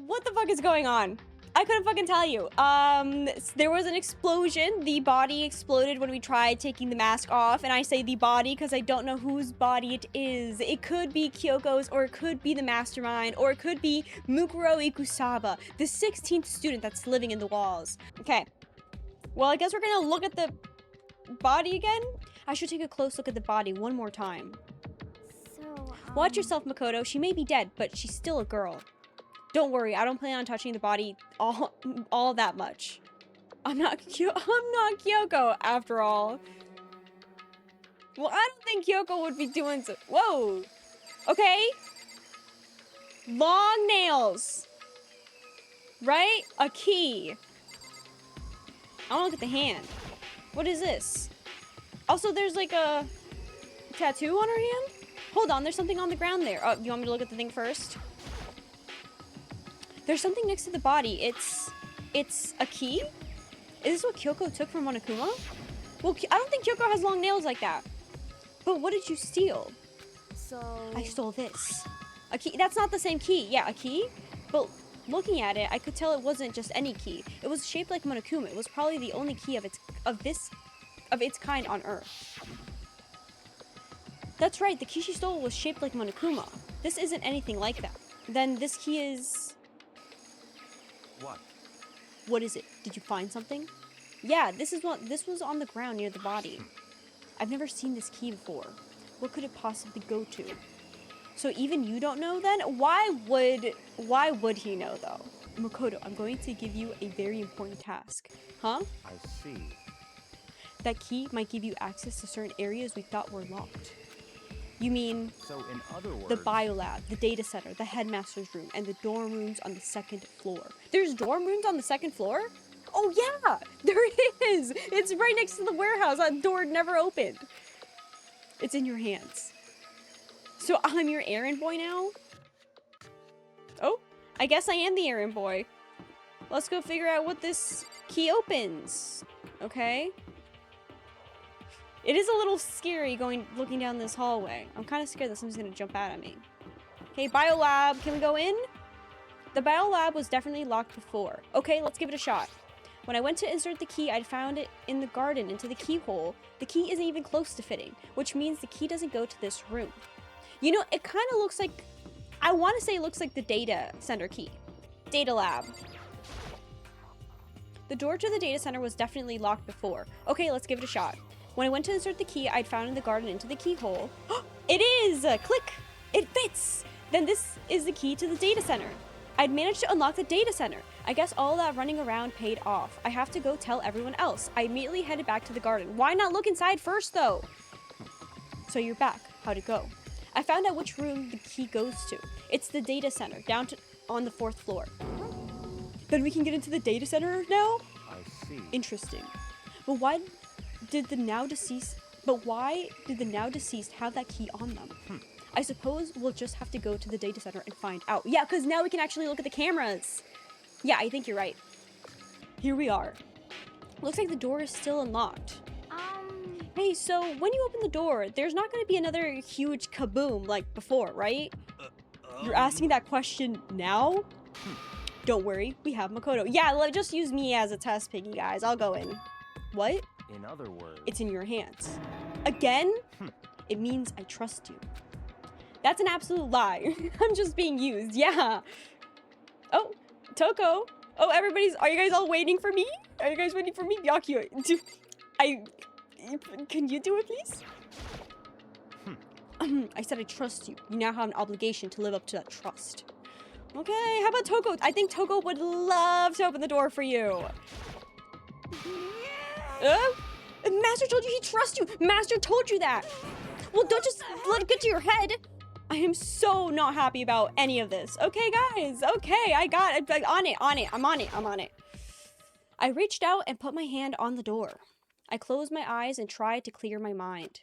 what the fuck is going on? I couldn't fucking tell you. There was an explosion. The body exploded when we tried taking the mask off. And I say the body because I don't know whose body it is. It could be Kyoko's, or it could be the mastermind, or it could be Mukuro Ikusaba, the 16th student that's living in the walls. Okay. Well, I guess we're gonna look at the body again. I should take a close look at the body one more time. So, Watch yourself, Makoto. She may be dead, but she's still a girl. Don't worry, I don't plan on touching the body all that much. I'm not Kyoko, after all. Well, I don't think Kyoko would be doing so. Whoa. Okay. Long nails. Right? A key. I want to look at the hand. What is this? Also, there's like a tattoo on her hand? Hold on, there's something on the ground there. Oh, you want me to look at the thing first? There's something next to the body. It's a key? Is this what Kyoko took from Monokuma? Well, I don't think Kyoko has long nails like that. But what did you steal? So... I stole this. A key. That's not the same key. Yeah, a key. But looking at it, I could tell it wasn't just any key. It was shaped like Monokuma. It was probably the only key of its kind on Earth. That's right. The key she stole was shaped like Monokuma. This isn't anything like that. Then this key is... What? What is it? Did you find something? Yeah, this was on the ground near the body. I've never seen this key before. What could it possibly go to? So even you don't know then? Why would he know though? Makoto, I'm going to give you a very important task. Huh? I see. That key might give you access to certain areas we thought were locked. You mean So in other words... the biolab, the data center, the headmaster's room, and the dorm rooms on the 2nd floor. There's dorm rooms on the 2nd floor? Oh yeah, there is! It's right next to the warehouse. That door never opened. It's in your hands. So I'm your errand boy now? Oh, I guess I am the errand boy. Let's go figure out what this key opens. Okay. It is a little scary looking down this hallway. I'm kind of scared that something's gonna jump out at me. Okay, biolab, can we go in? The biolab was definitely locked before. Okay, let's give it a shot. When I went to insert the key, I'd found it in the garden into the keyhole. The key isn't even close to fitting, which means the key doesn't go to this room. You know, it kind of looks like, I want to say it looks like the data center key. Data lab. The door to the data center was definitely locked before. Okay, let's give it a shot. When I went to insert the key, I'd found in the garden into the keyhole. It is! Click! It fits! Then this is the key to the data center. I'd managed to unlock the data center. I guess all that running around paid off. I have to go tell everyone else. I immediately headed back to the garden. Why not look inside first, though? So you're back. How'd it go? I found out which room the key goes to. It's the data center, on the 4th floor. Then we can get into the data center now? I see. Interesting. But why did the now deceased have that key on them? I suppose we'll just have to go to the data center and find out. Yeah, because now we can actually look at the cameras. Yeah, I think you're right. Here we are. Looks like the door is still unlocked. Hey, so when you open the door, there's not going to be another huge kaboom like before, right? You're asking that question now? Don't worry, we have Makoto. Yeah, just use me as a test piggy, guys. I'll go in. What? In other words... It's in your hands. Again? It means I trust you. That's an absolute lie. I'm just being used, yeah. Oh, Toko. Oh, are you guys all waiting for me? Are you guys waiting for me? Yakio, can you do it, please? I said I trust you. You now have an obligation to live up to that trust. Okay, how about Toko? I think Toko would love to open the door for you. Master told you he trusts you. Master told you that. Well, don't just let it get to your head. I am so not happy about any of this. Okay, guys. Okay, I'm on it. I reached out and put my hand on the door. I closed my eyes and tried to clear my mind.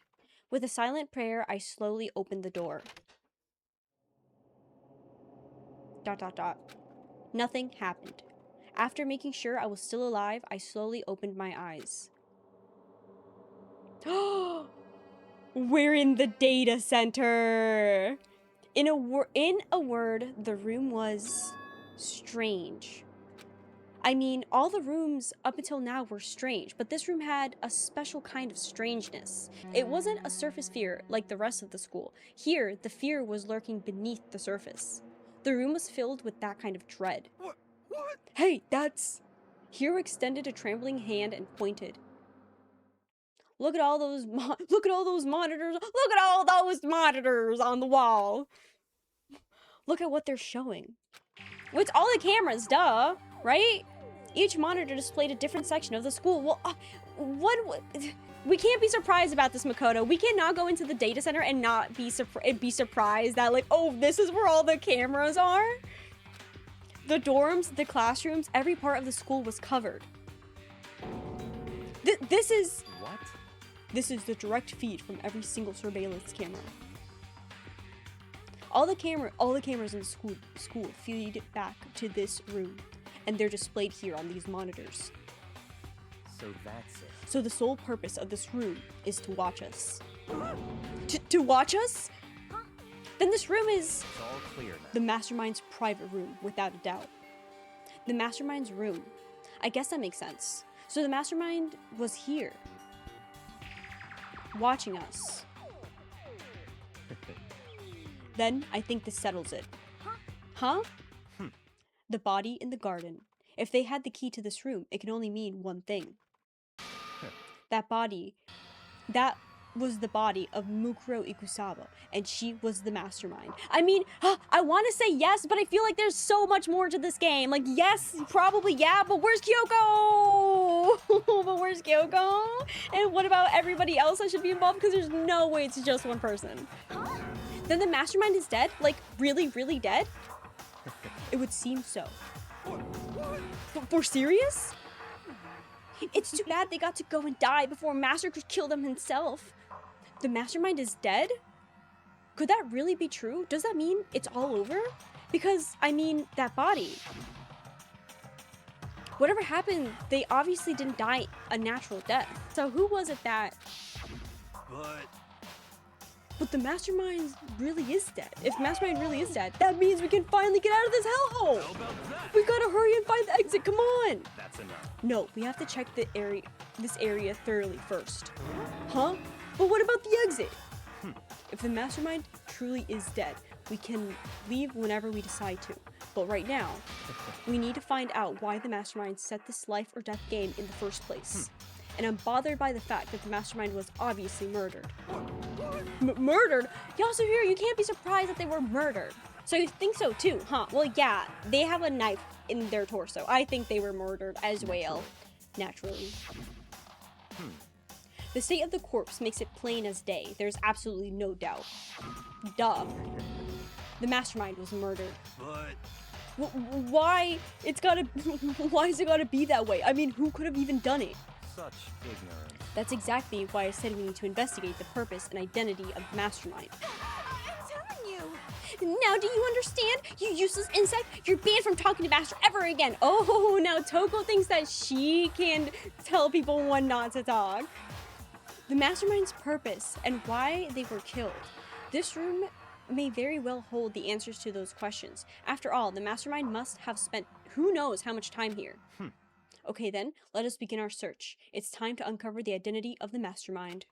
With a silent prayer, I slowly opened the door. ... Nothing happened. After making sure I was still alive, I slowly opened my eyes. We're in the data center! In a word, the room was... strange. I mean, all the rooms up until now were strange, but this room had a special kind of strangeness. It wasn't a surface fear like the rest of the school. Here, the fear was lurking beneath the surface. The room was filled with that kind of dread. What? Hey, that's... Hero extended a trembling hand and pointed. Look at all those monitors. Look at all those monitors on the wall. Look at what they're showing. Well, it's all the cameras, duh, right? Each monitor displayed a different section of the school. Well, we can't be surprised about this, Makoto. We cannot go into the data center and not be surprised that, like, oh, this is where all the cameras are. The dorms, the classrooms, every part of the school was covered. This is... What? This is the direct feed from every single surveillance camera. All the cameras in the school feed back to this room, and they're displayed here on these monitors. So that's it. So the sole purpose of this room is to watch us. To watch us? Then this room is It's all clear now. the mastermind's private room, without a doubt. The mastermind's room. I guess that makes sense. So the mastermind was here, watching us. Then I think this settles it. Huh? The body in the garden. If they had the key to this room, it can only mean one thing. That was the body of Mukuro Ikusawa, and she was the mastermind. I mean, I want to say yes, but I feel like there's so much more to this game. Like, yes, probably, yeah, but where's Kyoko? But where's Kyoko? And what about everybody else that should be involved? Because there's no way it's just one person. Then the mastermind is dead? Like, really, really dead? It would seem so. For serious? It's too bad they got to go and die before Master could kill them himself. The mastermind is dead? Could that really be true? Does that mean it's all over? Because, I mean, that body. Whatever happened, they obviously didn't die a natural death. So who was it that... But the mastermind really is dead. If mastermind really is dead, that means we can finally get out of this hellhole. How about that? We gotta hurry and find the exit, come on. That's enough. No, we have to check this area thoroughly first. Huh? But what about the exit? If the mastermind truly is dead, we can leave whenever we decide to. But right now, we need to find out why the mastermind set this life or death game in the first place. And I'm bothered by the fact that the mastermind was obviously murdered. Murdered? You also hear, you can't be surprised that they were murdered. So you think so too, huh? Well, yeah, they have a knife in their torso. I think they were murdered as well, naturally. The state of the corpse makes it plain as day. There's absolutely no doubt. Duh. The mastermind was murdered. But Why? Why is it gotta be that way? I mean, who could have even done it? such ignorance. That's exactly why I said we need to investigate the purpose and identity of the mastermind. I'm telling you. Now do you understand? You useless insect! You're banned from talking to Master ever again! Oh, now Toko thinks that she can tell people when not to talk. The mastermind's purpose and why they were killed. This room may very well hold the answers to those questions. After all, the mastermind must have spent who knows how much time here. Okay then, let us begin our search. It's time to uncover the identity of the mastermind.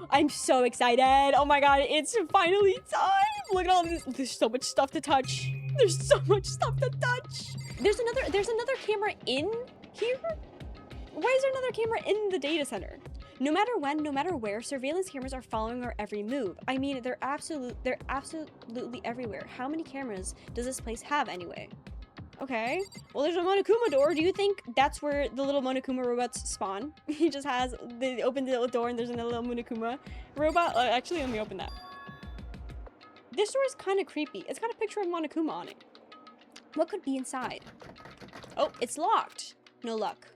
I'm so excited! Oh my god, it's finally time! Look at all this. There's so much stuff to touch. There's so much stuff to touch. There's another camera in here? Why is there another camera in the data center? No matter when, no matter where, surveillance cameras are following our every move. I mean, they're absolutely everywhere. How many cameras does this place have anyway? Okay. Well, there's a monokuma door. Do you think that's where the little monokuma robots spawn? They open the little door and there's another little monokuma robot. Actually, let me open that. This door is kind of creepy. It's got a picture of monokuma on it. What could be inside? Oh, it's locked. No luck.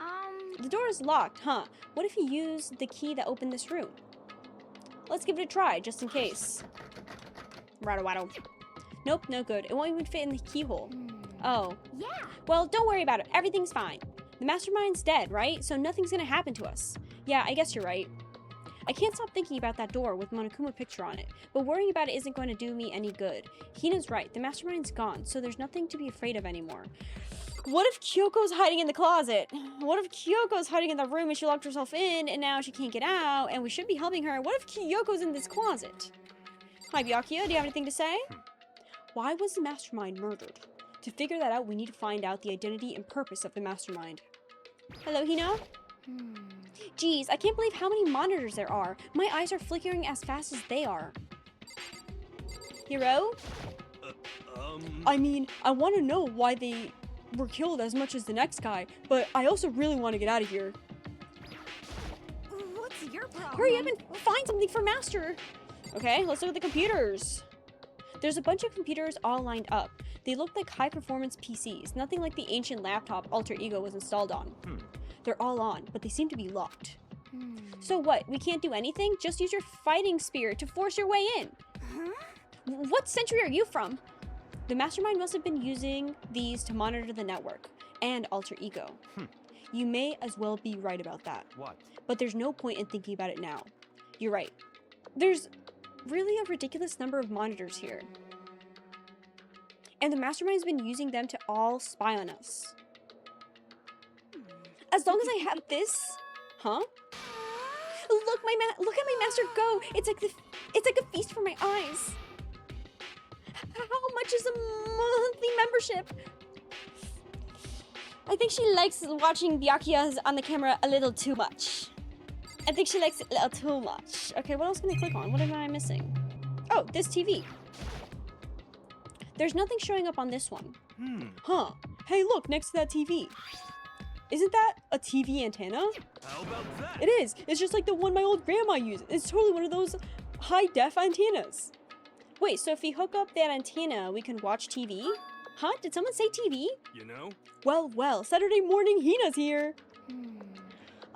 The door is locked, huh? What if you use the key that opened this room? Let's give it a try, just in case. Rattle. Nope, no good. It won't even fit in the keyhole. Oh. Yeah. Well, don't worry about it. Everything's fine. The mastermind's dead, right? So nothing's gonna happen to us. Yeah, I guess you're right. I can't stop thinking about that door with Monokuma picture on it, but worrying about it isn't going to do me any good. Hina's right, the mastermind's gone, so there's nothing to be afraid of anymore. What if Kyoko's hiding in the closet? What if Kyoko's hiding in the room and she locked herself in and now she can't get out and we should be helping her? What if Kyoko's in this closet? Hi, Byakuya, do you have anything to say? Why was the mastermind murdered? To figure that out, we need to find out the identity and purpose of the mastermind. Hello, Hina? Geez, I can't believe how many monitors there are. My eyes are flickering as fast as they are. Hiro? I mean, I want to know why they were killed as much as the next guy, but I also really want to get out of here. What's your problem? Hurry up and find something for Master! Okay, let's look at the computers. There's a bunch of computers all lined up. They look like high-performance PCs, nothing like the ancient laptop Alter Ego was installed on. They're all on, but they seem to be locked. So what, we can't do anything? Just use your fighting spirit to force your way in. What century are you from? The mastermind must have been using these to monitor the network and Alter Ego. You may as well be right about that. What? But there's no point in thinking about it now. You're right. There's really a ridiculous number of monitors here. And the mastermind's been using them to all spy on us. As long as I have this, huh? Look at my master go! It's like a feast for my eyes. How much is a monthly membership? I think she likes watching Byakuya's on the camera a little too much. I think she likes it a little too much. Okay, what else can I click on? What am I missing? Oh, this TV. There's nothing showing up on this one. Huh. Hey, look, next to that TV. Isn't that a TV antenna? How about that? It is. It's just like the one my old grandma used. It's totally one of those high-def antennas. Wait, so if we hook up that antenna, we can watch TV? Huh? Did someone say TV? You know? Well, Saturday morning, Hina's here.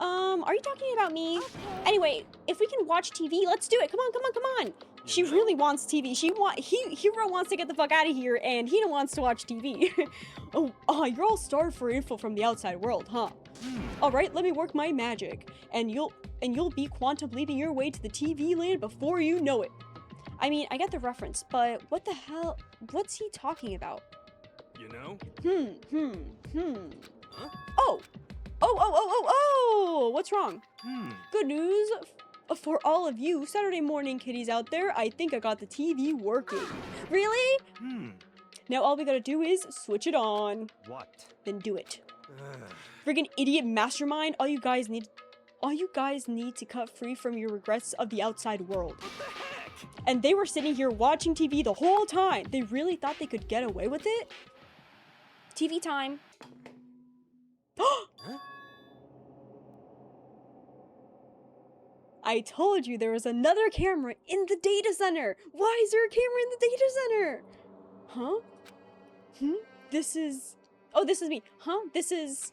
Are you talking about me? Anyway, if we can watch TV, let's do it. Come on. She really wants TV. Hiro wants to get the fuck out of here, and Hina wants to watch TV. Oh, you're all starved for info from the outside world, huh? All right, let me work my magic, and you'll be quantum leaping your way to the TV land before you know it. I mean, I get the reference, but what the hell? What's he talking about? You know? Huh? Oh! What's wrong? Good news for all of you Saturday morning kitties out there. I think I got the TV working. Really? Now all we gotta do is switch it on. What? Then do it. Friggin' idiot mastermind! All you guys need to cut free from your regrets of the outside world. What the heck? And they were sitting here watching TV the whole time. They really thought they could get away with it? TV time. Huh? I told you there was another camera in the data center. Why is there a camera in the data center? Huh? This is... Oh, this is me. Huh? This is...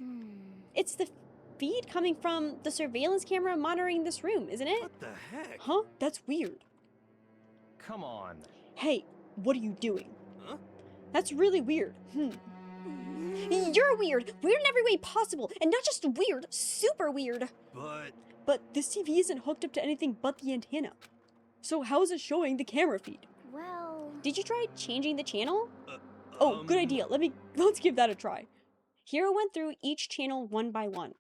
It's the feed coming from the surveillance camera monitoring this room, isn't it? What the heck? Huh? That's weird. Come on. Hey, what are you doing? Huh? That's really weird. You're weird. Weird in every way possible. And not just weird, super weird. But this TV isn't hooked up to anything but the antenna. So how is it showing the camera feed? Well... Did you try changing the channel? Oh, good idea. Let's give that a try. Hiro went through each channel one by one.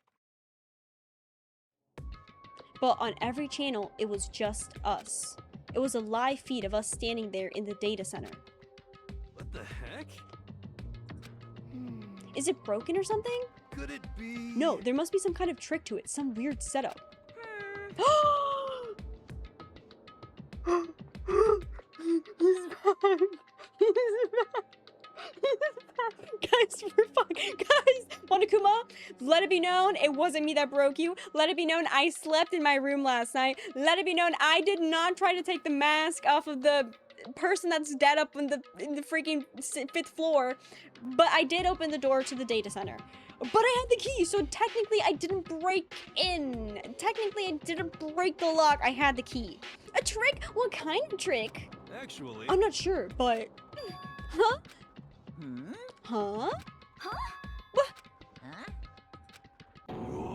But on every channel, it was just us. It was a live feed of us standing there in the data center. What the heck? Is it broken or something? Could it be? No, there must be some kind of trick to it, some weird setup. He's back. Guys, we're fine. Guys, Monokuma, let it be known it wasn't me that broke you. Let it be known I slept in my room last night. Let it be known I did not try to take the mask off of the person that's dead up in the freaking 5th floor. But I did open the door to the data center. But I had the key, so technically I didn't break in. Technically I didn't break the lock. I had the key. A trick? What kind of trick? Actually... I'm not sure, but... Huh? Huh? What? What?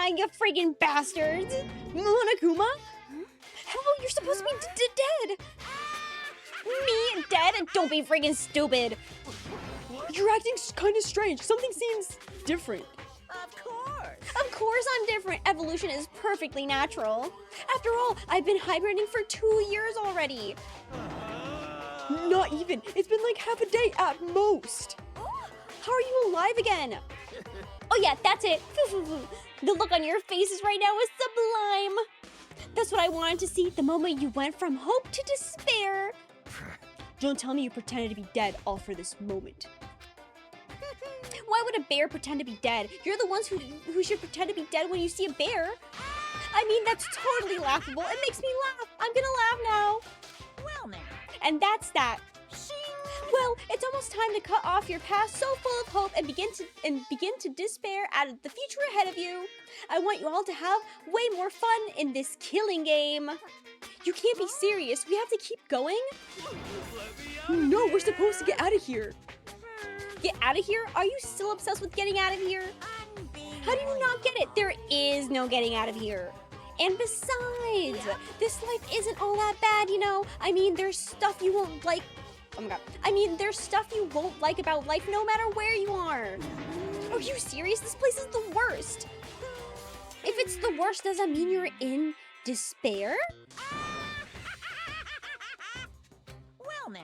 flying, you freaking bastards! Monokuma? How? You're supposed to be dead! Me? Dead? Don't be freaking stupid! You're acting kind of strange. Something seems different. Of course. Of course I'm different. Evolution is perfectly natural. After all, I've been hibernating for 2 years already. Not even. It's been like half a day at most. How are you alive again? Oh yeah, that's it. The look on your faces right now is sublime. That's what I wanted to see the moment you went from hope to despair. Don't tell me you pretended to be dead all for this moment. Why would a bear pretend to be dead? You're the ones who should pretend to be dead when you see a bear. I mean, that's totally laughable. It makes me laugh. I'm gonna laugh now. Well now. And that's that. Well, it's almost time to cut off your past so full of hope and begin to despair at the future ahead of you. I want you all to have way more fun in this killing game. You can't be serious. We have to keep going? No, we're supposed to get out of here. Get out of here? Are you still obsessed with getting out of here? How do you not get it? There is no getting out of here. And besides, this life isn't all that bad, you know? I mean, there's stuff you won't like. Oh my god. I mean, there's stuff you won't like about life no matter where you are. Are you serious? This place is the worst. If it's the worst, does that mean you're in despair? Well now.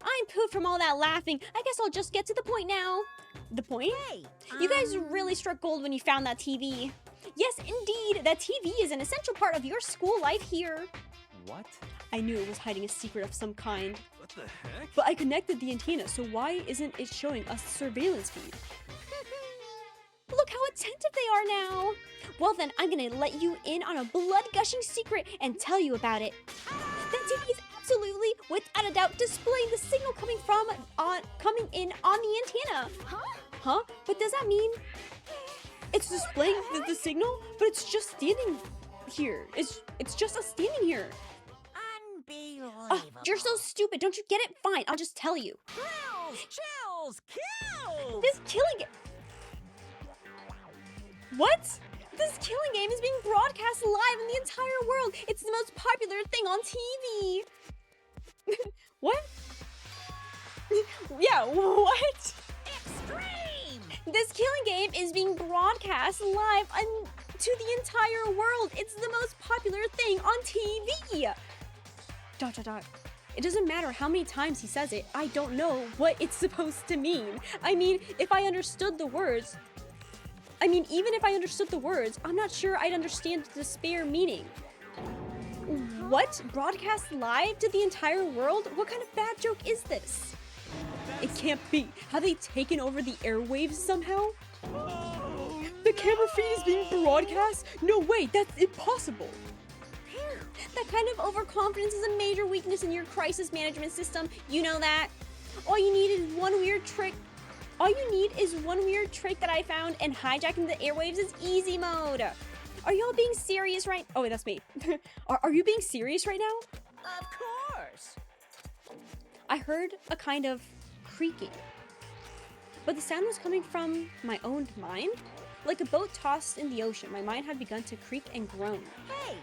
I'm pooped from all that laughing. I guess I'll just get to the point now. The point? Hey. You guys really struck gold when you found that TV. Yes, indeed. That TV is an essential part of your school life here. What? I knew it was hiding a secret of some kind. What the heck? But I connected the antenna, so why isn't it showing us surveillance feed? Look how attentive they are now. Well then, I'm gonna let you in on a blood-gushing secret and tell you about it. That TV is absolutely, without a doubt, displaying the signal coming in on the antenna. Huh? But does that mean it's displaying the signal, but it's just standing here? It's just us standing here. Unbelievable. You're so stupid. Don't you get it? Fine, I'll just tell you. Chills, kills. This killing What? This killing game is being broadcast live in the entire world. It's the most popular thing on TV. What? Yeah, what? Extreme. This killing game is being broadcast live to the entire world. It's the most popular thing on TV. ... It doesn't matter how many times he says it. I don't know what it's supposed to mean. I mean, if I understood the words... even if I understood the words, I'm not sure I'd understand the despair meaning. What? Broadcast live to the entire world? What kind of bad joke is this? It can't be. Have they taken over the airwaves somehow? The camera feed is being broadcast? No way, that's impossible. That kind of overconfidence is a major weakness in your crisis management system. You know that? All you need is one weird trick that I found, and hijacking the airwaves is easy mode. Are y'all being serious right? Oh, wait, that's me. Are you being serious right now? Of course. I heard a kind of creaking, but the sound was coming from my own mind. Like a boat tossed in the ocean, my mind had begun to creak and groan. Hey,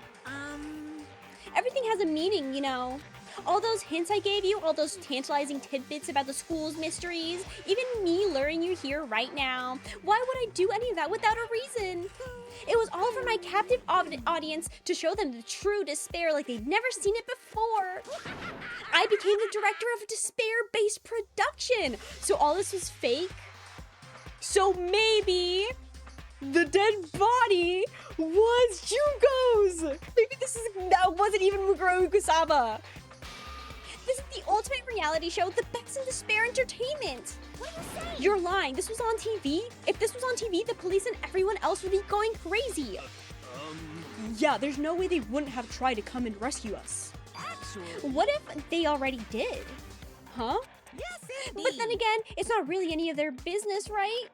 Everything has a meaning, you know. All those hints I gave you, all those tantalizing tidbits about the school's mysteries, even me luring you here right now. Why would I do any of that without a reason? It was all for my captive audience to show them the true despair like they'd never seen it before. I became the director of a despair-based production. So all this was fake? So maybe the dead body was Yugo's! Maybe that wasn't even Muguro Kusaba. This is the ultimate reality show, the best in despair entertainment. what are you saying? You're lying. This was on TV. If this was on TV, the police and everyone else would be going crazy. Yeah, there's no way they wouldn't have tried to come and rescue us. Actually. What if they already did? Huh? Yes, indeed. But then again, it's not really any of their business, right?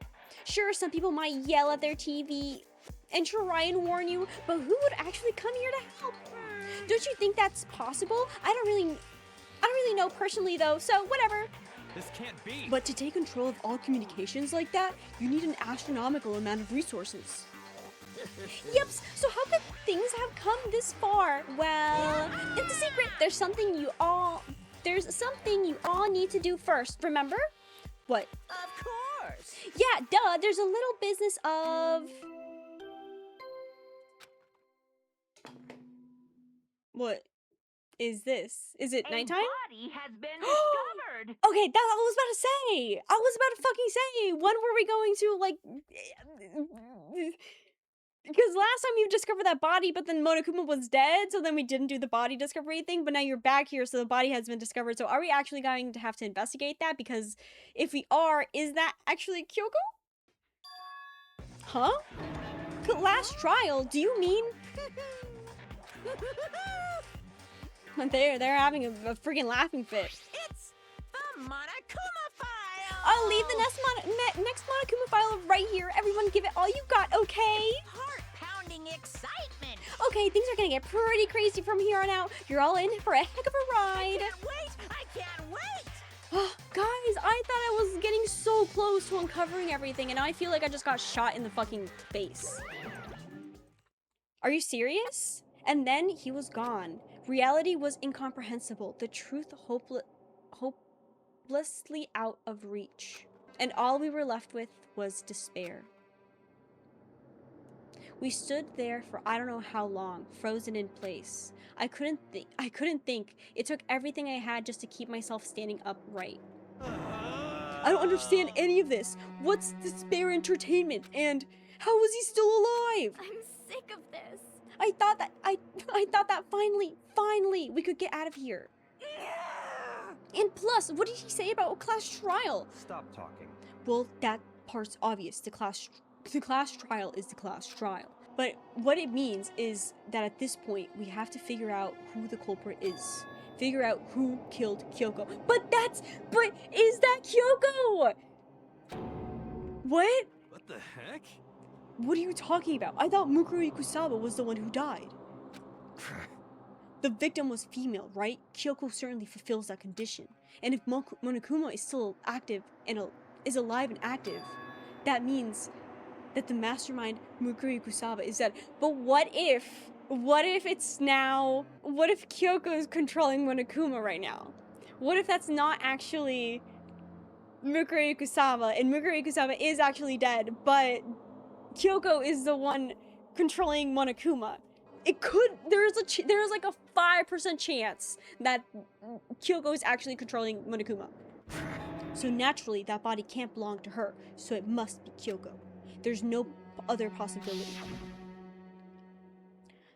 Sure, some people might yell at their TV and try and warn you, but who would actually come here to help? Don't you think that's possible? I don't really know personally though, so whatever. This can't be. But to take control of all communications like that, you need an astronomical amount of resources. Yep, so how could things have come this far? Well, it's a secret. There's something you all need to do first, remember? What? Of course. Yeah, duh, there's a little business of... What is this? Is it nighttime? Body has been discovered. Okay, that I was about to say. I was about to fucking say. When were we going to, like... Because last time you discovered that body, but then Monokuma was dead, so then we didn't do the body discovery thing, but now you're back here, so the body has been discovered. So are we actually going to have to investigate that? Because if we are, is that actually Kyoko? Huh? Last trial? Do you mean... They're having a freaking laughing fit. It's the monokuma file. I'll leave the next monokuma file right here. Everyone give it all you got, okay? Heart-pounding excitement. Okay, things are gonna get pretty crazy from here on out. You're all in for a heck of a ride. I can't wait. Guys, I thought I was getting so close to uncovering everything, and I feel like I just got shot in the fucking face. Are you serious? And then he was gone. Reality was incomprehensible. The truth hopelessly out of reach. And all we were left with was despair. We stood there for I don't know how long, frozen in place. I couldn't think. It took everything I had just to keep myself standing upright. I don't understand any of this. What's despair entertainment? And how is he still alive? I'm sick of this. I thought that finally we could get out of here. And plus, what did he say about a class trial? Stop talking. Well, that part's obvious. The class trial is the class trial. But what it means is that at this point, we have to figure out who the culprit is. Figure out who killed Kyoko. But is that Kyoko? What? What the heck? What are you talking about? I thought Mukuro Ikusawa was the one who died. The victim was female, right? Kyoko certainly fulfills that condition. And if Monokuma is still active and is alive and active, that means that the mastermind Mukuro Ikusawa is dead. But what if Kyoko is controlling Monokuma right now? What if that's not actually Mukuro Ikusawa and Mukuro Ikusawa is actually dead, but Kyoko is the one controlling Monokuma? It could, there's like a 5% chance that Kyoko is actually controlling Monokuma. So naturally, that body can't belong to her, so it must be Kyoko. There's no other possibility.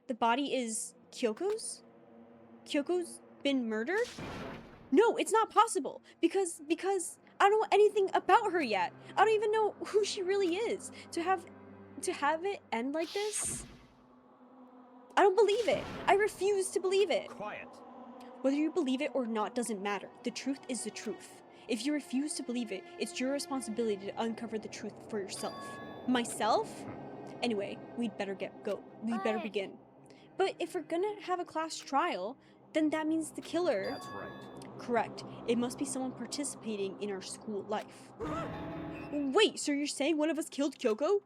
The body is Kyoko's? Kyoko's been murdered? No, it's not possible, because I don't know anything about her yet. I don't even know who she really is. To have it end like this? I don't believe it. I refuse to believe it. Quiet. Whether you believe it or not doesn't matter. The truth is the truth. If you refuse to believe it, it's your responsibility to uncover the truth for yourself. Myself? Anyway, we'd better begin. But if we're gonna have a class trial, then that means the killer... That's right. Correct. It must be someone participating in our school life. Wait, so you're saying one of us killed Kyoko?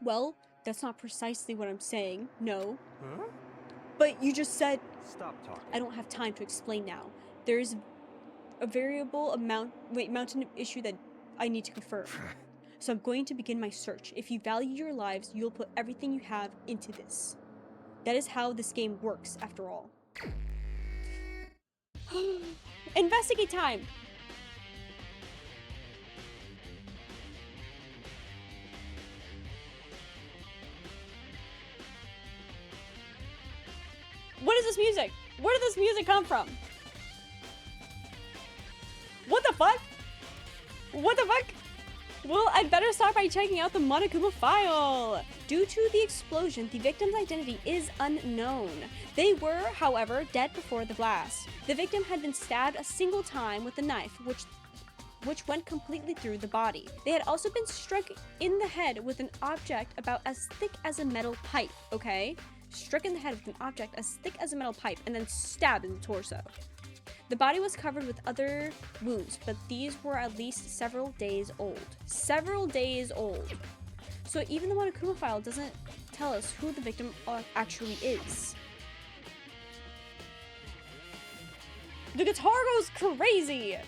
Well, that's not precisely what I'm saying, no. Huh? But you just said... Stop talking. I don't have time to explain now. There is a mountain issue that I need to confirm. So I'm going to begin my search. If you value your lives, you'll put everything you have into this. That is how this game works, after all. Investigate time! What is this music? Where did this music come from? What the fuck? What the fuck? Well, I'd better start by checking out the Monokuma file. Due to the explosion, the victim's identity is unknown. They were, however, dead before the blast. The victim had been stabbed a single time with a knife, which went completely through the body. They had also been struck in the head with an object about as thick as a metal pipe, okay? Struck in the head with an object as thick as a metal pipe and then stabbed in the torso. The body was covered with other wounds, but these were at least several days old. Several days old. So even the monokuma file doesn't tell us who the victim actually is. The guitar goes crazy!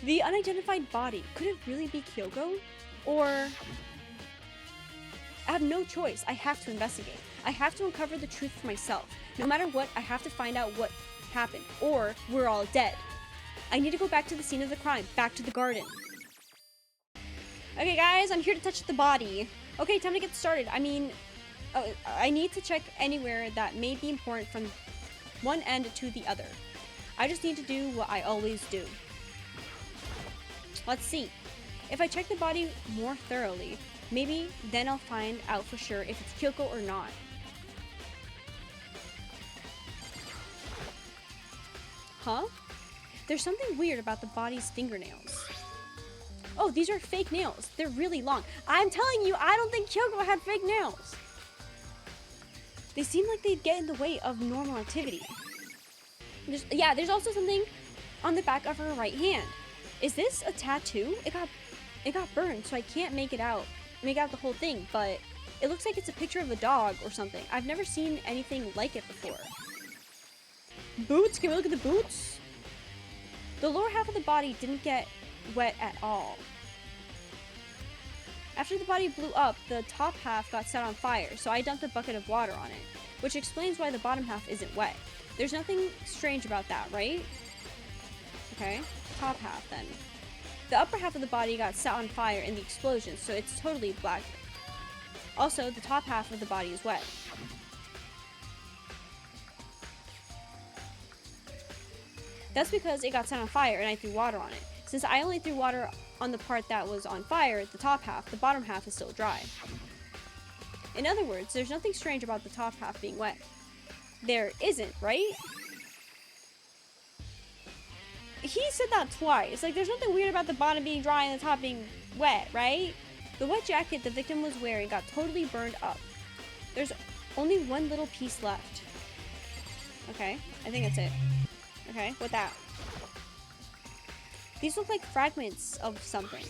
The unidentified body. Could it really be Kyoko? Or... I have no choice. I have to investigate. I have to uncover the truth for myself. No matter what, I have to find out what happened. Or we're all dead. I need to go back to the scene of the crime. Back to the garden. Okay, guys, I'm here to touch the body. Okay, time to get started. I mean, I need to check anywhere that may be important from one end to the other. I just need to do what I always do. Let's see. If I check the body more thoroughly, maybe then I'll find out for sure if it's Kyoko or not. Huh? There's something weird about the body's fingernails. Oh, these are fake nails. They're really long. I'm telling you, I don't think Kyoko had fake nails. They seem like they'd get in the way of normal activity. There's also something on the back of her right hand. Is this a tattoo? It got burned, so I can't make out the whole thing, but it looks like it's a picture of a dog or something. I've never seen anything like it before. Boots? Can we look at the boots? The lower half of the body didn't get wet at all. After the body blew up, the top half got set on fire, so I dumped a bucket of water on it, which explains why the bottom half isn't wet. There's nothing strange about that, right? Okay, top half then. The upper half of the body got set on fire in the explosion, so it's totally black. Also, the top half of the body is wet. That's because it got set on fire and I threw water on it. Since I only threw water on the part that was on fire, the top half, the bottom half is still dry. In other words, there's nothing strange about the top half being wet. There isn't, right? He said that twice. Like, there's nothing weird about the bottom being dry and the top being wet, right? The wet jacket the victim was wearing got totally burned up. There's only one little piece left. Okay, I think that's it. Okay, what that? These look like fragments of something.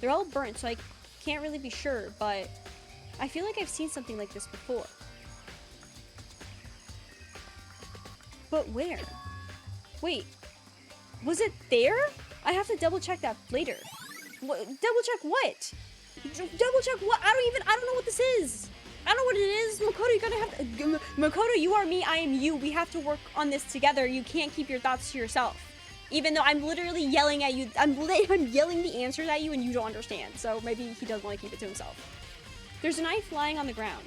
They're all burnt, so I can't really be sure, but I feel like I've seen something like this before. But where? Wait, was it there? I have to double check that later. Double check what? Double check what? I don't know what this is. I don't know what it is. Makoto, you're gonna have to, Makoto, you are me, I am you. We have to work on this together. You can't keep your thoughts to yourself. Even though I'm literally yelling at you, I'm yelling the answers at you and you don't understand. So maybe he doesn't want to keep it to himself. There's a knife lying on the ground.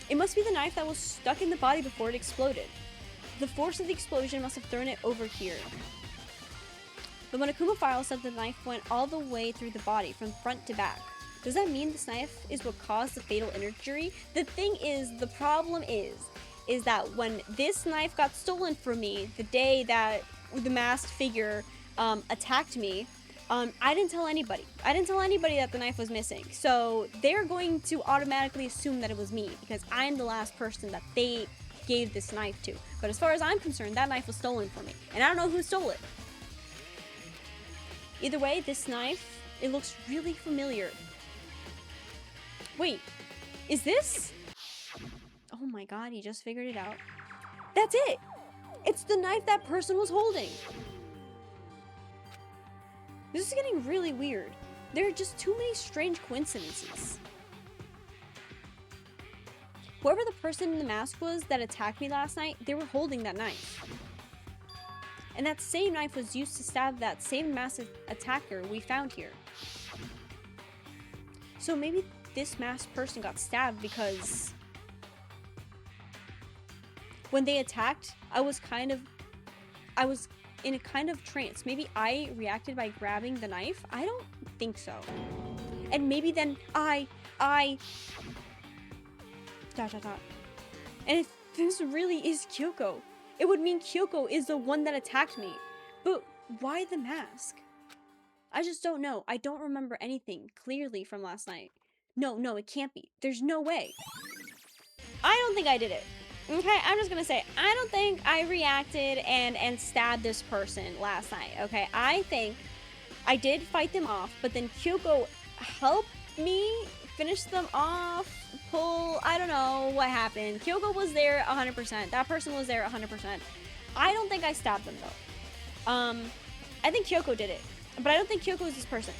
It must be the knife that was stuck in the body before it exploded. The force of the explosion must have thrown it over here. The monokuma file said the knife went all the way through the body, from front to back. Does that mean this knife is what caused the fatal injury? The thing is, the problem is that when this knife got stolen from me, the day that the masked figure attacked me, I didn't tell anybody. I didn't tell anybody that the knife was missing. So they're going to automatically assume that it was me because I'm the last person that they gave this knife to. But as far as I'm concerned, that knife was stolen from me. And I don't know who stole it. Either way, this knife, it looks really familiar. Wait, is this? Oh my god, he just figured it out. That's it! It's the knife that person was holding! This is getting really weird. There are just too many strange coincidences. Whoever the person in the mask was that attacked me last night, they were holding that knife. And that same knife was used to stab that same massive attacker we found here. So maybe this masked person got stabbed because when they attacked, I was in a kind of trance. Maybe I reacted by grabbing the knife? I don't think so. And maybe then I... And if this really is Kyoko, it would mean Kyoko is the one that attacked me. But why the mask? I just don't know. I don't remember anything clearly from last night. No, it can't be. There's no way. I don't think I did it. Okay, I'm just gonna say, I don't think I reacted and stabbed this person last night, okay? I think I did fight them off, but then Kyoko help me finish them off, pull, I don't know what happened. Kyoko was there 100%. That person was there 100%. I don't think I stabbed them though. I think Kyoko did it, but I don't think Kyoko is this person.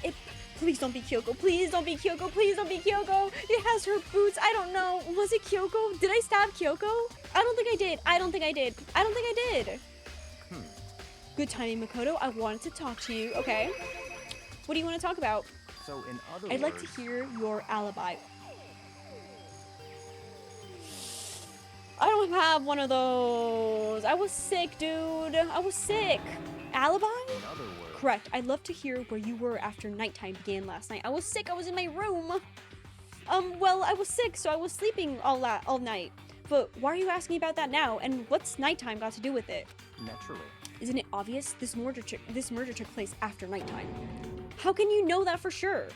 Please don't be Kyoko. Please don't be Kyoko. Please don't be Kyoko. It has her boots. I don't know. Was it Kyoko? Did I stab Kyoko? I don't think I did. I don't think I did. I don't think I did. Good timing, Makoto. I wanted to talk to you. Okay. What do you want to talk about? So in other I'd like to words- hear your alibi. I don't have one of those. I was sick, dude. I was sick. Alibi? In other words, Correct. I'd love to hear where you were after nighttime began last night. I was sick. I was in my room. Well, I was sick, so I was sleeping all night. But why are you asking about that now? And what's nighttime got to do with it? naturally. Isn't it obvious? This murder took place after nighttime. How can you know that for sure?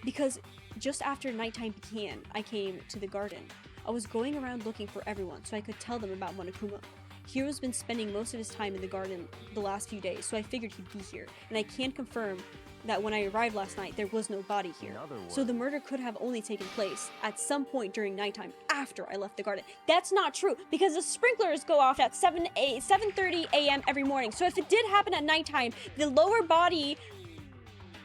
Because just after nighttime began, I came to the garden. I was going around looking for everyone so I could tell them about monokuma. Hiro's been spending most of his time in the garden the last few days, so I figured he'd be here. And I can confirm that when I arrived last night, there was no body here. In other So the words- murder could have only taken place at some point during nighttime after I left the garden. That's not true, because the sprinklers go off at 7:30 a.m. every morning. So if it did happen at nighttime, the lower body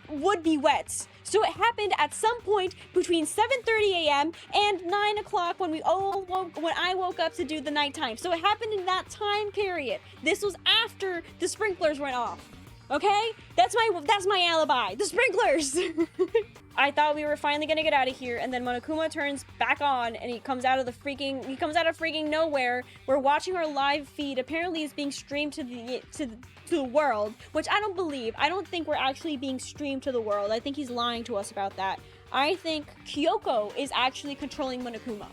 would be wet. So it happened at some point between 7:30 a.m. and 9 o'clock when I woke up to do the nighttime. So it happened in that time period. This was after the sprinklers went off. Okay? That's my alibi. The sprinklers. I thought we were finally gonna get out of here, and then Monokuma turns back on, and he comes out of freaking nowhere. We're watching our live feed. Apparently, it's being streamed to the world, which I don't believe. I don't think we're actually being streamed to the world. I think he's lying to us about that. I think Kyoko is actually controlling Monokuma.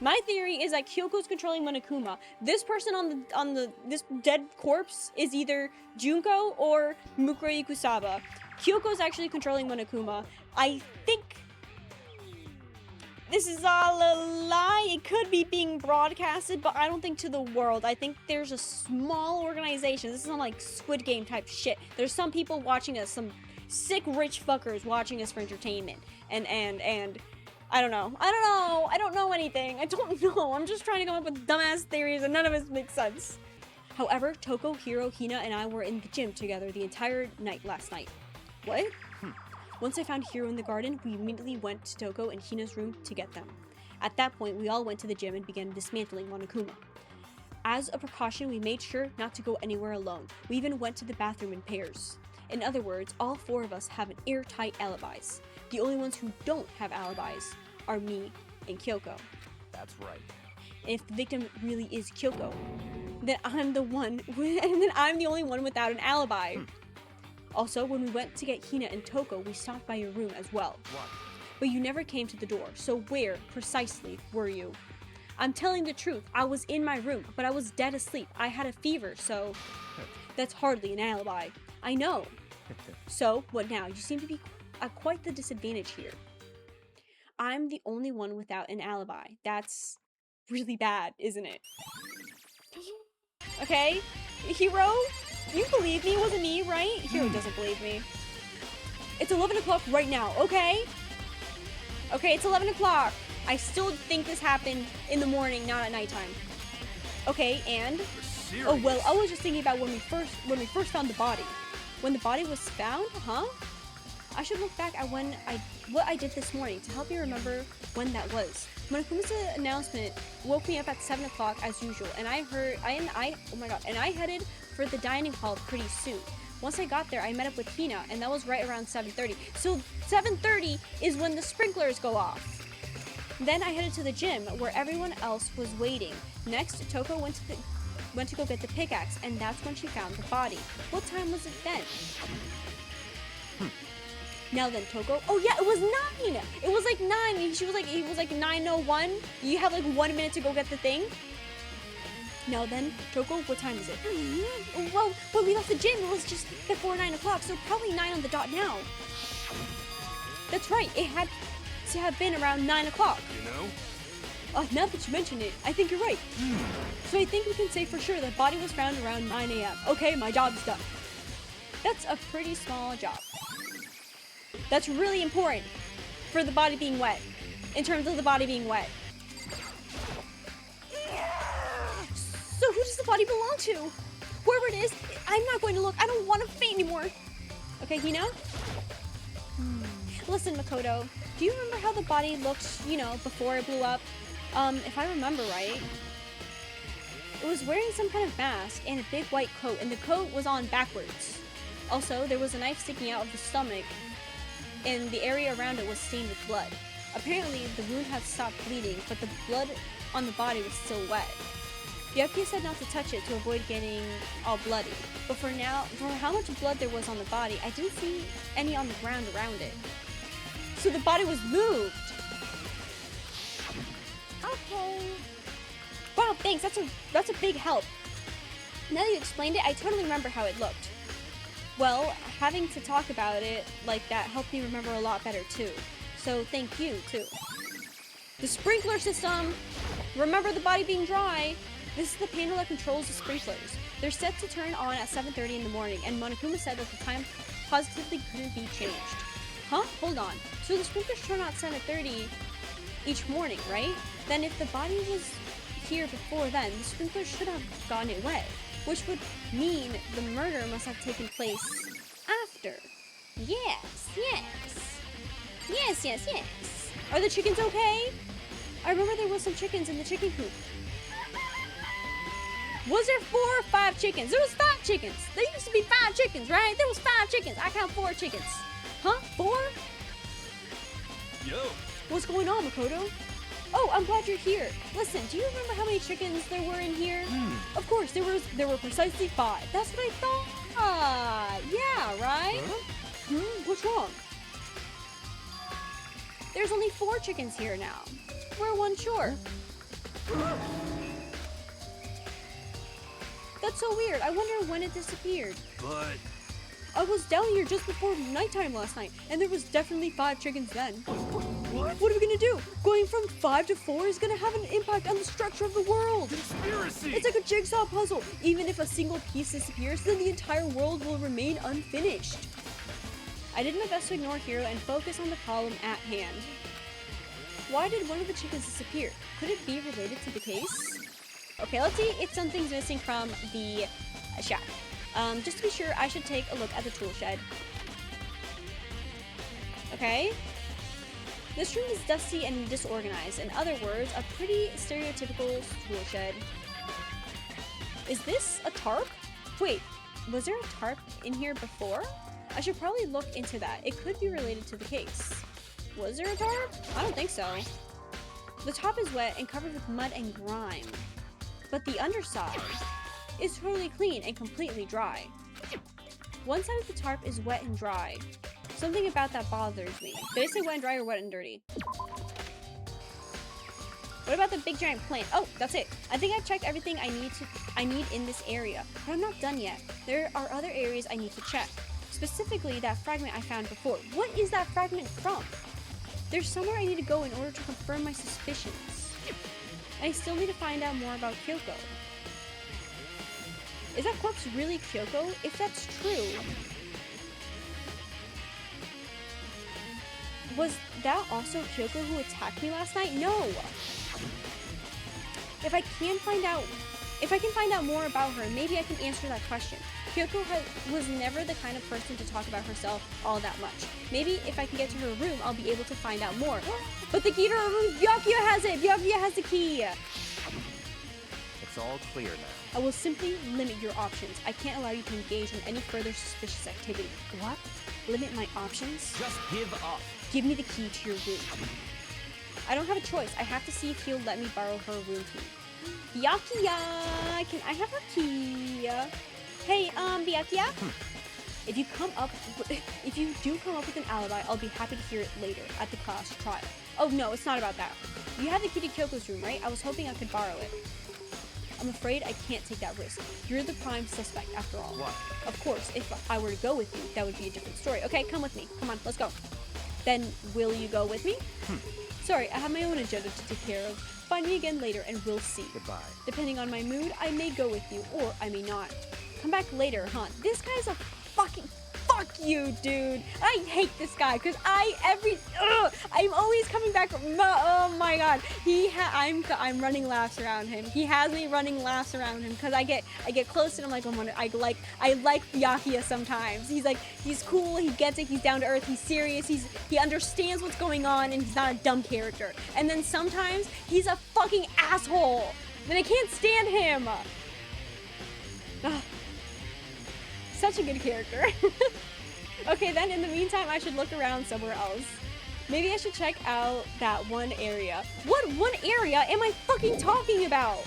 My theory is that Kyoko's controlling Monokuma. This person on this dead corpse is either Junko or Mukuro Ikusaba. Kyoko's actually controlling Monokuma. I think this is all a lie. It could be being broadcasted, but I don't think to the world. I think there's a small organization. This is not like Squid Game type shit. There's some people watching us, some sick rich fuckers watching us for entertainment. And I don't know. I don't know anything. I don't know. I'm just trying to come up with dumbass theories and none of it makes sense. However, Toko, Hiro, Hina, and I were in the gym together the entire night last night. What? Once I found Hiro in the garden, we immediately went to Toko and Hina's room to get them. At that point, we all went to the gym and began dismantling Monokuma. As a precaution, we made sure not to go anywhere alone. We even went to the bathroom in pairs. In other words, all four of us have an airtight alibis. The only ones who don't have alibis are me and Kyoko. That's right. If the victim really is Kyoko, then I'm the only one without an alibi. Also, when we went to get Hina and Toko, we stopped by your room as well. What? But you never came to the door, so where, precisely, were you? I'm telling the truth, I was in my room, but I was dead asleep. I had a fever, so that's hardly an alibi. I know. So, what now? You seem to be at quite the disadvantage here. I'm the only one without an alibi. That's really bad, isn't it? Okay? Hiro? You believe me? It wasn't me, right? Hiro doesn't believe me. It's 11 o'clock right now, okay? Okay, it's 11 o'clock. I still think this happened in the morning, not at nighttime. Okay, and? You're serious? Oh, well, I was just thinking about when we first found the body. When the body was found, huh? I should look back at what I did this morning to help me remember when that was. Monokuma's announcement woke me up at 7 o'clock as usual, and I headed for the dining hall pretty soon. Once I got there, I met up with Hina, and that was right around 7:30. So 7:30 is when the sprinklers go off. Then I headed to the gym, where everyone else was waiting. Next, Toko went to go get the pickaxe, and that's when she found the body. What time was it then? Now then, Toko. Oh yeah, it was 9. It was like 9. It was like 9:01. You have like 1 minute to go get the thing. Now then, Toko, what time is it? Well, when we left the gym, it was just before 9 o'clock, so probably 9 on the dot now. That's right. It had to have been around 9 o'clock. You know? Now that you mention it, I think you're right. So I think we can say for sure the body was found around 9 a.m. Okay, my job's done. That's a pretty small job. That's really important for the body being wet. In terms of the body being wet. So who does the body belong to? Whoever it is, I'm not going to look. I don't want to faint anymore. Okay, Hino? Listen, Makoto, do you remember how the body looked, you know, before it blew up? If I remember right, it was wearing some kind of mask and a big white coat, and the coat was on backwards. Also, there was a knife sticking out of the stomach, and the area around it was stained with blood. Apparently, the wound had stopped bleeding, but the blood on the body was still wet. Byakuya said not to touch it to avoid getting all bloody, but for how much blood there was on the body, I didn't see any on the ground around it. So the body was moved! Okay. Wow, thanks, that's a big help. Now that you explained it, I totally remember how it looked. Well, having to talk about it like that helped me remember a lot better too. So thank you, too. The sprinkler system! Remember the body being dry! This is the panel that controls the sprinklers. They're set to turn on at 7:30 in the morning, and Monokuma said that the time positively couldn't be changed. Huh? Hold on. So the sprinklers turn on at 7:30 each morning, right? Then if the body was here before then, the sprinklers should have gotten it wet, which would mean the murder must have taken place after. Yes, yes. Yes, yes, yes. Are the chickens okay? I remember there was some chickens in the chicken coop. Was there 4 or 5 chickens? There was 5 chickens. There used to be 5 chickens, right? There was 5 chickens. I count 4 chickens. Huh? 4? Yo. What's going on, Makoto? Oh, I'm glad you're here. Listen, do you remember how many chickens there were in here? Of course, there were precisely 5. That's what I thought. Yeah, right? Huh? What's wrong? There's only 4 chickens here now. We're 1 short. That's so weird. I wonder when it disappeared. But I was down here just before nighttime last night, and there was definitely 5 chickens then. what? What are we gonna do? Going from 5 to 4 is gonna have an impact on the structure of the world. Conspiracy! It's like a jigsaw puzzle. Even if a single piece disappears, then the entire world will remain unfinished. I did my best to ignore Hiro and focus on the problem at hand. Why did one of the chickens disappear? Could it be related to the case? Okay, let's see if something's missing from the shack. Just to be sure, I should take a look at the tool shed. Okay. This room is dusty and disorganized. In other words, a pretty stereotypical tool shed. Is this a tarp? Wait, was there a tarp in here before? I should probably look into that. It could be related to the case. Was there a tarp? I don't think so. The top is wet and covered with mud and grime. But the underside is totally clean and completely dry. One side of the tarp is wet and dry. Something about that bothers me. Did I say wet and dry or wet and dirty? What about the big giant plant? Oh, that's it. I think I've checked everything I need in this area, but I'm not done yet. There are other areas I need to check. Specifically, that fragment I found before. What is that fragment from? There's somewhere I need to go in order to confirm my suspicions. I still need to find out more about Kyoko. Is that corpse really Kyoko? If that's true, was that also Kyoko who attacked me last night? No! If I can find out more about her, maybe I can answer that question. Kyoko was never the kind of person to talk about herself all that much. Maybe if I can get to her room, I'll be able to find out more. But the key to her room, Byakuya has it! Byakuya has the key! It's all clear now. I will simply limit your options. I can't allow you to engage in any further suspicious activity. What? Limit my options? Just give up. Give me the key to your room. I don't have a choice. I have to see if he'll let me borrow her room key. Byakuya! Can I have her key? Hey, Byakuya? If you do come up with an alibi, I'll be happy to hear it later at the class trial. Oh no, it's not about that. You have the key to Kyoko's room, right? I was hoping I could borrow it. I'm afraid I can't take that risk. You're the prime suspect, after all. What? Of course, if I were to go with you, that would be a different story. Okay, come with me. Come on, let's go. Then, will you go with me? Sorry, I have my own agenda to take care of. Find me again later and we'll see. Goodbye. Depending on my mood, I may go with you, or I may not. Come back later, huh? This guy's a fucking Fuck you, dude. I hate this guy because I'm always coming back. Oh my god. I'm running laps around him. He has me running laps around him because I get close and I'm like, I like Byakuya sometimes. He's cool. He gets it. He's down to earth. He's serious. He understands what's going on and he's not a dumb character. And then sometimes he's a fucking asshole. And I can't stand him. Ugh. Such a good character. Okay, then in the meantime, I should look around somewhere else. Maybe I should check out that one area. What one area am I fucking talking about?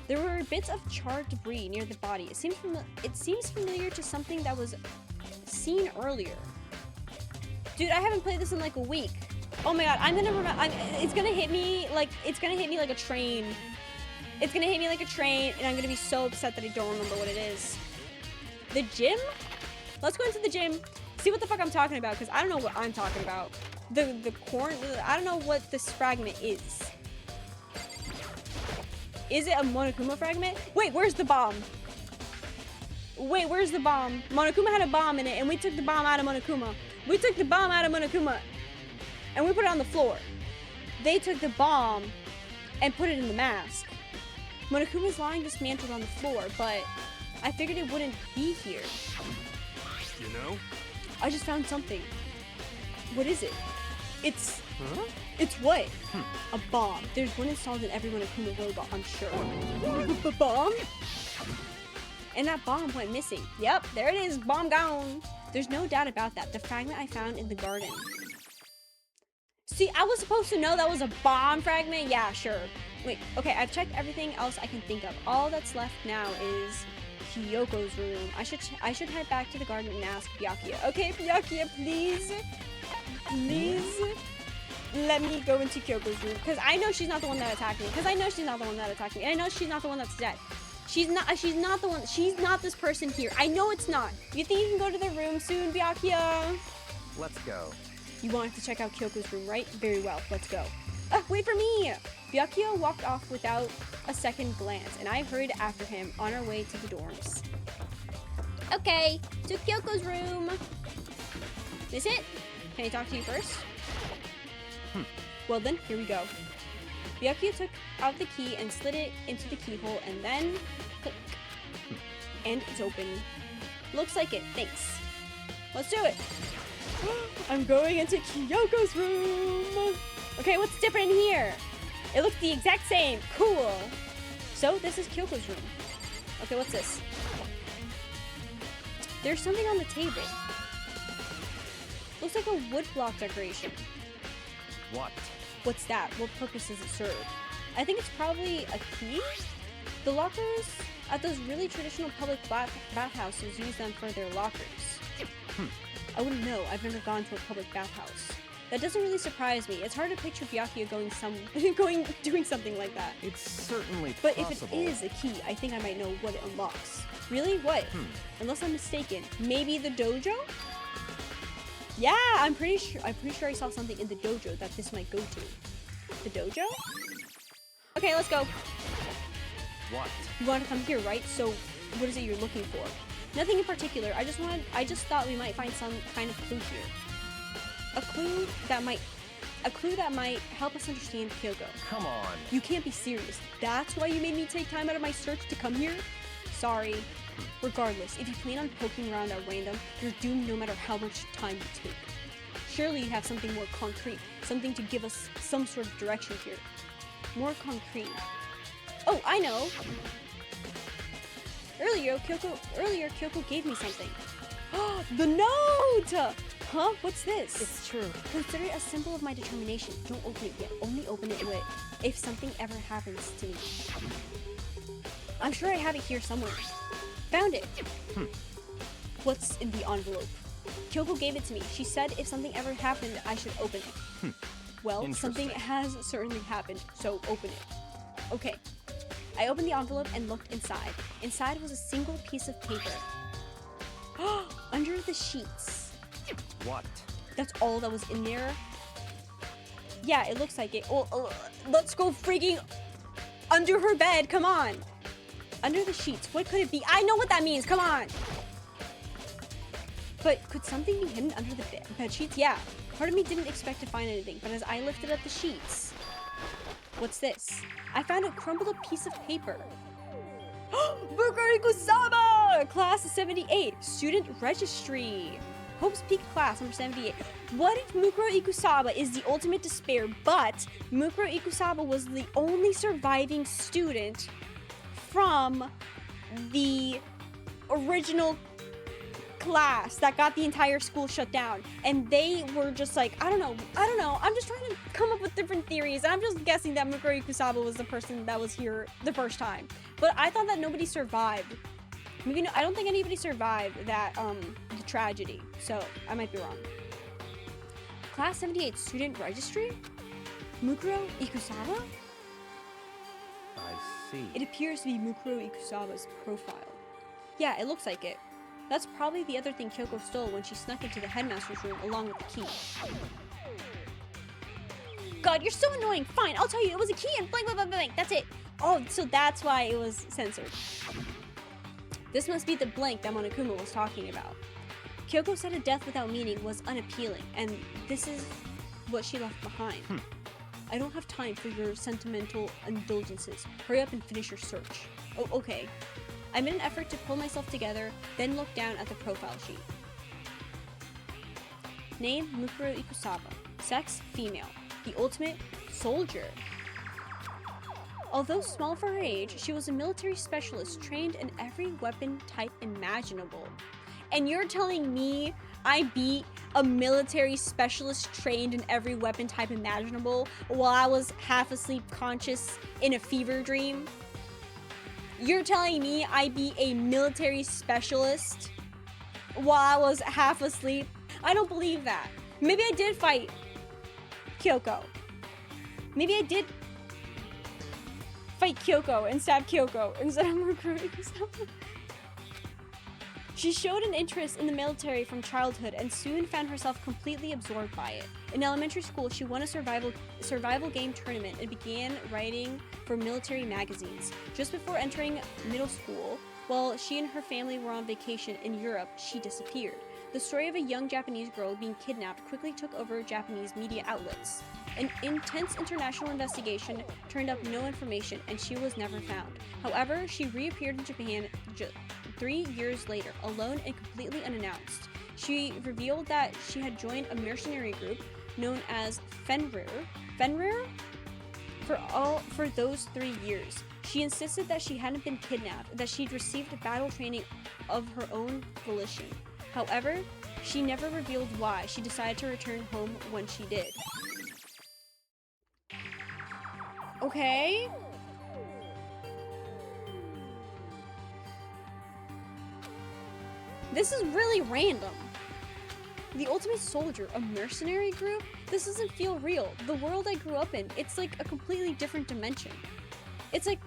There were bits of charred debris near the body. It seems familiar to something that was seen earlier. Dude, I haven't played this in like a week. Oh my god, I'm gonna remember. It's gonna hit me like a train. It's gonna hit me like a train, and I'm gonna be so upset that I don't remember what it is. The gym? Let's go into the gym, see what the fuck I'm talking about, because I don't know what I'm talking about. The corn, I don't know what this fragment is. Is it a Monokuma fragment? Wait, where's the bomb? Wait, where's the bomb? Monokuma had a bomb in it, and we took the bomb out of Monokuma. We took the bomb out of Monokuma, and we put it on the floor. They took the bomb and put it in the mask. Monokuma's lying dismantled on the floor, but I figured it wouldn't be here. You know? I just found something. What is it? It's... Huh? It's what? A bomb. There's one installed in every Monokuma robot, I'm sure. Bomb? And that bomb went missing. Yep, there it is. Bomb gone. There's no doubt about that. The fragment I found in the garden. See, I was supposed to know that was a bomb fragment? Yeah, sure. Wait, okay, I've checked everything else I can think of. All that's left now is Kyoko's room. I should head back to the garden and ask Byakuya. Okay, Byakuya, please let me go into Kyoko's room, because I know she's not the one that attacked me. And I know she's not the one that's dead. She's not the one. She's not this person here. I know it's not. You think you can go to their room soon, Byakuya? Let's go. You wanted to check out Kyoko's room, right? Very well. Let's go. Wait for me! Byakuya walked off without a second glance, and I hurried after him on our way to the dorms. Okay, to Kyoko's room. Is it? Can I talk to you first? Well then, here we go. Byakuya took out the key and slid it into the keyhole, and then click. And it's open. Looks like it. Thanks. Let's do it. I'm going into Kyoko's room. Okay, what's different in here? It looks the exact same. Cool. So this is Kyoko's room. Okay, what's this? There's something on the table. Looks like a woodblock decoration. What? What's that? What purpose does it serve? I think it's probably a key? The lockers at those really traditional public bathhouses use them for their lockers. I wouldn't know. I've never gone to a public bathhouse. That doesn't really surprise me. It's hard to picture Byakuya doing something like that. It's certainly But possible. if it is a key, I think I might know what it unlocks. Really? What? Unless I'm mistaken. Maybe the dojo? Yeah, I'm pretty sure I saw something in the dojo that this might go to. The dojo? Okay, let's go. What? You want to come here, right? So, what is it you're looking for? Nothing in particular. I just thought we might find some kind of clue here. A clue that might help us understand Kyoko. Come on. You can't be serious. That's why you made me take time out of my search to come here? Sorry. Regardless, if you plan on poking around at random, you're doomed no matter how much time you take. Surely you have something more concrete, something to give us some sort of direction here. More concrete. Oh, I know! Earlier, Kyoko gave me something. The note! Huh? What's this? It's true. Consider it a symbol of my determination. Don't open it yet. Only open it if something ever happens to me. I'm sure I have it here somewhere. Found it. What's in the envelope? Kyoko gave it to me. She said if something ever happened, I should open it. Well, something has certainly happened, so open it. Okay. I opened the envelope and looked inside. Inside was a single piece of paper. Under the sheets. What? That's all that was in there? Yeah, it looks like it. Well, let's go freaking under her bed. Come on. Under the sheets. What could it be? I know what that means. Come on. But could something be hidden under the bed sheets? Yeah. Part of me didn't expect to find anything, but as I lifted up the sheets... What's this? I found a crumbled up piece of paper. Mukuro Ikusaba! Class 78. Student Registry. Hope's Peak Class number 78. What if Mukuro Ikusaba is the ultimate despair, but Mukuro Ikusaba was the only surviving student from the original class that got the entire school shut down, and they were just like, I don't know, I'm just trying to come up with different theories, and I'm just guessing that Mukuro Ikusaba was the person that was here the first time, but I thought that nobody survived. Maybe no, I don't think anybody survived that the tragedy, so I might be wrong. Class 78 Student Registry? Mukuro Ikusaba? I see. It appears to be Mukuro Ikusaba's profile. Yeah, it looks like it. That's probably the other thing Kyoko stole when she snuck into the headmaster's room along with the key. God, you're so annoying. Fine, I'll tell you, it was a key and blank, blank, blank, blank. That's it. Oh, so that's why it was censored. This must be the blank that Monokuma was talking about. Kyoko said a death without meaning was unappealing, and this is what she left behind. I don't have time for your sentimental indulgences. Hurry up and finish your search. Oh, okay. I made an effort to pull myself together, then looked down at the profile sheet. Name, Mukuro Ikusaba. Sex, female. The ultimate soldier. Although small for her age, she was a military specialist trained in every weapon type imaginable. And you're telling me I beat a military specialist trained in every weapon type imaginable while I was half asleep conscious in a fever dream? You're telling me I beat a military specialist while I was half asleep? I don't believe that. Maybe I did fight Kyoko. Maybe I did fight Kyoko and stab Kyoko instead of Mukuro Ikusaba. She showed an interest in the military from childhood and soon found herself completely absorbed by it. In elementary school, she won a survival game tournament and began writing for military magazines. Just before entering middle school, while she and her family were on vacation in Europe, she disappeared. The story of a young Japanese girl being kidnapped quickly took over Japanese media outlets. An intense international investigation turned up no information, and she was never found. However, she reappeared in Japan 3 years later, alone and completely unannounced. She revealed that she had joined a mercenary group known as Fenrir for those 3 years. She insisted that she hadn't been kidnapped, that she'd received battle training of her own volition. However, she never revealed why she decided to return home when she did. Okay. This is really random. The Ultimate Soldier, a mercenary group? This doesn't feel real. The world I grew up in, it's like a completely different dimension. It's like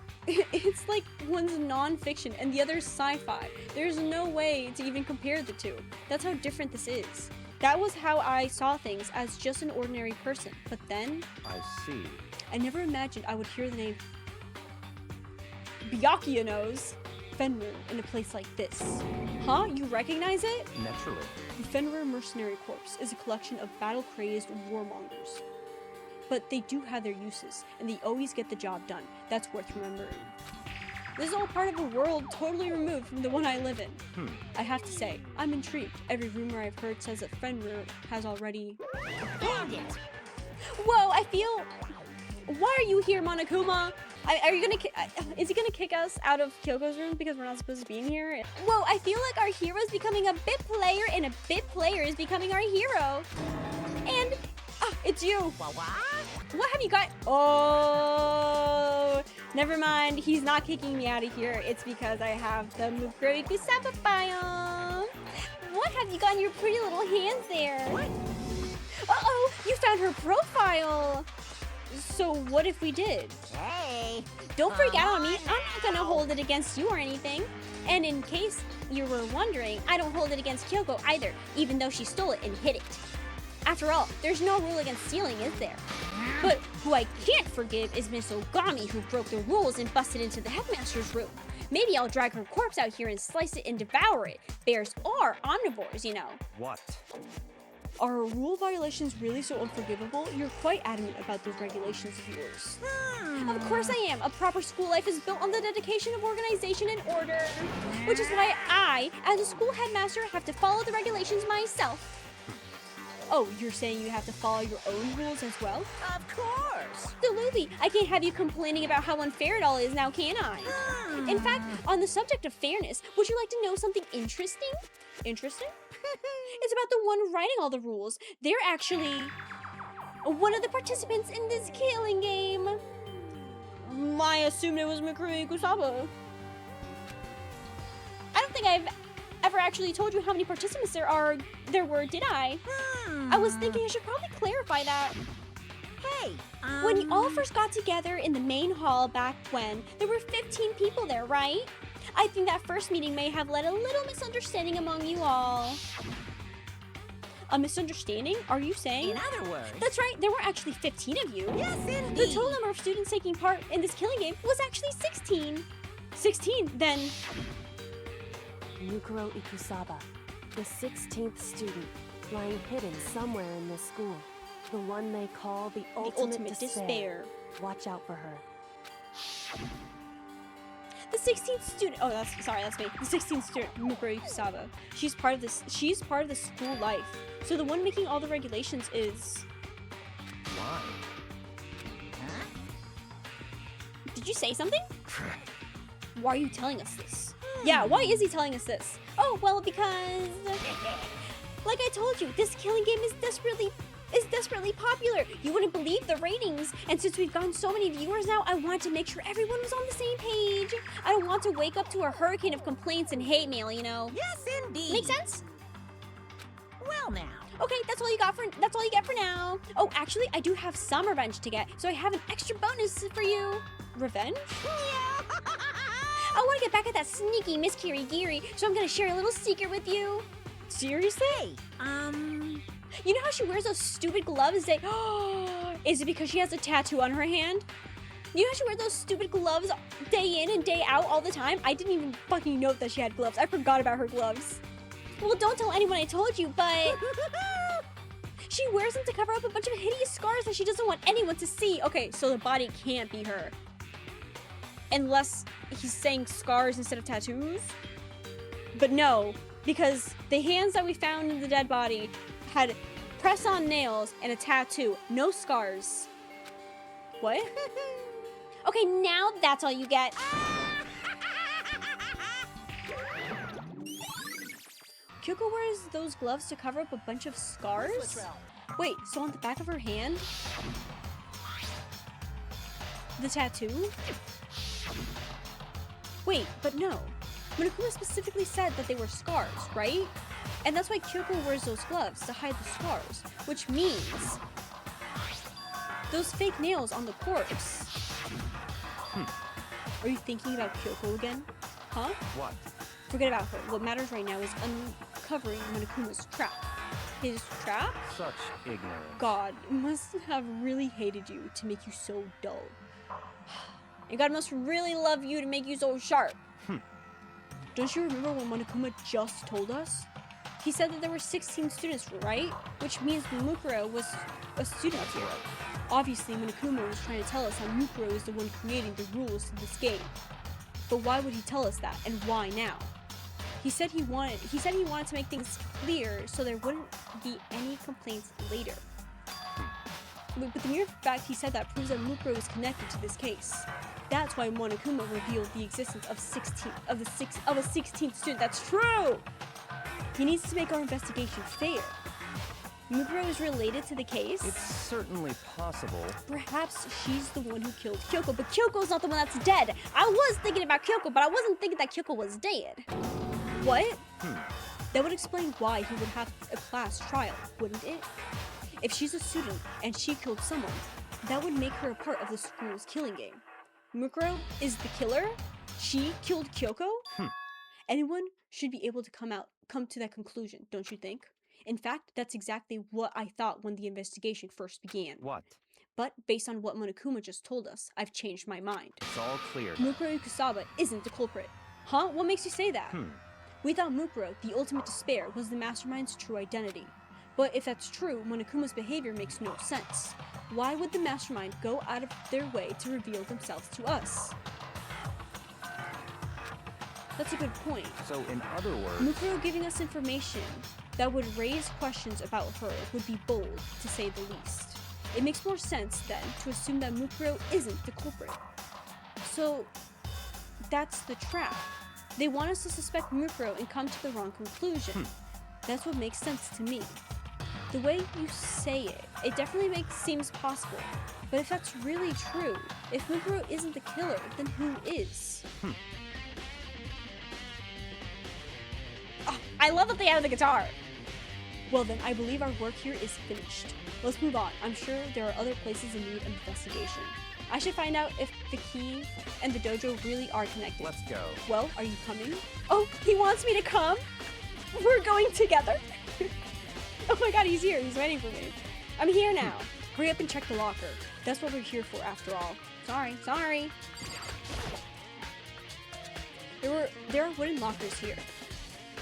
one's non-fiction and the other's sci-fi. There's no way to even compare the two. That's how different this is. That was how I saw things as just an ordinary person. But then... I see. I never imagined I would hear the name Byakuya Fenrir in a place like this. Huh? You recognize it? Naturally. The Fenrir Mercenary Corps is a collection of battle-crazed warmongers. But they do have their uses, and they always get the job done. That's worth remembering. This is all part of a world totally removed from the one I live in. I have to say, I'm intrigued. Every rumor I've heard says that Fenrir has already... Found it! Whoa, I feel... Why are you here, Monokuma? Are you gonna... Is he gonna kick us out of Kyoko's room because we're not supposed to be in here? Whoa, I feel like our hero's becoming a bit player and a bit player is becoming our hero. And... it's you. What have you got? Oh, never mind. He's not kicking me out of here. It's because I have the Mukuro Ikusaba biome. What have you got in your pretty little hands there? What? Uh-oh, you found her profile. So what if we did? Hey! Don't freak out on me. I'm not gonna hold it against you or anything. And in case you were wondering, I don't hold it against Kyoko either, even though she stole it and hid it. After all, there's no rule against stealing, is there? But who I can't forgive is Miss Ogami, who broke the rules and busted into the headmaster's room. Maybe I'll drag her corpse out here and slice it and devour it. Bears are omnivores, you know. What? Are rule violations really so unforgivable? You're quite adamant about those regulations of yours. Of course I am. A proper school life is built on the dedication of organization and order. Which is why I, as a school headmaster, have to follow the regulations myself. Oh, you're saying you have to follow your own rules as well? Of course. Absolutely. I can't have you complaining about how unfair it all is now, can I? In fact, on the subject of fairness, would you like to know something interesting? Interesting? It's about the one writing all the rules. They're actually one of the participants in this killing game. I assumed it was Mikuru Kusaba. I don't think I've ever actually told you how many participants there were, did I? I was thinking I should probably clarify that. Hey, When you all first got together in the main hall back when, there were 15 people there, right? I think that first meeting may have led a little misunderstanding among you all. A misunderstanding? Are you saying? in other words. That's right, there were actually 15 of you. Yes, indeed. The total number of students taking part in this killing game was actually 16. 16, then... Mikuro Ikusaba, the 16th student, lying hidden somewhere in this school. The one they call the ultimate despair. Watch out for her. The 16th student. Oh, that's me. The 16th student, Mikuru Kusaba. She's part of the school life. So the one making all the regulations is. Why? Huh? Did you say something? Why are you telling us this? Yeah, why is he telling us this? Oh, well, because like I told you, this killing game is desperately popular. You wouldn't believe the ratings. And since we've gotten so many viewers now, I wanted to make sure everyone was on the same page. I don't want to wake up to a hurricane of complaints and hate mail, you know. Yes, indeed. Make sense? Well, now. Okay, that's all you get for now. Oh, actually, I do have some revenge to get, so I have an extra bonus for you. Revenge? I want to get back at that sneaky Miss Kirigiri, so I'm gonna share a little secret with you. Seriously? Hey, You know how she wears those stupid gloves that... Is it because she has a tattoo on her hand? You know how she wears those stupid gloves day in and day out all the time? I didn't even fucking note that she had gloves. I forgot about her gloves. Well, don't tell anyone I told you, but... She wears them to cover up a bunch of hideous scars that she doesn't want anyone to see. Okay, so the body can't be her. Unless he's saying scars instead of tattoos. But no, because the hands that we found in the dead body had press-on nails and a tattoo. No scars. What? Okay, now that's all you get. Kyoko wears those gloves to cover up a bunch of scars? Wait, so on the back of her hand? The tattoo? Wait, but no. Monokuma specifically said that they were scars, right? And that's why Kyoko wears those gloves, to hide the scars. Which means... those fake nails on the corpse. Are you thinking about Kyoko again? Huh? What? Forget about her. What matters right now is uncovering Monokuma's trap. His trap? Such ignorance. God must have really hated you to make you so dull. And God must really love you to make you so sharp. Don't you remember when Monokuma just told us? He said that there were 16 students, right? Which means Mukuro was a student here. Obviously, Monokuma was trying to tell us how Mukuro is the one creating the rules to this game. But why would he tell us that, and why now? He said he wanted to make things clear so there wouldn't be any complaints later. But the mere fact he said that proves that Mukuro is connected to this case. That's why Monokuma revealed the existence of a 16th student. That's true! He needs to make our investigation fair. Mukuro is related to the case? It's certainly possible. Perhaps she's the one who killed Kyoko, but Kyoko's not the one that's dead. I was thinking about Kyoko, but I wasn't thinking that Kyoko was dead. What? That would explain why he would have a class trial, wouldn't it? If she's a student and she killed someone, that would make her a part of the school's killing game. Mukuro is the killer? She killed Kyoko? Anyone should be able to come to that conclusion, don't you think? In fact, that's exactly what I thought when the investigation first began. What? But based on what Monokuma just told us, I've changed my mind. It's all clear. Mukuro Kusaba isn't the culprit. Huh? What makes you say that? We thought Mukuro, the ultimate despair, was the mastermind's true identity. But if that's true, Monokuma's behavior makes no sense. Why would the mastermind go out of their way to reveal themselves to us? That's a good point. So in other words... Mukuro giving us information that would raise questions about her would be bold, to say the least. It makes more sense, then, to assume that Mukuro isn't the culprit. So, that's the trap. They want us to suspect Mukuro and come to the wrong conclusion. That's what makes sense to me. The way you say it, it definitely seems possible. But if that's really true, if Mukuro isn't the killer, then who is? Oh, I love that they have the guitar! Well then, I believe our work here is finished. Let's move on. I'm sure there are other places in need of investigation. I should find out if the key and the dojo really are connected. Let's go. Well, are you coming? Oh, he wants me to come? We're going together? Oh my god, he's here. He's waiting for me. I'm here now. Hurry up and check the locker. That's what we're here for after all. Sorry. There are wooden lockers here.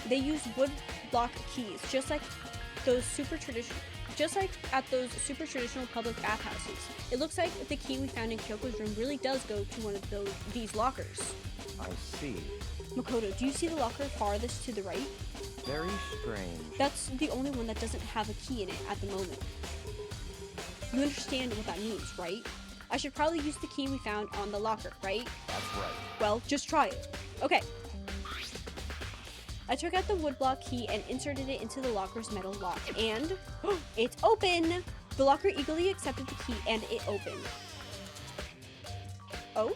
They use wood block keys, just like at those super traditional public bathhouses. It looks like the key we found in Kyoko's room really does go to one of these lockers. I see. Makoto, do you see the locker farthest to the right? Very strange. That's the only one that doesn't have a key in it at the moment. You understand what that means, right? I should probably use the key we found on the locker, right? That's right. Well, just try it. Okay. I took out the woodblock key and inserted it into the locker's metal lock, and it's open! The locker eagerly accepted the key, and it opened. Oh?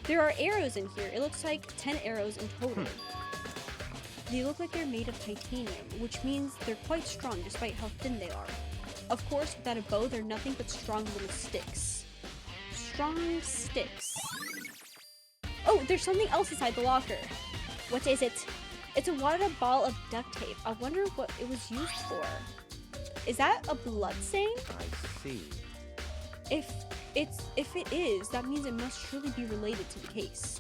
There are arrows in here. It looks like 10 arrows in total. They look like they're made of titanium, which means they're quite strong despite how thin they are. Of course, without a bow, they're nothing but strong little sticks. Strong sticks. Oh, there's something else inside the locker. What is it? It's a wadded ball of duct tape. I wonder what it was used for. Is that a blood stain? I see. If it is, that means it must surely be related to the case.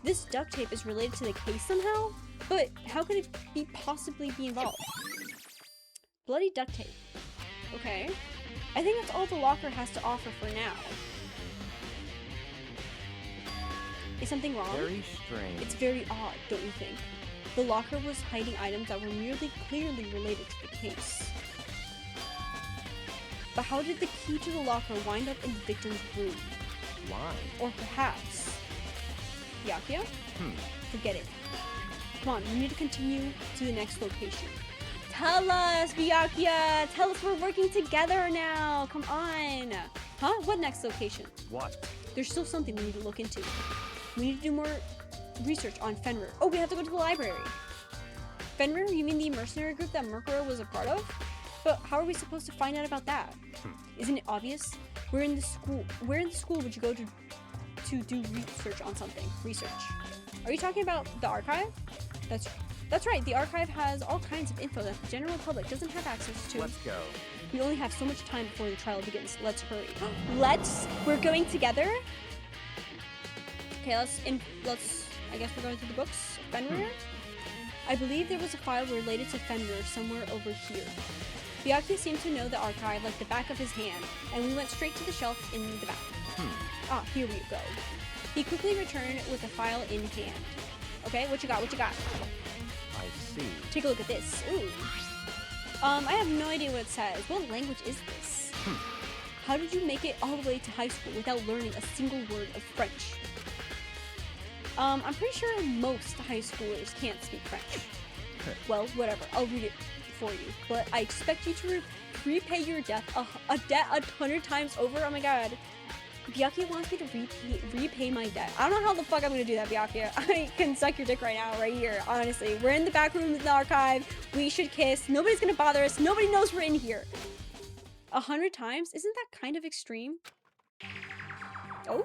This duct tape is related to the case somehow? But how could it possibly be involved? Bloody duct tape. Okay. I think that's all the locker has to offer for now. Is something wrong? Very strange. It's very odd, don't you think? The locker was hiding items that were merely clearly related to the case. But how did the key to the locker wind up in the victim's room? Why? Or perhaps... Byakuya? Forget it. Come on, we need to continue to the next location. Tell us, Byakuya! Tell us we're working together now! Come on! Huh? What next location? What? There's still something we need to look into. We need to do more research on Fenrir. Oh, we have to go to the library. Fenrir? You mean the mercenary group that Murkuro was a part of? But how are we supposed to find out about that? Isn't it obvious? Where in the school would you go to do research on something? Research. Are you talking about the archive? That's right. The archive has all kinds of info that the general public doesn't have access to. Let's go. We only have so much time before the trial begins. Let's hurry. We're going together? Okay, I guess we're going through the books. Fenrir? I believe there was a file related to Fenrir somewhere over here. Byakuya seemed to know the archive like the back of his hand, and we went straight to the shelf in the back. Ah, here we go. He quickly returned with the file in hand. Okay, what you got? I see. Take a look at this. Ooh. I have no idea what it says. What language is this? How did you make it all the way to high school without learning a single word of French? I'm pretty sure most high schoolers can't speak French. Well, whatever. I'll read it for you. But I expect you to repay your debt a debt 100 times over. Oh my god. Byakuya wants me to repay my debt. I don't know how the fuck I'm gonna do that, Byakuya. I can suck your dick right now, right here. Honestly, we're in the back room in the archive. We should kiss. Nobody's gonna bother us. Nobody knows we're in here. 100 times? Isn't that kind of extreme? Oh.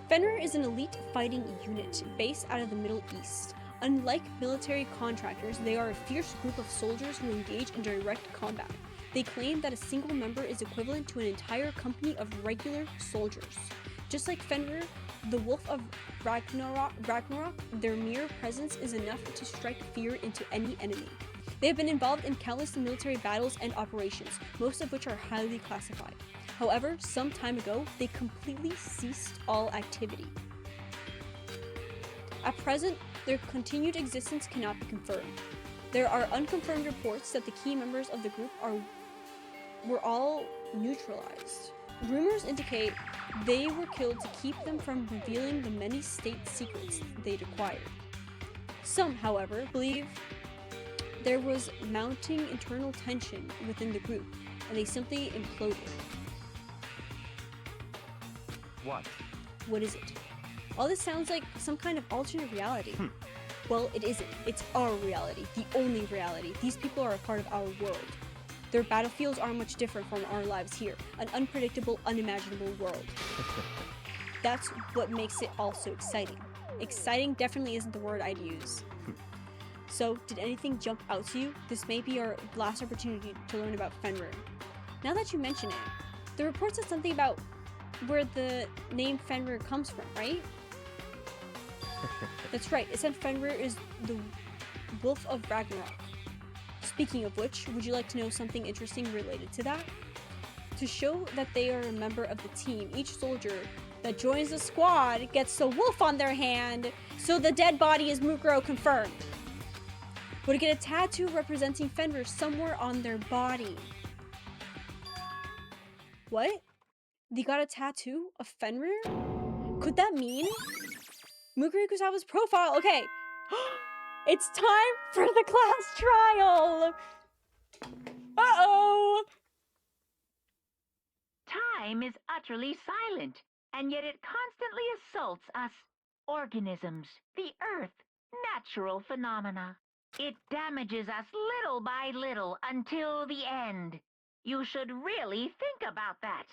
Fenrir is an elite fighting unit based out of the Middle East. Unlike military contractors, they are a fierce group of soldiers who engage in direct combat. They claim that a single member is equivalent to an entire company of regular soldiers. Just like Fenrir, the Wolf of Ragnarok, their mere presence is enough to strike fear into any enemy. They have been involved in countless military battles and operations, most of which are highly classified. However, some time ago, they completely ceased all activity. At present, their continued existence cannot be confirmed. There are unconfirmed reports that the key members of the group were all neutralized. Rumors indicate they were killed to keep them from revealing the many state secrets they'd acquired. Some, however, believe there was mounting internal tension within the group, and they simply imploded. What? What is it? All this sounds like some kind of alternate reality. Well, it isn't. It's our reality, the only reality. These people are a part of our world. Their battlefields are much different from our lives here, an unpredictable, unimaginable world. That's what makes it all so exciting. Exciting definitely isn't the word I'd use. So, did anything jump out to you? This may be our last opportunity to learn about Fenrir. Now that you mention it, the report said something about where the name Fenrir comes from, right? That's right, it said Fenrir is the Wolf of Ragnarok. Speaking of which, would you like to know something interesting related to that? To show that they are a member of the team, each soldier that joins the squad gets a wolf on their hand, so the dead body is Mukuro confirmed. Would get a tattoo representing Fenrir somewhere on their body. What? They got a tattoo of Fenrir? Could that mean Mukuro Kusawa's profile? Okay. It's time for the class trial! Uh-oh! Time is utterly silent, and yet it constantly assaults us, organisms, the earth, natural phenomena. It damages us little by little until the end. You should really think about that.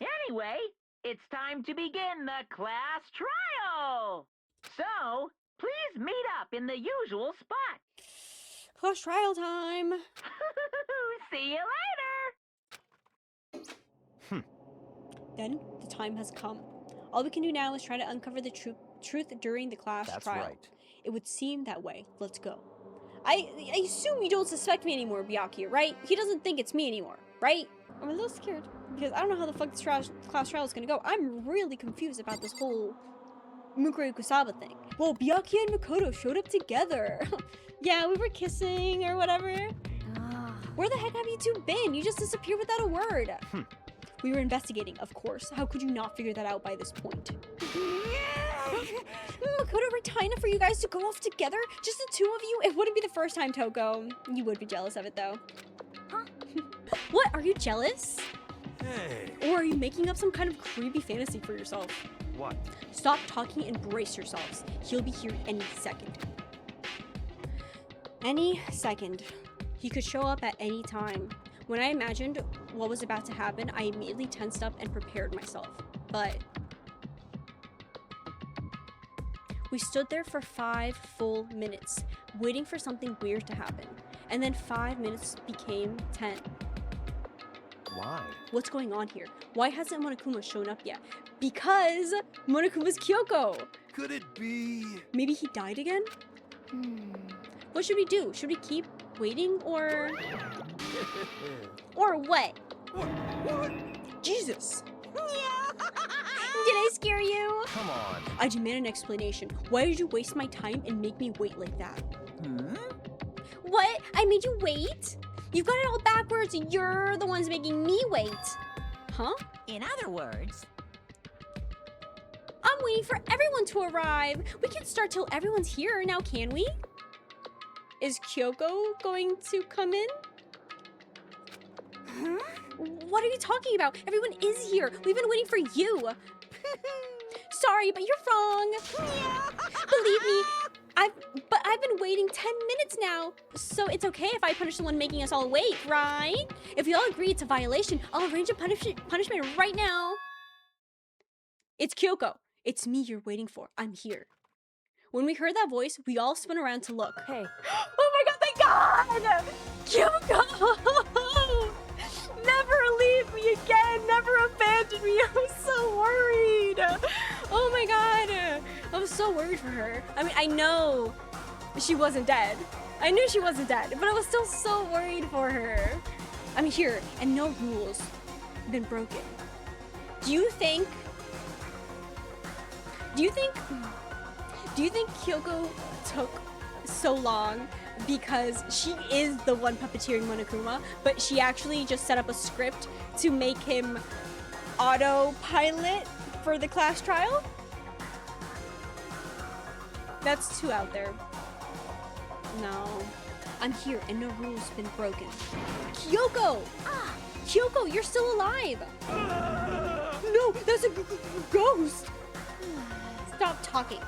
Anyway, it's time to begin the class trial! So, please meet up in the usual spot. Class trial time! See you later! Then, the time has come. All we can do now is try to uncover the truth during the class That's trial. right. It would seem that way. Let's go. I assume you don't suspect me anymore, Byakuya, right? He doesn't think it's me anymore, right? I'm a little scared, because I don't know how the fuck this class trial is gonna go. I'm really confused about this whole Mukuro Kusawa thing. Well, Byakuya and Makoto showed up together. Yeah, we were kissing or whatever. Where the heck have you two been? You just disappeared without a word. We were investigating, of course. How could you not figure that out by this point? Makoto Retina for you guys to go off together? Just the two of you? It wouldn't be the first time, Toko. You would be jealous of it, though. Huh? What? Are you jealous? Hey. Or are you making up some kind of creepy fantasy for yourself? What? Stop talking and brace yourselves. He'll be here any second. Any second. He could show up at any time. When I imagined what was about to happen, I immediately tensed up and prepared myself. But we stood there for 5 full minutes, waiting for something weird to happen. And then 5 minutes became 10. Why? What's going on here? Why hasn't Monokuma shown up yet? Because Monokuma's Kyoko! Could it be? Maybe he died again? What should we do? Should we keep waiting or... Or what? What? Jesus! Did I scare you? Come on. I demand an explanation. Why did you waste my time and make me wait like that? What? I made you wait? You've got it all backwards. You're the ones making me wait. Huh? In other words, I'm waiting for everyone to arrive. We can't start till everyone's here now, can we? Is Kyoko going to come in? What are you talking about? Everyone is here. We've been waiting for you. Sorry, but you're wrong. Believe me, I've been waiting 10 minutes now. So it's okay if I punish the one making us all wait, right? If we all agree it's a violation, I'll arrange a punishment right now. It's Kyoko. It's me you're waiting for. I'm here. When we heard that voice, we all spun around to look. Hey, Oh my god, thank God! Kyoko! Never leave me again! Never abandon me! I was so worried! Oh my god! I was so worried for her. I mean, I know she wasn't dead. I knew she wasn't dead, but I was still so worried for her. I mean, here, and no rules have been broken. Do you think Kyoko took so long because she is the one puppeteering Monokuma, but she actually just set up a script to make him autopilot for the class trial? That's too out there. No. I'm here and no rules have been broken. Kyoko! Ah! Kyoko, you're still alive! No, that's a ghost! Stop talking.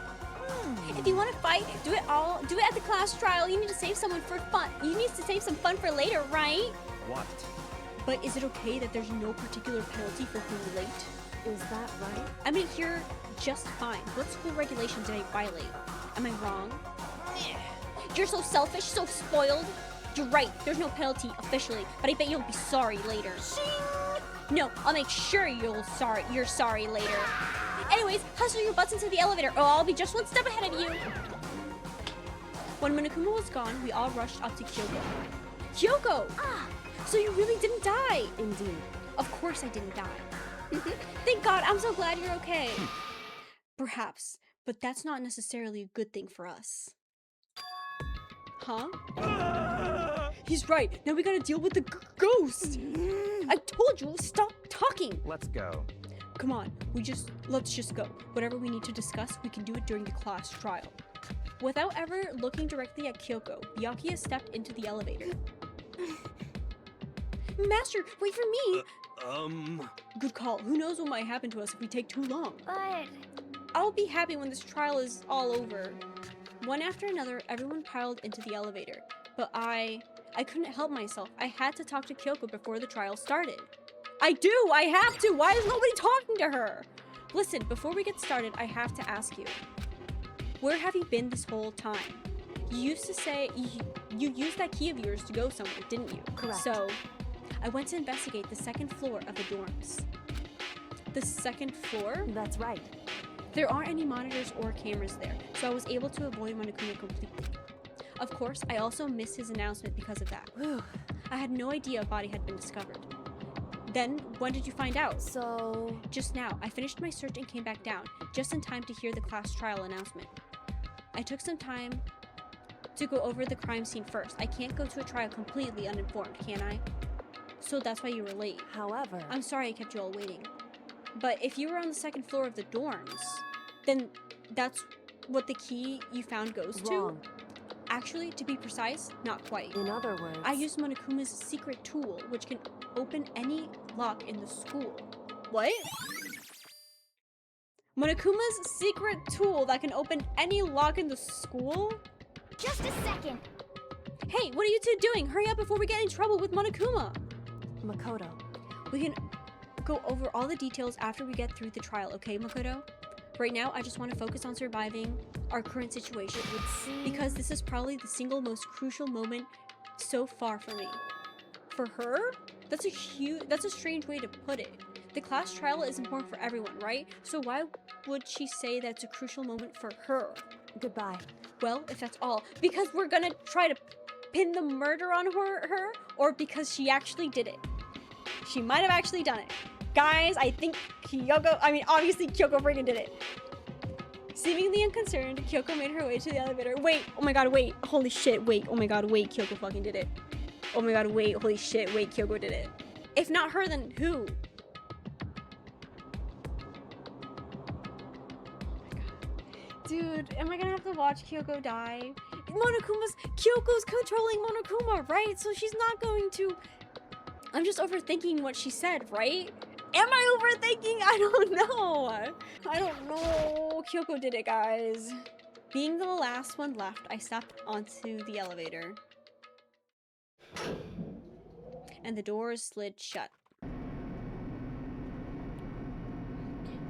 If you want to fight, do it at the class trial. You need to save someone for fun. You need to save some fun for later, right? What? But is it okay that there's no particular penalty for being late? is that right? I'm in here just fine. What school regulation did I violate? Am I wrong? You're so selfish, so spoiled. You're right, there's no penalty officially, but I bet you'll be sorry later. No, I'll make sure you're sorry later. Anyways, hustle your butts into the elevator or I'll be just one step ahead of you. When Monokuma was gone, we all rushed up to Kyoko. Kyoko! Ah, so you really didn't die? Indeed. Of course I didn't die. Thank God, I'm so glad you're okay. Perhaps, but that's not necessarily a good thing for us. Huh? He's right. Now we gotta deal with the ghost. I told you, stop talking. Let's go. Come on, let's just go. Whatever we need to discuss, we can do it during the class trial. Without ever looking directly at Kyoko, Byakuya stepped into the elevator. Master, wait for me. Good call. Who knows what might happen to us if we take too long? But I'll be happy when this trial is all over. One after another, everyone piled into the elevator. But I couldn't help myself. I had to talk to Kyoko before the trial started. I have to! Why is nobody talking to her? Listen, before we get started, I have to ask you. Where have you been this whole time? You used to say you used that key of yours to go somewhere, didn't you? Correct. So, I went to investigate the second floor of the dorms. The second floor? That's right. There aren't any monitors or cameras there, so I was able to avoid Monokuma completely. Of course, I also missed his announcement because of that. Whew. I had no idea a body had been discovered. Then, when did you find out? So... Just now. I finished my search and came back down, just in time to hear the class trial announcement. I took some time to go over the crime scene first. I can't go to a trial completely uninformed, can I? So that's why you were late. However... I'm sorry I kept you all waiting. But if you were on the second floor of the dorms, then that's what the key you found goes Wrong. to? Actually, to be precise, not quite. In other words... I used Monokuma's secret tool, which can open any lock in the school. What? Monokuma's secret tool that can open any lock in the school? just a second. Hey, what are you two doing? Hurry up before we get in trouble with Monokuma. Makoto. We can go over all the details after we get through the trial, okay, Makoto? Right now, I just want to focus on surviving our current situation, because this is probably the single most crucial moment so far for me. For her? That's a strange way to put it. The class trial is important for everyone, right? So why would she say that it's a crucial moment for her? Goodbye. Well, if that's all, because we're gonna try to pin the murder on her, or because she actually did it. She might have actually done it. Guys, I think obviously Kyoko freaking did it. Seemingly unconcerned, Kyoko made her way to the elevator. Wait, oh my god, wait, holy shit, wait, oh my god, wait, Kyoko fucking did it. Oh my god, wait, holy shit, wait, Kyoko did it. If not her, then who? Dude, am I gonna have to watch Kyoko die? Kyoko's controlling Monokuma, right? So she's not going to... I'm just overthinking what she said, right? Am I overthinking? I don't know. I don't know. Kyoko did it, guys. Being the last one left, I stepped onto the elevator. And the doors slid shut.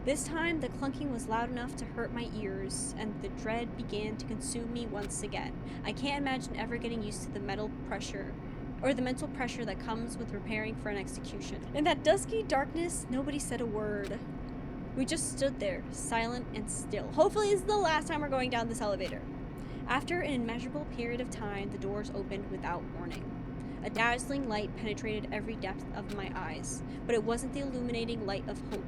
This time, the clunking was loud enough to hurt my ears, and the dread began to consume me once again. I can't imagine ever getting used to the mental pressure that comes with preparing for an execution. In that dusky darkness, nobody said a word. We just stood there, silent and still. Hopefully this is the last time we're going down this elevator. After an immeasurable period of time, the doors opened without warning. A dazzling light penetrated every depth of my eyes, but it wasn't the illuminating light of hope.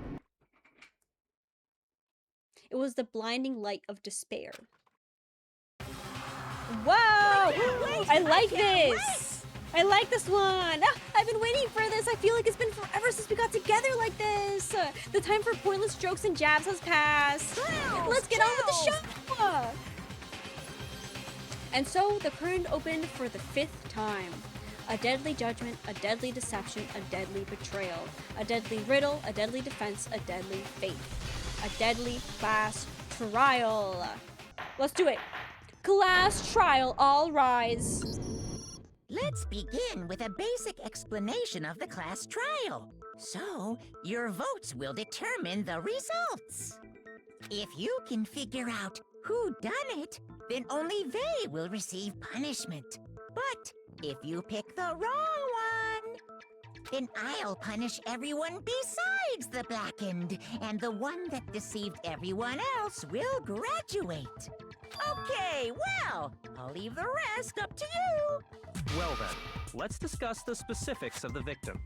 It was the blinding light of despair. Whoa! I like this! I like this one! Ah, I've been waiting for this! I feel like it's been forever since we got together like this! The time for pointless jokes and jabs has passed! Let's get on with the show! And so the curtain opened for the 5th time. A deadly judgment, a deadly deception, a deadly betrayal, a deadly riddle, a deadly defense, a deadly fate. A deadly class trial. Let's do it. Class trial, all rise. Let's begin with a basic explanation of the class trial. So, your votes will determine the results. If you can figure out who done it, then only they will receive punishment. But if you pick the wrong one, then I'll punish everyone besides the blackened, and the one that deceived everyone else will graduate. Okay, well, I'll leave the rest up to you. Well then, let's discuss the specifics of the victim.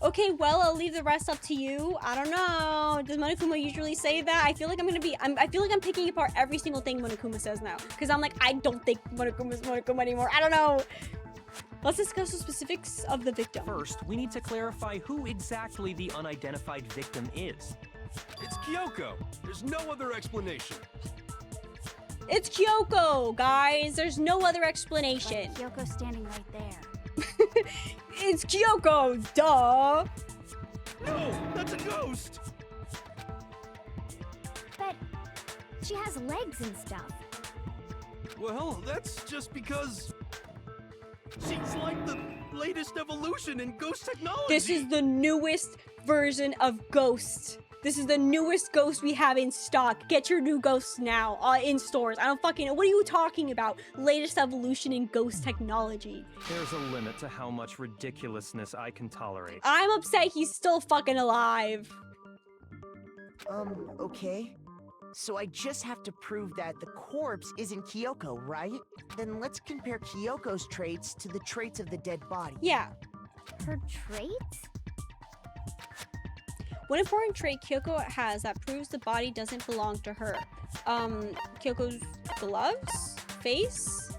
Okay, well, I'll leave the rest up to you. I don't know. Does Monokuma usually say that? I feel like I feel like I'm picking apart every single thing Monokuma says now. Because I'm like, I don't think Monokuma's Monokuma anymore. I don't know. Let's discuss the specifics of the victim. First, we need to clarify who exactly the unidentified victim is. It's Kyoko. There's no other explanation. It's Kyoko, guys. There's no other explanation. Like Kyoko's standing right there. It's Kyoko, duh. No, that's a ghost. But she has legs and stuff. Well, that's just because she's like the latest evolution in ghost technology. This is the newest version of Ghost. This is the newest Ghost we have in stock. Get your new Ghosts now in stores. I don't fucking know. What are you talking about? Latest evolution in Ghost technology. There's a limit to how much ridiculousness I can tolerate. I'm upset he's still fucking alive. Okay. So I just have to prove that the corpse isn't Kyoko, right? Then let's compare Kyoko's traits to the traits of the dead body. Yeah. Her traits? One important trait Kyoko has that proves the body doesn't belong to her. Kyoko's gloves? Face?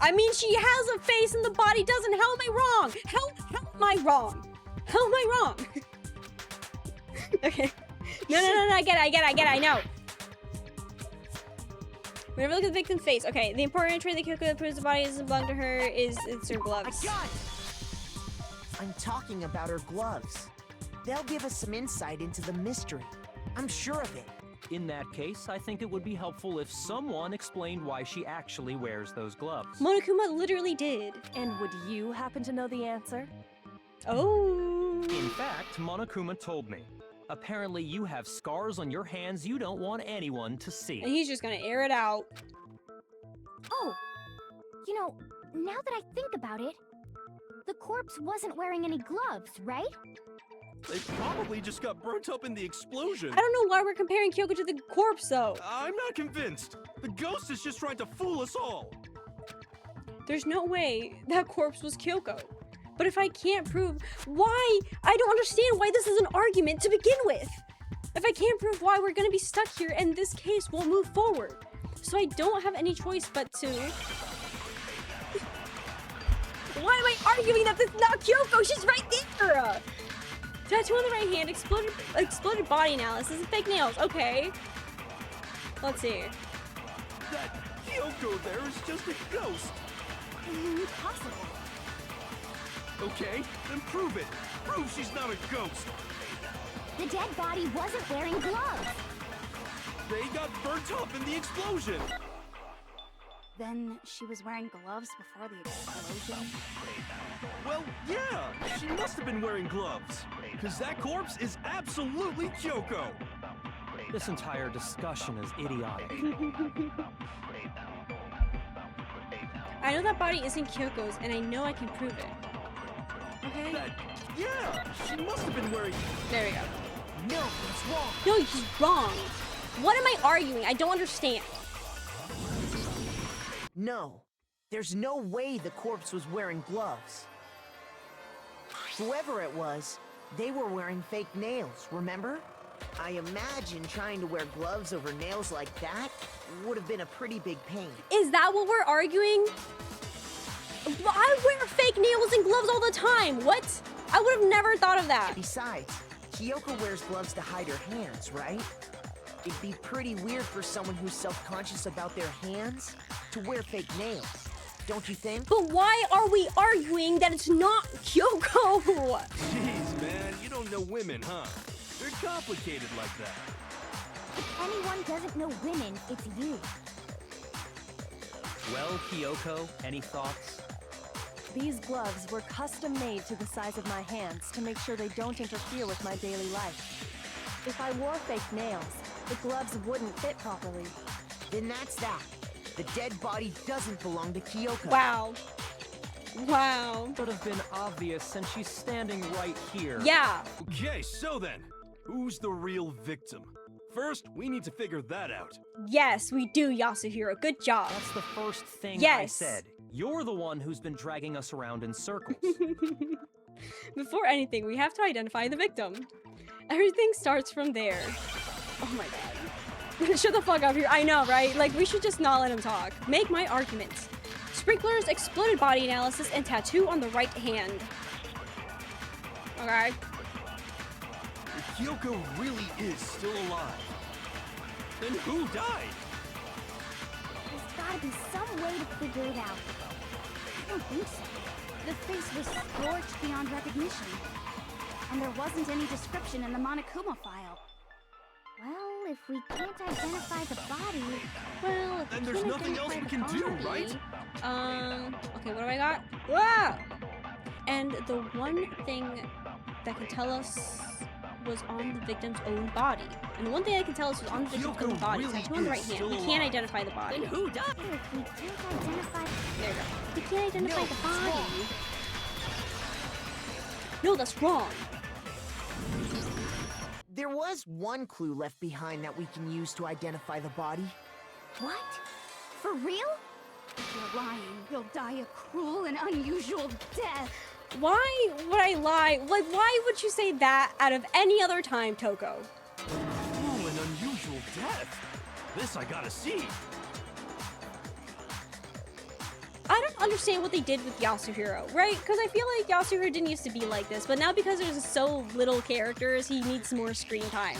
I mean, she has a face and the body doesn't. How am I wrong? How am I wrong? How am I wrong? Okay. No, I get it, I know. Whenever look at the victim's face. Okay, the important trait that Kyoko that proves the body doesn't belong to her is it's her gloves. I got it! I'm talking about her gloves. They'll give us some insight into the mystery. I'm sure of it. In that case, I think it would be helpful if someone explained why she actually wears those gloves. Monokuma literally did. And would you happen to know the answer? Oh. In fact, Monokuma told me. Apparently you have scars on your hands you don't want anyone to see. And he's just gonna air it out. Oh, you know, now that I think about it, the corpse wasn't wearing any gloves, right? They probably just got burnt up in the explosion. I don't know why we're comparing Kyoko to the corpse, though. I'm not convinced. The ghost is just trying to fool us all. There's no way that corpse was Kyoko. But if I can't prove why, I don't understand why this is an argument to begin with. If I can't prove why, we're gonna be stuck here and this case won't move forward. So I don't have any choice but to... Why am I arguing that this is not Kyoko? She's right there! Tattoo on the right hand, exploded body analysis, and fake nails. Okay. Let's see. That Kyoko there is just a ghost. Impossible. Okay, then prove it. Prove she's not a ghost. The dead body wasn't wearing gloves. They got burnt up in the explosion. Then she was wearing gloves before the explosion? Well, yeah, she must have been wearing gloves. Because that corpse is absolutely Kyoko. This entire discussion is idiotic. I know that body isn't Kyoko's, and I know I can prove it. Okay? Yeah, she must have been wearing... There we go. No, it's wrong. No, he's wrong. What am I arguing? I don't understand. No, there's no way the corpse was wearing gloves. Whoever it was, they were wearing fake nails, remember? I imagine trying to wear gloves over nails like that would have been a pretty big pain. Is that what we're arguing? I wear fake nails and gloves all the time. What? I would have never thought of that. Besides, Kyoko wears gloves to hide her hands, right? It'd be pretty weird for someone who's self-conscious about their hands to wear fake nails, don't you think? But why are we arguing that it's not Kyoko? Jeez, man, you don't know women, huh? They're complicated like that. If anyone doesn't know women, it's you. Well, Kyoko, any thoughts? These gloves were custom made to the size of my hands to make sure they don't interfere with my daily life. If I wore fake nails, the gloves wouldn't fit properly. Then that's that. The dead body doesn't belong to Kyoko. Wow. Wow. Would have been obvious since she's standing right here. Yeah. Okay, so then, who's the real victim? First, we need to figure that out. Yes, we do, Yasuhiro. Good job. That's the first thing I Yes. said. You're the one who's been dragging us around in circles. Before anything, we have to identify the victim. Everything starts from there. Oh my god. Shut the fuck up here. I know, right? Like, we should just not let him talk. Make my argument. Sprinklers, exploded body analysis, and tattoo on the right hand. Okay. If Kyoko really is still alive, then who died? There's gotta be some way to figure it out. I don't think so. The face was scorched beyond recognition. And there wasn't any description in the monokuma file. Well, if we can't identify the body... Well, if Then we there's can't nothing else we identify can the do, right? Okay, what do I got? Ah! And the one thing that can tell us was on the victim's own body. And the one thing I can tell us was on the victim's Kyoko own body. really Tattoo on the right is hand. still We can't alive. identify the body. Then who died? If we can't identify... There you go. We can't identify No, the it's body. No, that's wrong. There was one clue left behind that we can use to identify the body. What? For real? If you're lying, you'll die a cruel and unusual death. Why would I lie? Like, why would you say that out of any other time, Toko? Oh, an unusual death. This I gotta see. I don't understand what they did with Yasuhiro, right? Because I feel like Yasuhiro didn't used to be like this, but now because there's so little characters, he needs more screen time.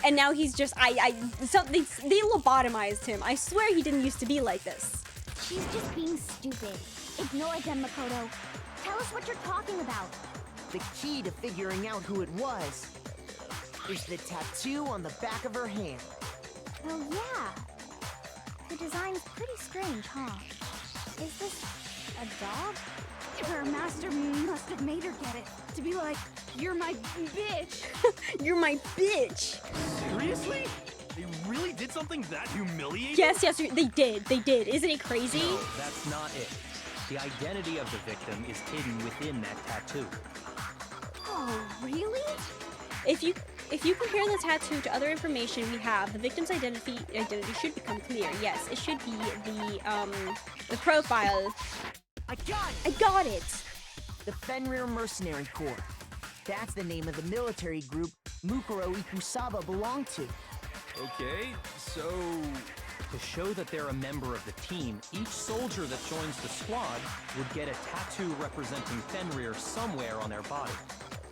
And now he's just, so they lobotomized him. I swear he didn't used to be like this. She's just being stupid. Ignore them, Makoto. Tell us what you're talking about. The key to figuring out who it was is the tattoo on the back of her hand. Well, yeah. The design's pretty strange, huh? Is this a dog? Her master must have made her get it. To be like, you're my bitch. You're my bitch. Seriously? They really did something that humiliating? Yes, they did. Isn't it crazy? No, that's not it. The identity of the victim is hidden within that tattoo. Oh, really? If you compare the tattoo to other information we have, the victim's identity should become clear. Yes, it should be the profile. I got it! I got it. The Fenrir Mercenary Corps. That's the name of the military group Mukuro Ikusaba belonged to. Okay, so... To show that they're a member of the team, each soldier that joins the squad would get a tattoo representing Fenrir somewhere on their body.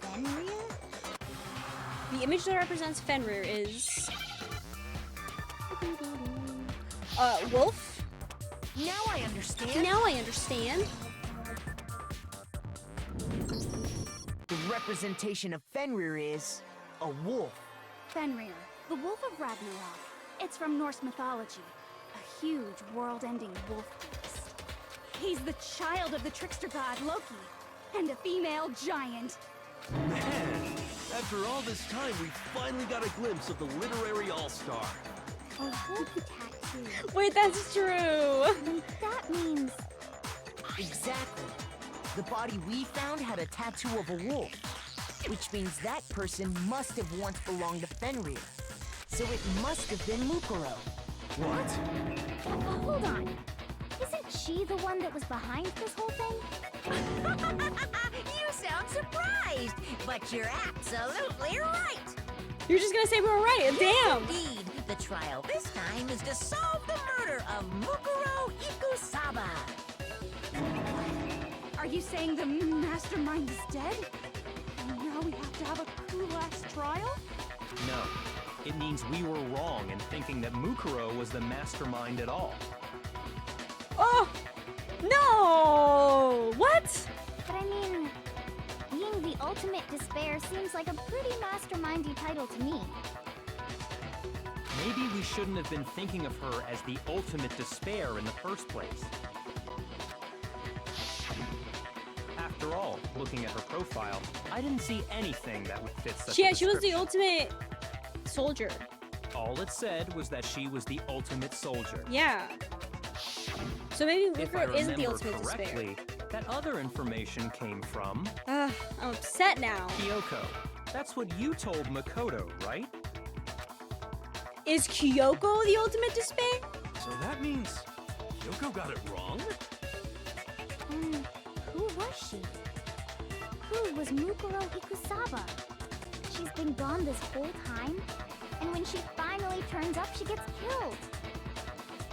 Fenrir? The image that represents Fenrir is wolf. Now I understand. Now I understand. The representation of Fenrir is a wolf. Fenrir, the wolf of Ragnarok. It's from Norse mythology. A huge, world-ending wolf face. He's the child of the trickster god Loki, and a female giant. Man, after all this time, we finally got a glimpse of the literary all-star. A wolf tattoo. Wait, that's true. That means... Exactly. The body we found had a tattoo of a wolf, which means that person must have once belonged to Fenrir. So it must have been Mukuro. What? Hold on. Isn't she the one that was behind this whole thing? You sound surprised, but you're absolutely right. You're just gonna say we were right. Damn. Indeed, the trial this time is to solve the murder of Mukuro Ikusaba. Are you saying the mastermind is dead? And now we have to have a cool-ass trial? No. It means we were wrong in thinking that Mukuro was the mastermind at all. Oh no! What? But I mean, being the ultimate despair seems like a pretty mastermindy title to me. Maybe we shouldn't have been thinking of her as the ultimate despair in the first place. After all, looking at her profile, I didn't see anything that would fit such a Yeah, she was the description. ultimate soldier. All it said was that she was the ultimate soldier. Yeah. So maybe If I Mukuro isn't the remember ultimate despair. correctly, that other information came from I'm upset now. Kyoko. That's what you told Makoto, right? Is Kyoko the ultimate despair? So that means Kyoko got it wrong? Who was she? Who was Mukuro Ikusaba? She's been gone this whole time, and when she finally turns up, she gets killed.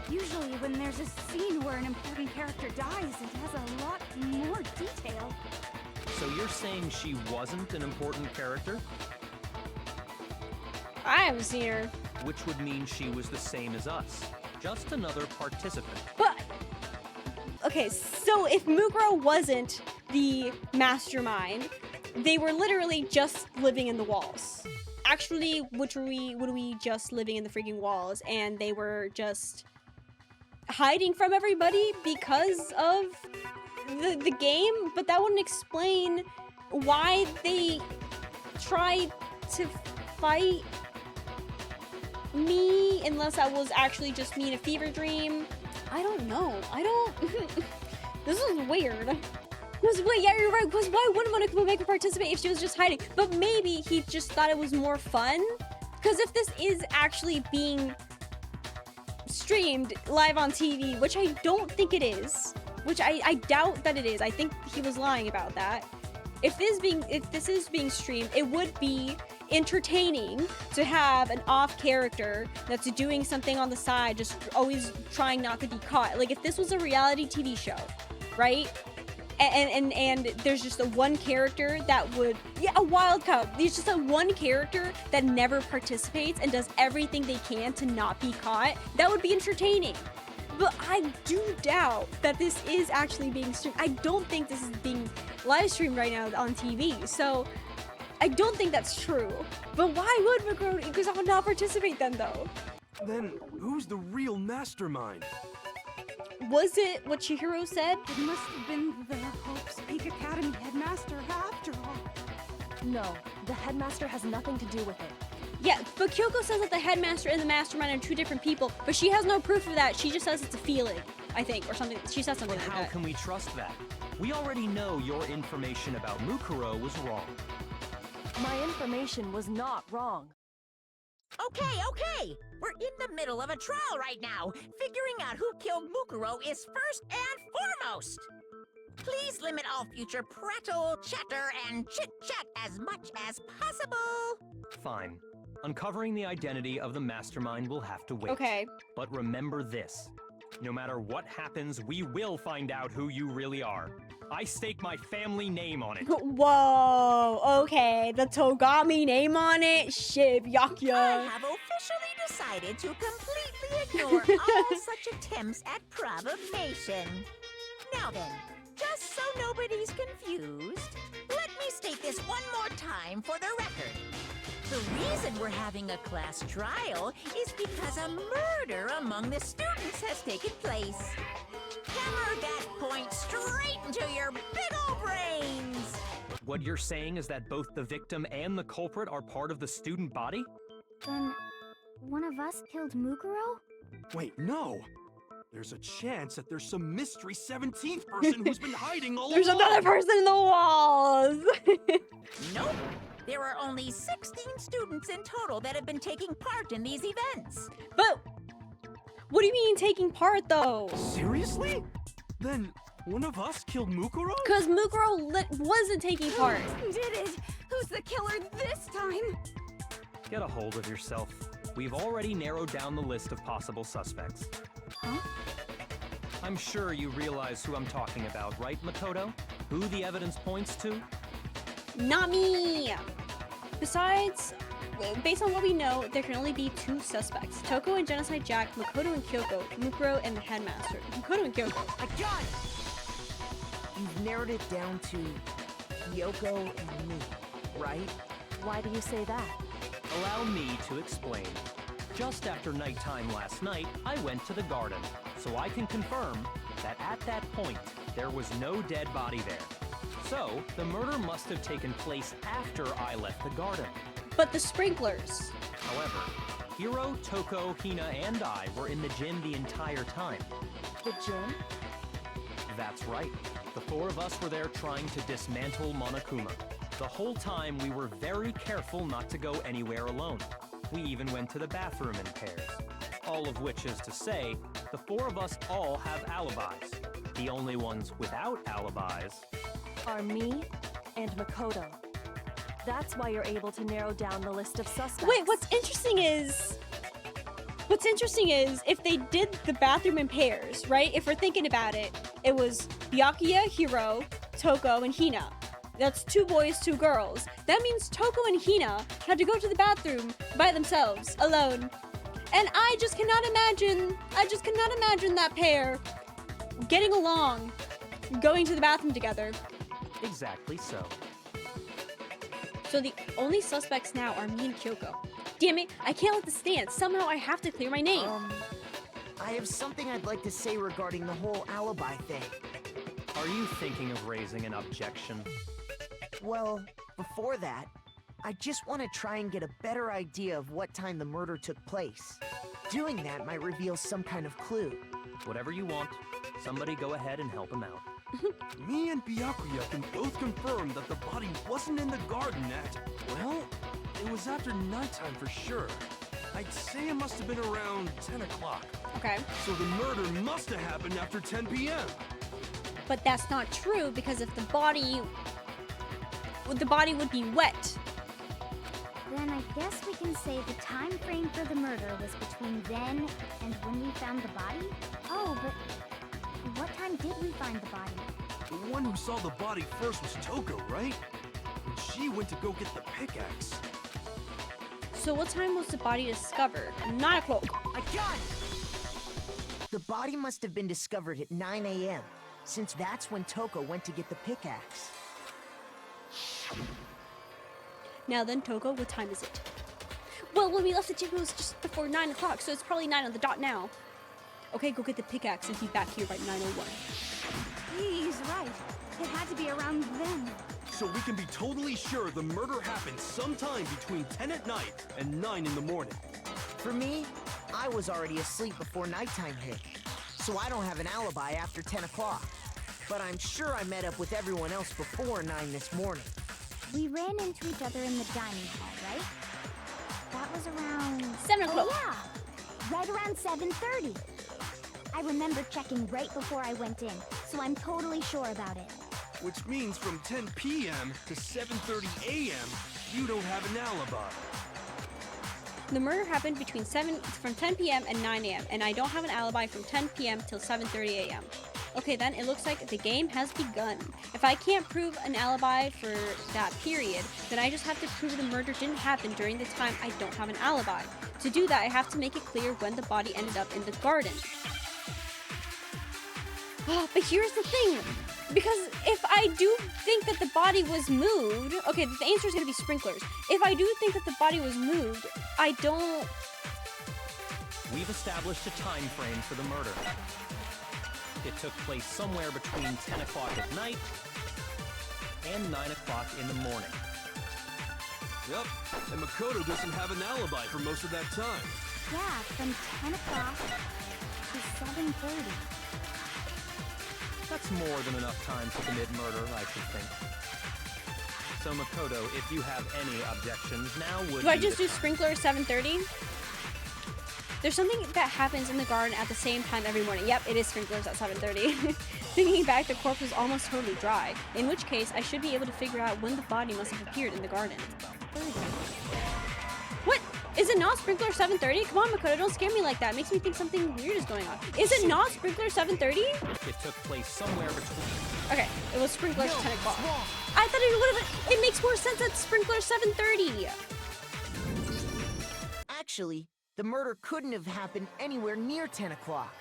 Usually when there's a scene where an important character dies, it has a lot more detail. So you're saying she wasn't an important character? I haven't seen her. Which would mean she was the same as us. Just another participant. But okay, so if Mukuro wasn't the mastermind, they were literally just living in the walls. Actually, would we just living in the freaking walls, and they were just hiding from everybody because of the game? But that wouldn't explain why they tried to fight me, unless that was actually just me in a fever dream. I don't know. This is weird. Because, wait, yeah, you're right. Because why wouldn't Monokuma make her participate if she was just hiding? But maybe he just thought it was more fun. Because if this is actually being streamed live on TV, which I don't think it is, which I doubt that it is. I think he was lying about that. If this is being streamed, it would be entertaining to have an off character that's doing something on the side, just always trying not to be caught. Like if this was a reality TV show, right? And there's just a one character that would, yeah, a wild card. There's just a one character that never participates and does everything they can to not be caught. That would be entertaining. But I do doubt that this is actually being streamed. I don't think this is being live streamed right now on TV. So I don't think that's true. But why would Mukuro Ikusaba not participate then, though? Then who's the real mastermind? Was it what Chihiro said? It must have been the Hope's Peak Academy headmaster after all. No, the headmaster has nothing to do with it. Yeah, but Kyoko says that the headmaster and the mastermind are two different people, but she has no proof of that. She just says it's a feeling, I think, or something. She says something But like how that. can we trust that? We already know your information about Mukuro was wrong. My information was not wrong. Okay. We're in the middle of a trial right now. Figuring out who killed Mukuro is first and foremost. Please limit all future prattle, chatter, and chit-chat as much as possible. Fine. Uncovering the identity of the mastermind will have to wait. Okay. But remember this. No matter what happens, we will find out who you really are. I stake my family name on it. Whoa, okay. The Togami name on it? Shit, I Yakya. have officially decided to completely ignore all such attempts at provocation. Now then, just so nobody's confused, let me state this one more time for the record. The reason we're having a class trial is because a murder among the students has taken place. Hammer that point straight into your big ol' brains! What you're saying is that both the victim and the culprit are part of the student body? Then, one of us killed Mukuro? Wait, no. There's a chance that there's some mystery 17th person who's been hiding all There's along. another person in the walls! Nope. There are only 16 students in total that have been taking part in these events. But, what do you mean taking part, though? Seriously? Then one of us killed Mukuro? Because Mukuro wasn't taking part. Did it? Who's the killer this time? Get a hold of yourself. We've already narrowed down the list of possible suspects. Huh? I'm sure you realize who I'm talking about, right, Makoto? Who the evidence points to? Not me! Besides, based on what we know, there can only be 2 suspects. Toko and Genocide Jack, Makoto and Kyoko, Mukuro and the headmaster. Makoto and Kyoko. I got it! You've narrowed it down to Kyoko and me, right? Why do you say that? Allow me to explain. Just after nighttime last night, I went to the garden, so I can confirm that at that point, there was no dead body there. So, the murder must have taken place after I left the garden. But the sprinklers. However, Hiro, Toko, Hina, and I were in the gym the entire time. The gym? That's right. The 4 of us were there trying to dismantle Monokuma. The whole time, we were very careful not to go anywhere alone. We even went to the bathroom in pairs. All of which is to say, the 4 of us all have alibis. The only ones without alibis Are me and Makoto. That's why you're able to narrow down the list of suspects. Wait, what's interesting is if they did the bathroom in pairs, right? If we're thinking about it, it was Byakuya, Hiro, Toko, and Hina. That's 2 boys, 2 girls. That means Toko and Hina had to go to the bathroom by themselves, alone. And I just cannot imagine that pair getting along, going to the bathroom together. exactly so. So the only suspects now are me and Kyoko. Damn it, I can't let this stand. Somehow I have to clear my name. I have something I'd like to say regarding the whole alibi thing. Are you thinking of raising an objection? Well, before that, I just want to try and get a better idea of what time the murder took place. Doing that might reveal some kind of clue. Whatever you want. Somebody go ahead and help him out. Me and Byakuya can both confirm that the body wasn't in the garden at, well, it was after nighttime for sure. I'd say it must have been around 10 o'clock. Okay. So the murder must have happened after 10 p.m. But that's not true because if the body would be wet. Then I guess we can say the time frame for the murder was between then and when we found the body? Oh, but what time did we find the body? The one who saw the body first was Toko, right? And she went to go get the pickaxe. So what time was the body discovered? 9 o'clock. I got it! The body must have been discovered at 9 a.m., since that's when Toko went to get the pickaxe. Now then, Toko, what time is it? Well, when we left the gym, it was just before 9 o'clock, so it's probably 9 on the dot now. Okay, go get the pickaxe and be back here by 9:01. He's right. It had to be around then. So we can be totally sure the murder happened sometime between 10 at night and 9 in the morning. For me, I was already asleep before nighttime hit, so I don't have an alibi after 10 o'clock. But I'm sure I met up with everyone else before 9 this morning. We ran into each other in the dining hall, right? That was around 7 o'clock. Oh, yeah. Right around 7:30. I remember checking right before I went in, so I'm totally sure about it. Which means from 10 p.m. to 7:30 a.m., you don't have an alibi. The murder happened from 10 p.m. and 9 a.m., and I don't have an alibi from 10 p.m. till 7:30 a.m. Okay, then it looks like the game has begun. If I can't prove an alibi for that period, then I just have to prove the murder didn't happen during the time I don't have an alibi. To do that, I have to make it clear when the body ended up in the garden. Oh, but here's the thing. Because if I do think that the body was moved, okay, the answer is going to be sprinklers. If I do think that the body was moved, I don't... We've established a time frame for the murder. It took place somewhere between 10 o'clock at night and 9 o'clock in the morning. Yep, and Makoto doesn't have an alibi for most of that time. Yeah, from 10 o'clock to 7:30. That's more than enough time to commit murder, I should think. So Makoto, if you have any objections, now would Do I be just the do sprinkler 7:30? There's something that happens in the garden at the same time every morning. Yep, it is sprinklers at 7:30. Thinking back, the corpse was almost totally dry, in which case I should be able to figure out when the body must have appeared in the garden. What? Is it not sprinkler 7:30? Come on, Makoto, don't scare me like that. It makes me think something weird is going on. Is it not sprinkler 7:30? It took place somewhere between... Okay, it was sprinkler 10 o'clock. I thought it would have... It makes more sense at sprinkler 7:30. Actually, the murder couldn't have happened anywhere near 10 o'clock.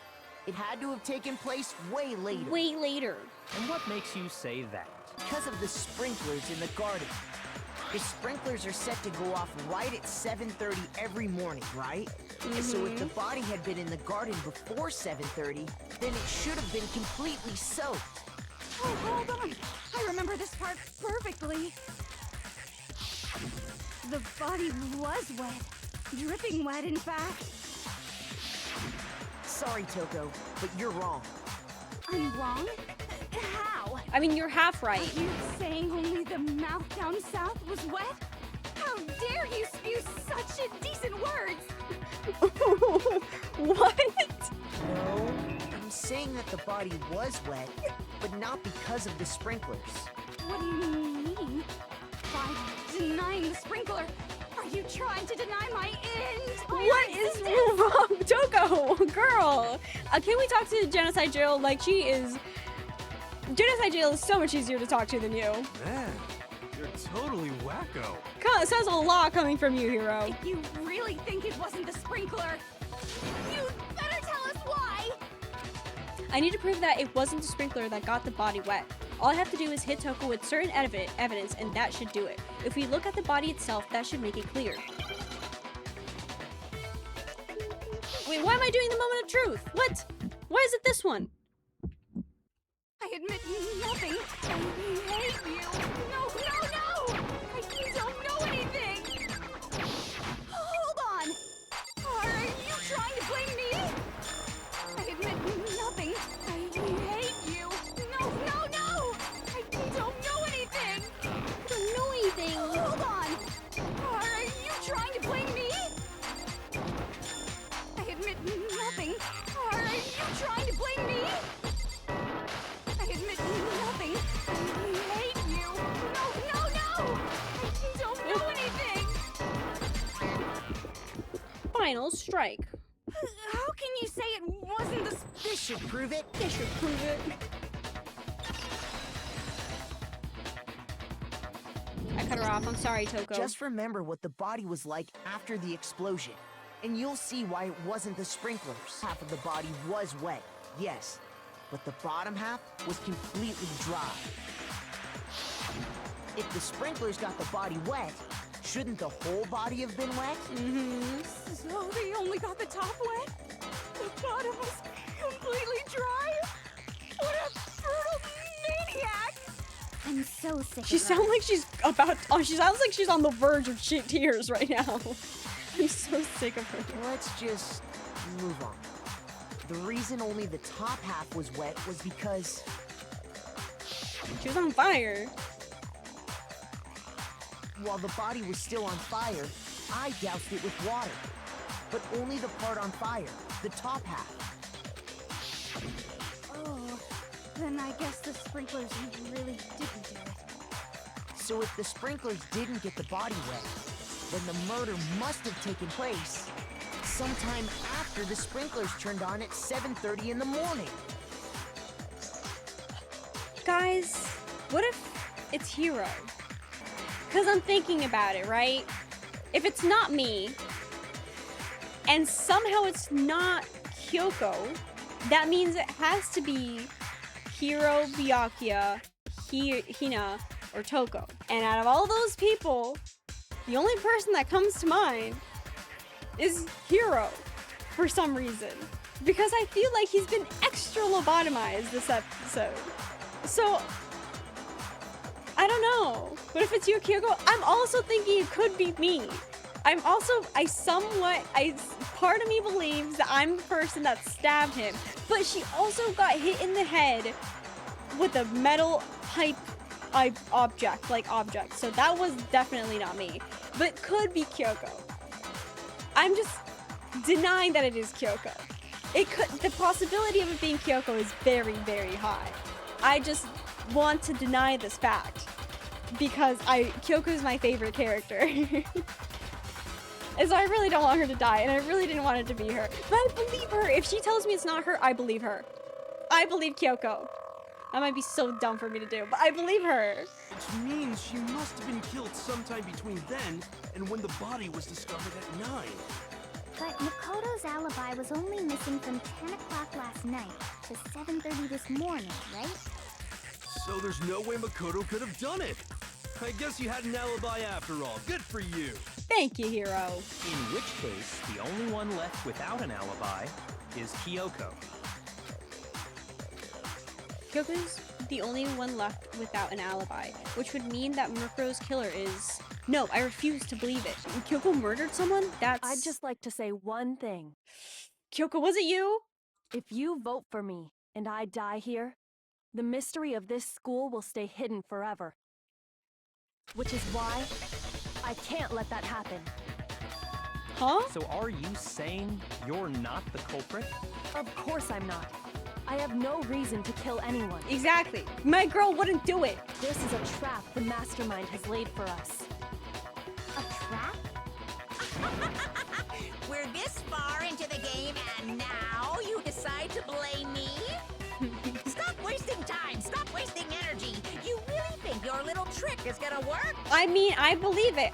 It had to have taken place way later. Way later. And what makes you say that? Because of the sprinklers in the garden. The sprinklers are set to go off right at 7:30 every morning, right? And so if the body had been in the garden before 7:30, then it should have been completely soaked. Oh, hold on. I remember this part perfectly. The body was wet. Dripping wet, in fact. Sorry, Toko, but you're wrong. I'm wrong? How? I mean, you're half right. Are you saying only the mouth down south was wet? How dare you spew such indecent words? What? No, I'm saying that the body was wet, but not because of the sprinklers. What do you mean? By denying the sprinkler, are you trying to deny my entire What is wrong? Toko, girl. Can we talk to Genocide Jail? Like, she is... Genocide Jail is so much easier to talk to than you. Man, you're totally wacko. It sounds a lot coming from you, hero. If you really think it wasn't the sprinkler, you better tell us why! I need to prove that it wasn't the sprinkler that got the body wet. All I have to do is hit Toko with certain evidence, and that should do it. If we look at the body itself, that should make it clear. Wait, why am I doing the moment of truth? What? Why is it this one? I admit nothing. I hate you. No, no, no! I don't know anything! Hold on! Are you trying to blame me? I admit nothing. I hate you. No, no, no! I don't know anything! I don't know anything. Hold on! Are you trying to blame me? I admit nothing. Are you trying to blame me? I admit nothing. I hate you. No, no, no! I don't know anything! Final strike. How can you say it wasn't the... This should prove it. This should prove it. I cut her off. I'm sorry, Toko. Just remember what the body was like after the explosion, and you'll see why it wasn't the sprinklers. Half of the body was wet, yes, but the bottom half was completely dry. If the sprinklers got the body wet, shouldn't the whole body have been wet? So they only got the top wet? The bottom was completely dry? What a brutal maniac! I'm so sick She of her. sounds like she's about. Oh, she sounds like she's on the verge of tears right now. I'm so sick of her. Let's just move on. The reason only the top half was wet was because She was on fire. while the body was still on fire, I doused it with water. But only the part on fire, the top half. Oh, then I guess the sprinklers really didn't do it. So if the sprinklers didn't get the body wet, then the murder must have taken place sometime after the sprinklers turned on at 7:30 in the morning. Guys, what if it's Hero? Because I'm thinking about it, right? If it's not me, and somehow it's not Kyoko, that means it has to be Hiro, Byakuya, Hina, or Toko. And out of all those people, the only person that comes to mind is Hiro for some reason. Because I feel like he's been extra lobotomized this episode. So, I don't know. What if it's you, Kyoko? I'm also thinking it could be me. Part of me believes that I'm the person that stabbed him, but she also got hit in the head with a metal pipe object, so that was definitely not me, but could be Kyoko. I'm just denying that it is Kyoko. The possibility of it being Kyoko is very, very high. I just want to deny this fact because Kyoko is my favorite character. And so I really don't want her to die, and I really didn't want it to be her. But I believe her. If she tells me it's not her, I believe her. I believe Kyoko. That might be so dumb for me to do, but I believe her. Which means she must have been killed sometime between then and when the body was discovered at 9. But Makoto's alibi was only missing from 10 o'clock last night to 7:30 this morning, right? So there's no way Makoto could have done it. I guess you had an alibi after all. Good for you. Thank you, Hiro. In which case, the only one left without an alibi is Kyoko. Kyoko's the only one left without an alibi, which would mean that Mukuro's killer is... No, I refuse to believe it. Kyoko murdered someone? I'd just like to say one thing. Kyoko, was it you? If you vote for me and I die here, the mystery of this school will stay hidden forever. Which is why I can't let that happen. Huh? So are you saying you're not the culprit? Of course I'm not. I have no reason to kill anyone. Exactly. My girl wouldn't do it. This is a trap the mastermind has laid for us. A trap? We're this far into the game, and now you decide to blame me? Stop wasting time! Stop wasting energy! You really think your little trick is gonna work? I mean, I believe it.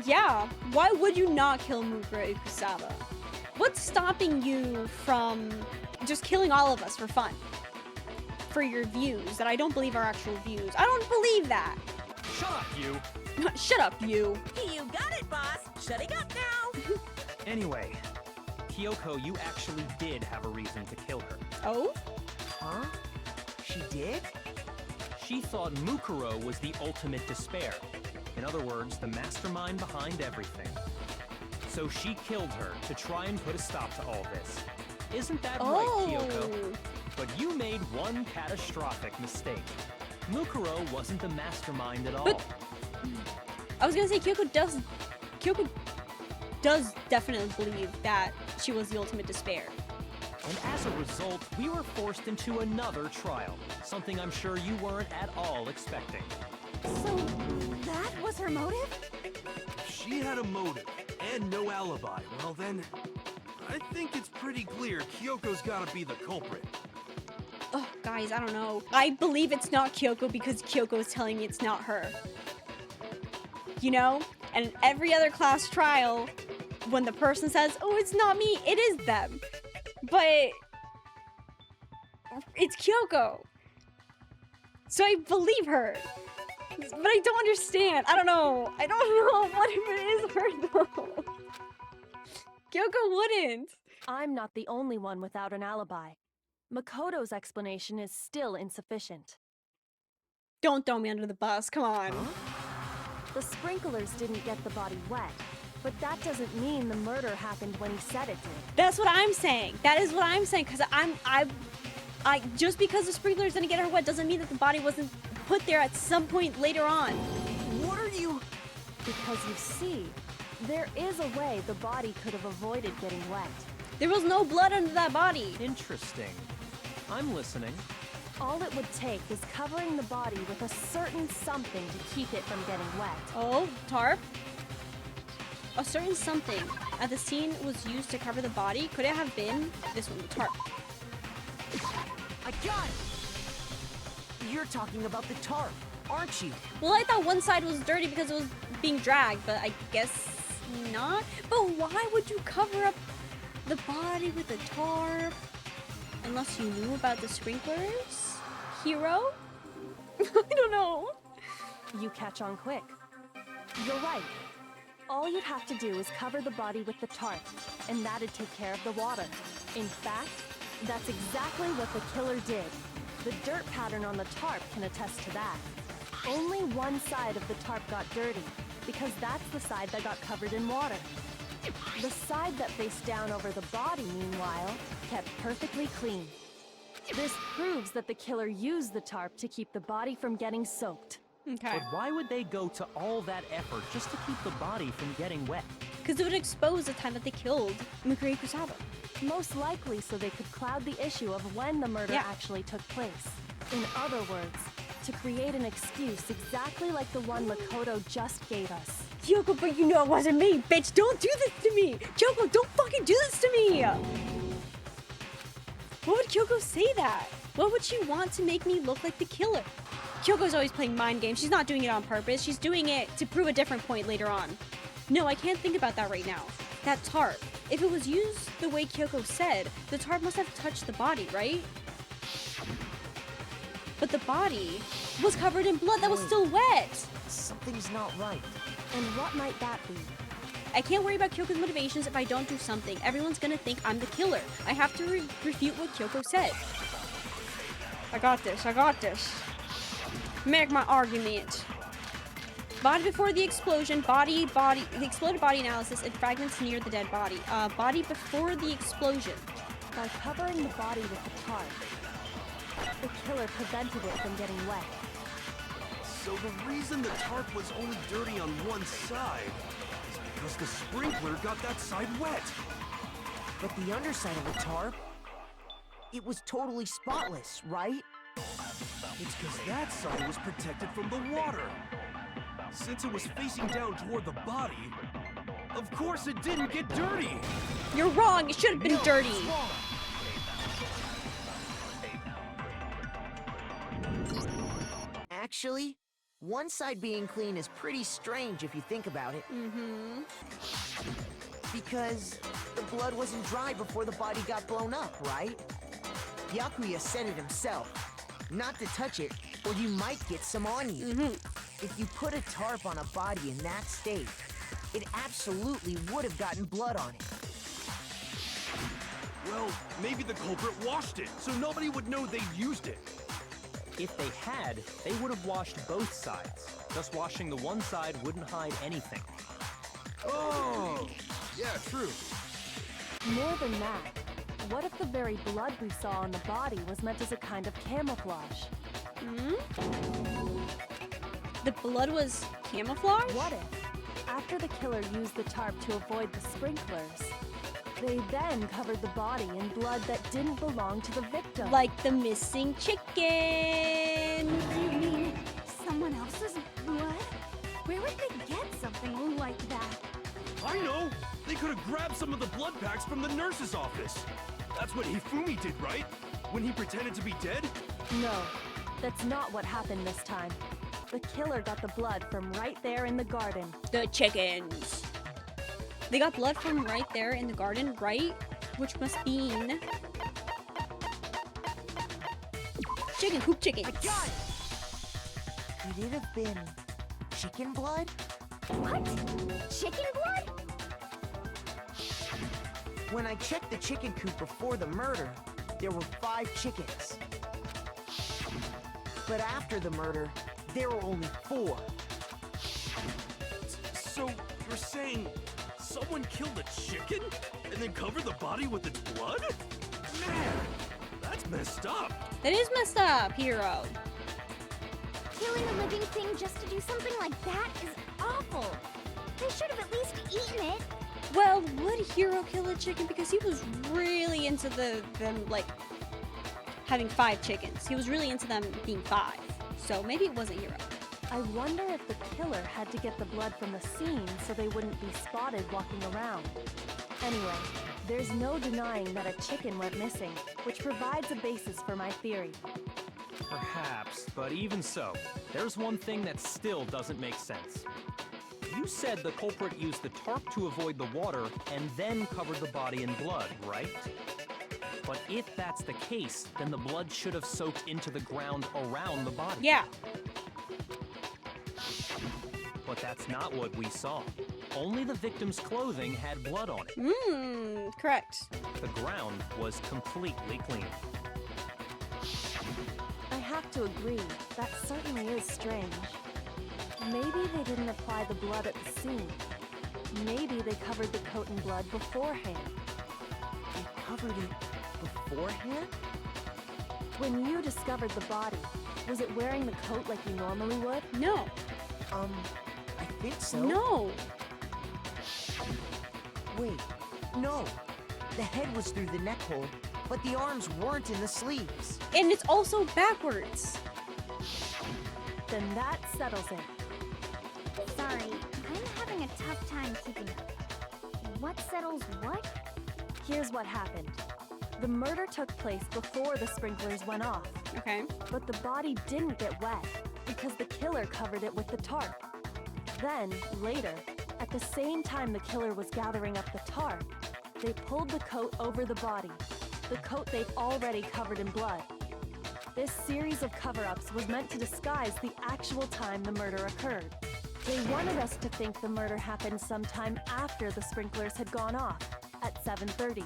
Yeah. Why would you not kill Mukuro Ikusaba? What's stopping you from just killing all of us for fun? For your views that I don't believe are actual views. I don't believe that. Shut up, you! Shut up, you. You got it, boss! Shutting up now! Anyway, Kyoko, you actually did have a reason to kill her. Oh? Huh? She did? She thought Mukuro was the ultimate despair. In other words, the mastermind behind everything. So she killed her to try and put a stop to all this. Isn't that right, Kyoko? But you made one catastrophic mistake. Mukuro wasn't the mastermind at all. But I was gonna say Kyoko does definitely believe that she was the ultimate despair. And as a result, we were forced into another trial. Something I'm sure you weren't at all expecting. So, that was her motive? If she had a motive and no alibi, well then, I think it's pretty clear Kyoko's gotta be the culprit. Oh, guys, I don't know. I believe it's not Kyoko because Kyoko is telling me it's not her. You know? And in every other class trial, when the person says, oh, it's not me, it is them. But it's Kyoko. So I believe her. But I don't understand. I don't know. I don't know what if it is her though. Kyoko wouldn't. I'm not the only one without an alibi. Makoto's explanation is still insufficient. Don't throw me under the bus. Come on. The sprinklers didn't get the body wet, but that doesn't mean the murder happened when he said it did. That's what I'm saying. That is what I'm saying. Because I just because the sprinklers didn't get her wet doesn't mean that the body wasn't put there at some point later on. What are you... Because you see, there is a way the body could have avoided getting wet. There was no blood under that body. Interesting. I'm listening. All it would take is covering the body with a certain something to keep it from getting wet. Oh, tarp? A certain something at the scene was used to cover the body. Could it have been this one, the tarp? I got it! You're talking about the tarp, aren't you? Well, I thought one side was dirty because it was being dragged, but I guess not. But why would you cover up the body with a tarp? Unless you knew about the sprinklers? hero? I don't know. You catch on quick. You're right. All you'd have to do is cover the body with the tarp, and that'd take care of the water. In fact, that's exactly what the killer did. The dirt pattern on the tarp can attest to that. Only one side of the tarp got dirty, because that's the side that got covered in water. The side that faced down over the body, meanwhile, kept perfectly clean. This proves that the killer used the tarp to keep the body from getting soaked. Okay. But why would they go to all that effort just to keep the body from getting wet? Because it would expose the time that they killed Mikuri Kusawa. Most likely so they could cloud the issue of when the murder Yeah. actually took place. In other words, to create an excuse exactly like the one Makoto just gave us. Kyoko, but you know it wasn't me, bitch. Don't do this to me. Kyoko, don't fucking do this to me. What would Kyoko say that? What would she want to make me look like the killer? Kyoko's always playing mind games. She's not doing it on purpose. She's doing it to prove a different point later on. No, I can't think about that right now. That tarp. If it was used the way Kyoko said, the tarp must have touched the body, right? But the body was covered in blood that was still wet. Something's not right. And what might that be? I can't worry about Kyoko's motivations if I don't do something. Everyone's gonna think I'm the killer. I have to refute what Kyoko said. I got this. I got this. Make my argument. Body before the explosion, body, the exploded body analysis, and fragments near the dead body. Body before the explosion. By covering the body with the tarp, the killer prevented it from getting wet. So the reason the tarp was only dirty on one side is because the sprinkler got that side wet. But the underside of the tarp, it was totally spotless, right? It's because that side was protected from the water. Since it was facing down toward the body, of course it didn't get dirty. You're wrong. It should have been dirty. Actually, one side being clean is pretty strange if you think about it. Mm-hmm. Because the blood wasn't dry before the body got blown up, right? Byakuya said it himself. Not to touch it, or you might get some on you. Mm-hmm. If you put a tarp on a body in that state, it absolutely would have gotten blood on it. Well, maybe the culprit washed it, so nobody would know they'd used it. If they had, they would have washed both sides. Just washing the one side wouldn't hide anything. Oh, yeah, true. More than that, what if the very blood we saw on the body was meant as a kind of camouflage? Hmm? The blood was camouflage? What if, after the killer used the tarp to avoid the sprinklers, they then covered the body in blood that didn't belong to the victim? Like the missing chicken. You mean someone else's blood? Where would they get something like that? I know! They could have grabbed some of the blood packs from the nurse's office. That's what Hifumi did, right? When he pretended to be dead? No, that's not what happened this time. The killer got the blood from right there in the garden. The chickens. They got blood from right there in the garden, right? Which must mean chicken, coop chickens. Got it! Could it have been chicken blood? What? Chicken blood? When I checked the chicken coop before the murder, there were 5 chickens. But after the murder, there were only 4. So, you're saying someone killed a chicken and then covered the body with its blood? Man, that's messed up. That is messed up, hero. Killing a living thing just to do something like that is awful. They should have at least eaten it. Well, would Hero kill a chicken? Because he was really into them like having 5 chickens. He was really into them being 5. So maybe it wasn't Hero. I wonder if the killer had to get the blood from the scene so they wouldn't be spotted walking around. Anyway, there's no denying that a chicken went missing, which provides a basis for my theory. Perhaps, but even so, there's one thing that still doesn't make sense. You said the culprit used the tarp to avoid the water and then covered the body in blood, right? But if that's the case, then the blood should have soaked into the ground around the body. Yeah. But that's not what we saw. Only the victim's clothing had blood on it. Correct. The ground was completely clean. I have to agree, that certainly is strange. Maybe they didn't apply the blood at the scene. Maybe they covered the coat in blood beforehand. They covered it beforehand? When you discovered the body, was it wearing the coat like you normally would? No. I think so. No. Wait, no. The head was through the neck hole, but the arms weren't in the sleeves. And it's also backwards. Then that settles it. Sorry, I'm having a tough time keeping up. What settles what? Here's what happened. The murder took place before the sprinklers went off, Okay. but the body didn't get wet because the killer covered it with the tarp. Then, later, at the same time the killer was gathering up the tarp, they pulled the coat over the body, the coat they'd already covered in blood. This series of cover-ups was meant to disguise the actual time the murder occurred. They wanted us to think the murder happened sometime after the sprinklers had gone off, at 7:30.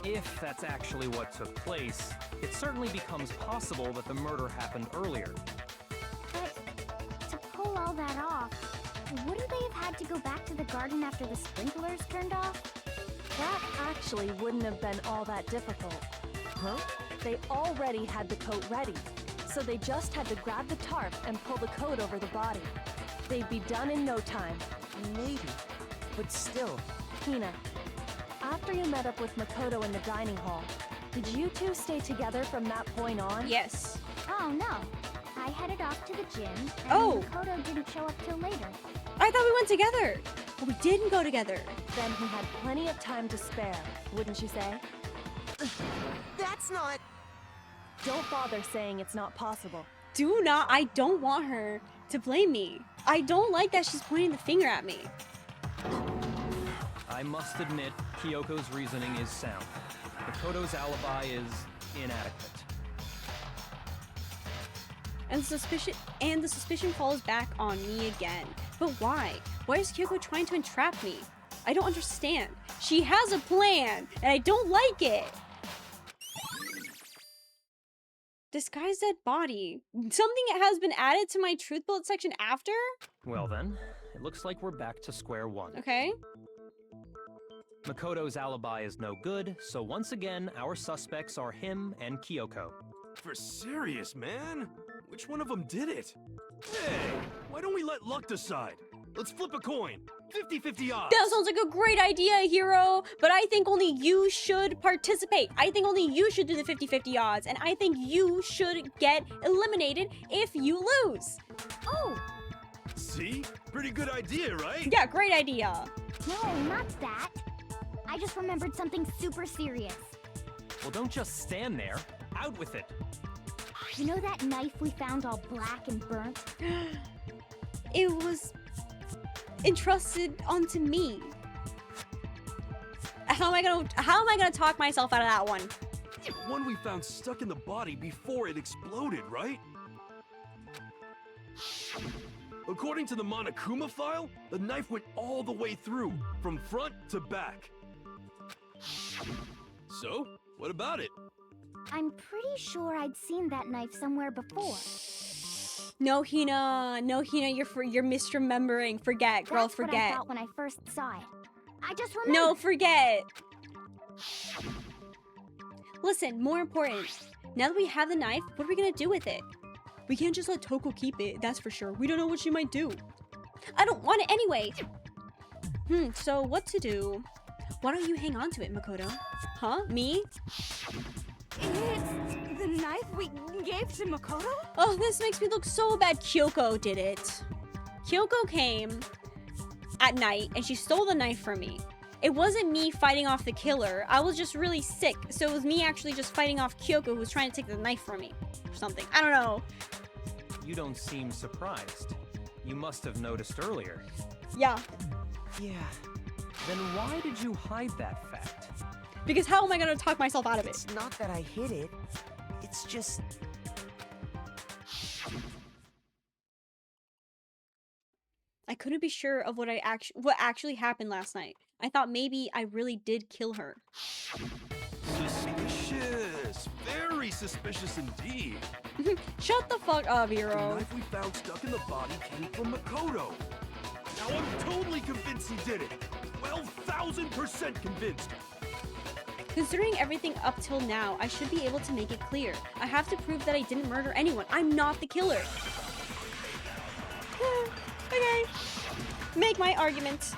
If that's actually what took place, it certainly becomes possible that the murder happened earlier. But to pull all that off, wouldn't they have had to go back to the garden after the sprinklers turned off? That actually wouldn't have been all that difficult. Huh? They already had the coat ready, so they just had to grab the tarp and pull the coat over the body. They'd be done in no time. Maybe. But still, Hina, after you met up with Makoto in the dining hall, did you two stay together from that point on? Yes. Oh no. I headed off to the gym, and Oh. Makoto didn't show up till later. I thought we went together. But we didn't go together. Then he had plenty of time to spare, wouldn't you say? that's not... Don't bother saying it's not possible. I don't want her to blame me. I don't like that she's pointing the finger at me. I must admit, Kyoko's reasoning is sound. Makoto's alibi is inadequate. And the suspicion falls back on me again. But why? Why is Kyoko trying to entrap me? I don't understand. She has a plan, and I don't like it. Disguised dead body. Something has been added to my truth bullet section after? Well then, it looks like we're back to square one. Okay. Makoto's alibi is no good, so once again, our suspects are him and Kyoko. For serious, man? Which one of them did it? Hey, why don't we let luck decide? Let's flip a coin. 50-50 odds. That sounds like a great idea, Hero. But I think only you should participate. I think only you should do the 50-50 odds. And I think you should get eliminated if you lose. Oh, See? Pretty good idea, right? Yeah, great idea. no, not that. I just remembered something super serious. Well, don't just stand there. Out with it. You know that knife we found all black and burnt? It was entrusted onto me. How am I gonna talk myself out of that one? The one we found stuck in the body before it exploded, right? According to the Monokuma file, the knife went all the way through, from front to back. So, what about it? I'm pretty sure I'd seen that knife somewhere before. No, Hina, you're misremembering. Forget, girl, That's what I forget. thought when I first saw it. I just remembered. No, forget. Listen, more important. Now that we have the knife, what are we gonna do with it? We can't just let Toko keep it, that's for sure. We don't know what she might do. I don't want it anyway. So what to do? Why don't you hang on to it, Makoto? Huh? Me? It's the knife we gave to Makoto? Oh, this makes me look so bad. Kyoko did it. Kyoko came at night and she stole the knife from me. It wasn't me fighting off the killer. I was just really sick. So it was me actually just fighting off Kyoko who was trying to take the knife from me. Or something. I don't know. You don't seem surprised. You must have noticed earlier. Yeah. Yeah. Then why did you hide that fact? Because how am I gonna talk myself out of it? It's not that I hid it. It's just... I couldn't be sure of what actually happened last night. I thought maybe I really did kill her. Suspicious. Very suspicious indeed. Shut the fuck up, The Hiro. knife we found stuck in the body came from Makoto. Now I'm totally convinced he did it. 12,000% convinced. Considering everything up till now, I should be able to make it clear. I have to prove that I didn't murder anyone. I'm not the killer. Okay. Make my argument.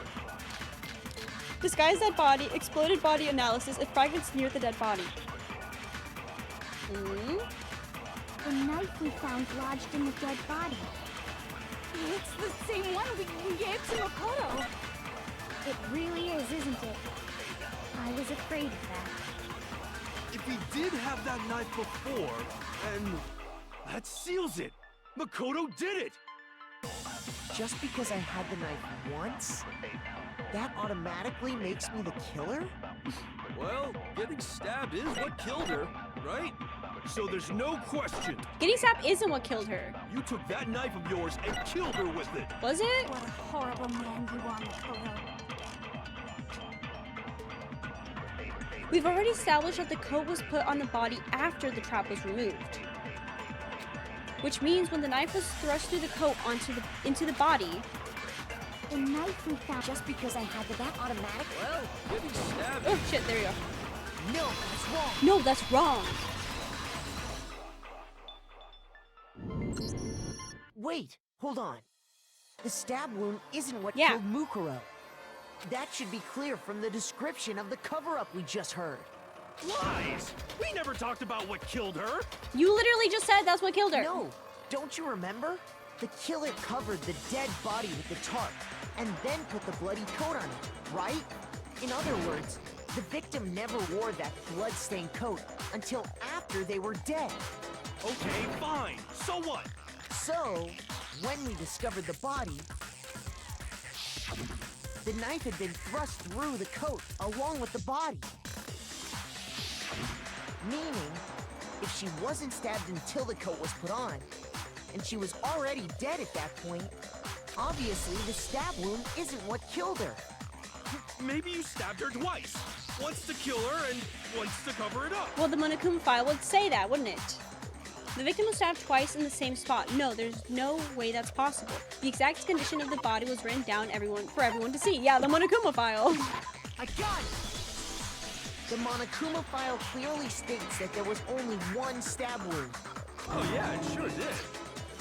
Disguised dead body, exploded body analysis, and fragments near the dead body. The knife we found lodged in the dead body. It's the same one we gave to Makoto. It really is, isn't it? I was afraid of that. If he did have that knife before, then that seals it. Makoto did it. Just because I had the knife once, that automatically makes me the killer? Well, getting stabbed is what killed her, right? So there's no question. Getting stabbed isn't what killed her. You took that knife of yours and killed her with it. Was it? What a horrible man you are, Makoto. We've already established that the coat was put on the body after the trap was removed. Which means when the knife was thrust through the coat into the body. The knife we found. Just because I had that automatic? Well, getting stabbed. Oh shit, there you go. No, that's wrong. No, that's wrong. Wait, hold on. The stab wound isn't what Yeah. killed Mukuro. That should be clear from the description of the cover-up we just heard. Lies! We never talked about what killed her. You literally just said that's what killed her. No, don't you remember? The killer covered the dead body with the tarp and then put the bloody coat on it, right? In other words, the victim never wore that blood-stained coat until after they were dead. Okay, fine. So what? So, when we discovered the body, the knife had been thrust through the coat along with the body. Meaning, if she wasn't stabbed until the coat was put on, and she was already dead at that point, obviously the stab wound isn't what killed her. Maybe you stabbed her twice. Once to kill her and once to cover it up. Well, the monokuma file would say that, wouldn't it? The victim was stabbed twice in the same spot. No, there's no way that's possible. The exact condition of the body was written down for everyone to see. Yeah, the monokuma file. I got it! The Monokuma file clearly states that there was only one stab wound. Oh yeah, it sure did.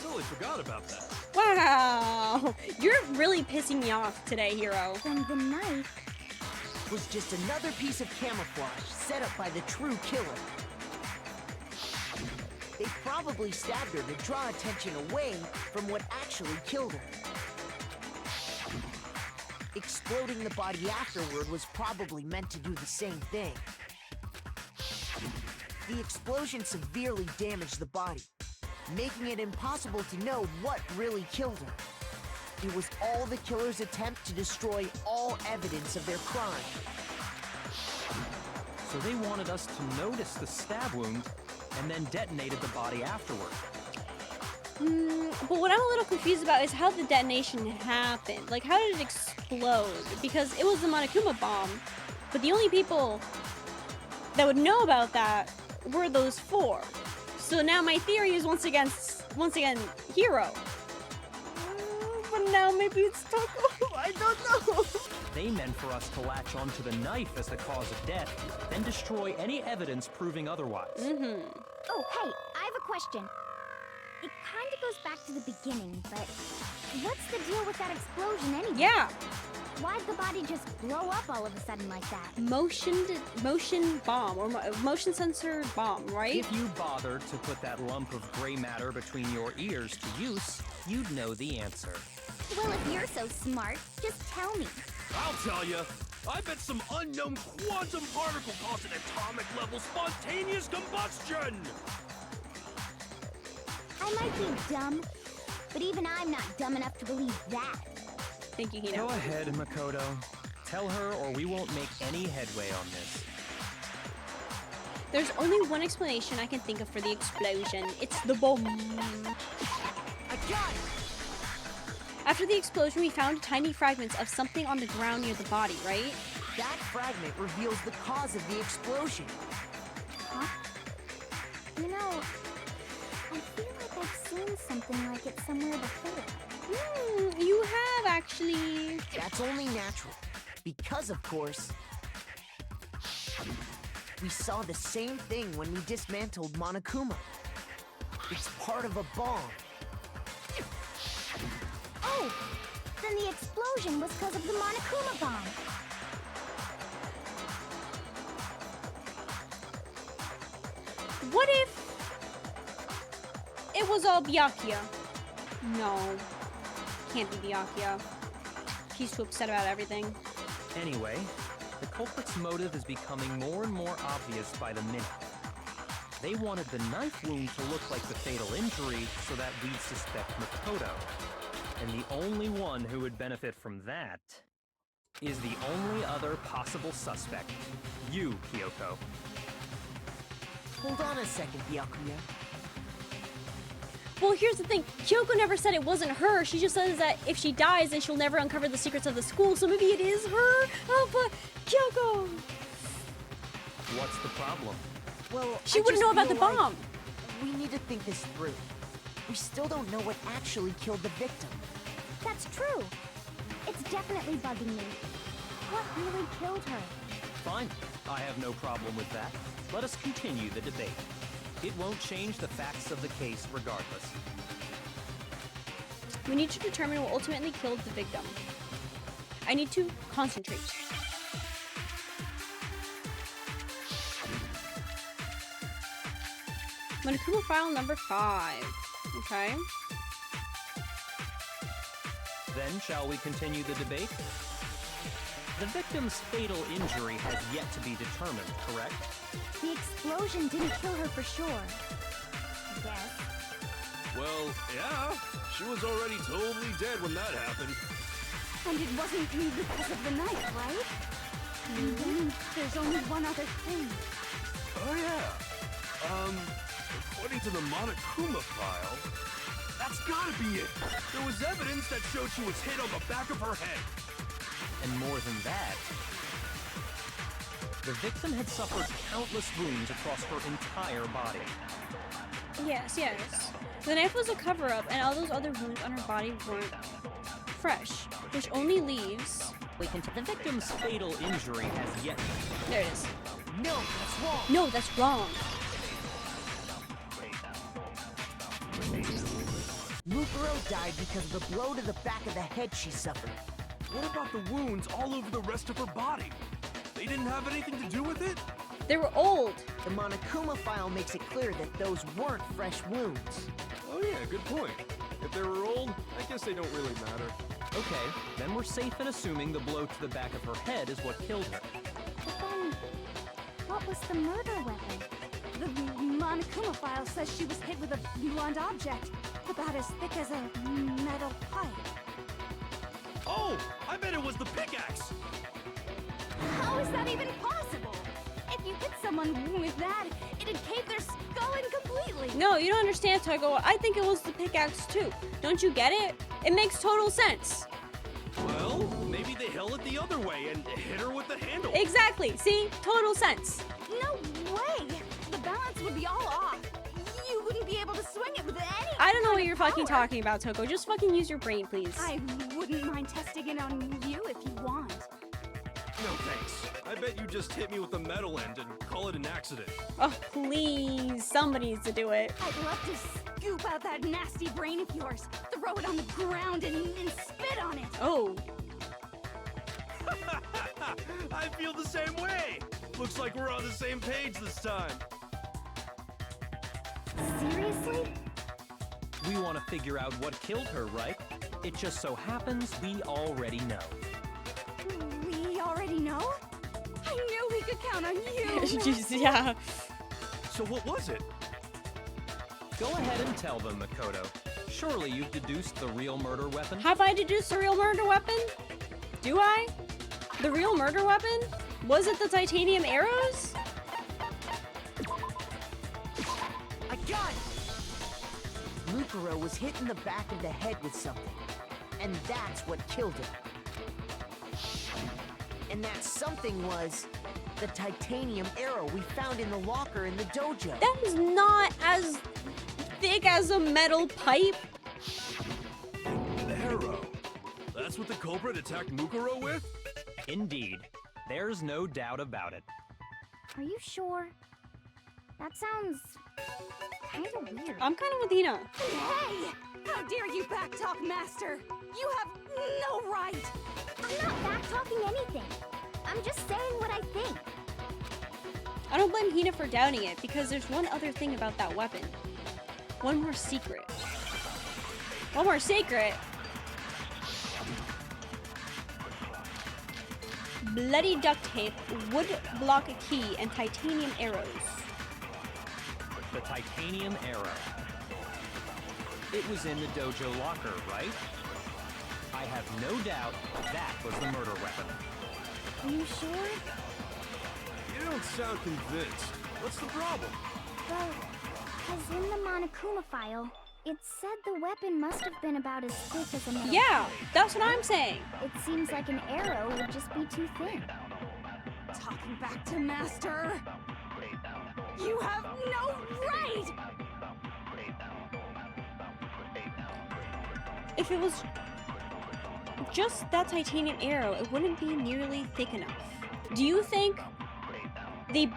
Totally forgot about that. Wow. You're really pissing me off today, Hiro. Then the knife. Was just another piece of camouflage set up by the true killer. They probably stabbed her to draw attention away from what actually killed her. Exploding the body afterward was probably meant to do the same thing. The explosion severely damaged the body, making it impossible to know what really killed her. It was all the killer's attempt to destroy all evidence of their crime. So they wanted us to notice the stab wound and then detonated the body afterward. But what I'm a little confused about is how the detonation happened. Like, how did it explode? Because it was the monokuma bomb, but the only people that would know about that were those four. So now my theory is once again Hiro. But now maybe it's Tako. I don't know. They meant for us to latch onto the knife as the cause of death, then destroy any evidence proving otherwise. Oh, hey, I have a question. It kind of goes back to the beginning, but what's the deal with that explosion anyway? Yeah. Why'd the body just blow up all of a sudden like that? Motion bomb or motion sensor bomb, right? If you bothered to put that lump of gray matter between your ears to use, you'd know the answer. Well, if you're so smart, just tell me. I'll tell you. I bet some unknown quantum particle caused an atomic level spontaneous combustion. I might be dumb, but even I'm not dumb enough to believe that. Thank you, Hino. Go ahead, Makoto. Tell her or we won't make any headway on this. There's only one explanation I can think of for the explosion. It's the bomb. I got it! After the explosion, we found tiny fragments of something on the ground near the body, right? That fragment reveals the cause of the explosion. Huh? You know, I feel like I've seen something like it somewhere before. You have actually. That's only natural. Because, of course, we saw the same thing when we dismantled Monokuma. It's part of a bomb. Oh! Then the explosion was because of the Monokuma bomb. What if it was all Byakuya? No. Can't be Byakuya. He's too upset about everything. Anyway, the culprit's motive is becoming more and more obvious by the minute. They wanted the knife wound to look like the fatal injury so that we'd suspect Makoto. And the only one who would benefit from that is the only other possible suspect. You, Kyoko. Hold on a second, Byakuya. Well, here's the thing. Kyoko never said it wasn't her. She just says that if she dies, then she'll never uncover the secrets of the school. So maybe it is her. Oh, but Kyoko. What's the problem? Well, She I wouldn't just know about feel the like bomb. We need to think this through. We still don't know what actually killed the victim. That's true. It's definitely bugging me. What really killed her? Fine. I have no problem with that. Let us continue the debate. It won't change the facts of the case regardless. We need to determine what ultimately killed the victim. I need to concentrate. Monokuma file number 5. Okay. Then, shall we continue the debate? The victim's fatal injury has yet to be determined, correct? The explosion didn't kill her for sure. I guess. Well, yeah. She was already totally dead when that happened. And it wasn't because of the knife, right? And then there's only one other thing. Oh, yeah. According to the Monokuma file, that's gotta be it. There was evidence that showed she was hit on the back of her head. And more than that, the victim had suffered countless wounds across her entire body. Yes, yes. The knife was a cover-up, and all those other wounds on her body weren't fresh, which only leaves... Wait until the victim's fatal injury has yet... There it is. No, that's wrong. No, that's wrong. Mukuro died because of the blow to the back of the head she suffered. What about the wounds all over the rest of her body? They didn't have anything to do with it? They were old. The Monokuma file makes it clear that those weren't fresh wounds. Oh yeah, good point. If they were old, I guess they don't really matter. Okay, then we're safe in assuming the blow to the back of her head is what killed her. But then, what was the murder weapon? The Monokuma file says she was hit with a blunt object, about as thick as a metal pipe. Oh, I bet it was the pickaxe! How is that even possible? If you hit someone with that, it'd cave their skull in completely. No, you don't understand, Togo. I think it was the pickaxe, too. Don't you get it? It makes total sense. Well, maybe they held it the other way and hit her with the handle. Exactly. See? Total sense. No way! The balance would be all off. You wouldn't be able to swing it with any I don't know kind what of you're fucking power. talking about, Toko. Just fucking use your brain, please. I wouldn't mind testing it on you if you want. No thanks. I bet you just hit me with the metal end and call it an accident. Oh, please. Somebody needs to do it. I'd love to scoop out that nasty brain of yours, throw it on the ground, and spit on it. Oh. I feel the same way. Looks like we're on the same page this time. Seriously? We want to figure out what killed her, right? It just so happens we already know. We already know? I knew we could count on you. Jeez, yeah. So what was it? Go ahead and tell them, Makoto. Surely you've deduced the real murder weapon? Have I deduced the real murder weapon? Do I? The real murder weapon? Was it the titanium arrows? Mukuro was hit in the back of the head with something, and that's what killed him. And that something was the titanium arrow we found in the locker in the dojo. That is not as thick as a metal pipe. The arrow. That's what the culprit attacked Mukuro with? Indeed. There's no doubt about it. Are you sure? That sounds kind of weird. I'm kind of with Hina. Hey! How dare you backtalk, Master? You have no right! I'm not back-talking anything. I'm just saying what I think. I don't blame Hina for doubting it, because there's one other thing about that weapon. One more secret. One more secret? Bloody duct tape, wood block key, and titanium arrows. The titanium arrow. It was in the dojo locker, right? I have no doubt that was the murder weapon. Are you sure? You don't sound convinced. What's the problem? Well, because in the Monokuma file, it said the weapon must have been about as thick as a metal. Yeah, that's what I'm saying. It seems like an arrow would just be too thin. Talking back to Master! You have no right! If it was just that titanium arrow, it wouldn't be nearly thick enough. Do you think they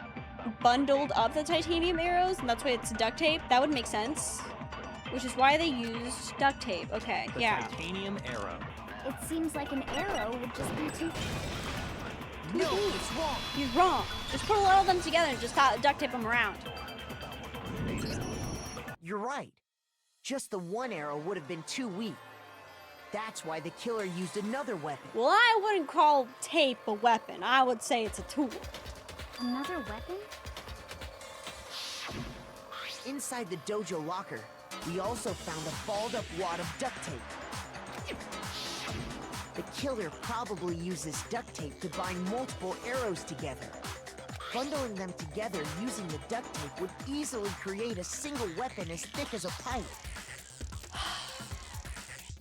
bundled up the titanium arrows and that's why it's duct tape? That would make sense. Which is why they used duct tape. Okay, The yeah. titanium arrow. It seems like an arrow would just be too thin. No, it's wrong. You're wrong. Just put a lot of them together and just duct tape them around. You're right. Just the one arrow would have been too weak. That's why the killer used another weapon. Well, I wouldn't call tape a weapon. I would say it's a tool. Another weapon? Inside the dojo locker, we also found a balled up wad of duct tape. The killer probably uses duct tape to bind multiple arrows together. Bundling them together using the duct tape would easily create a single weapon as thick as a pipe.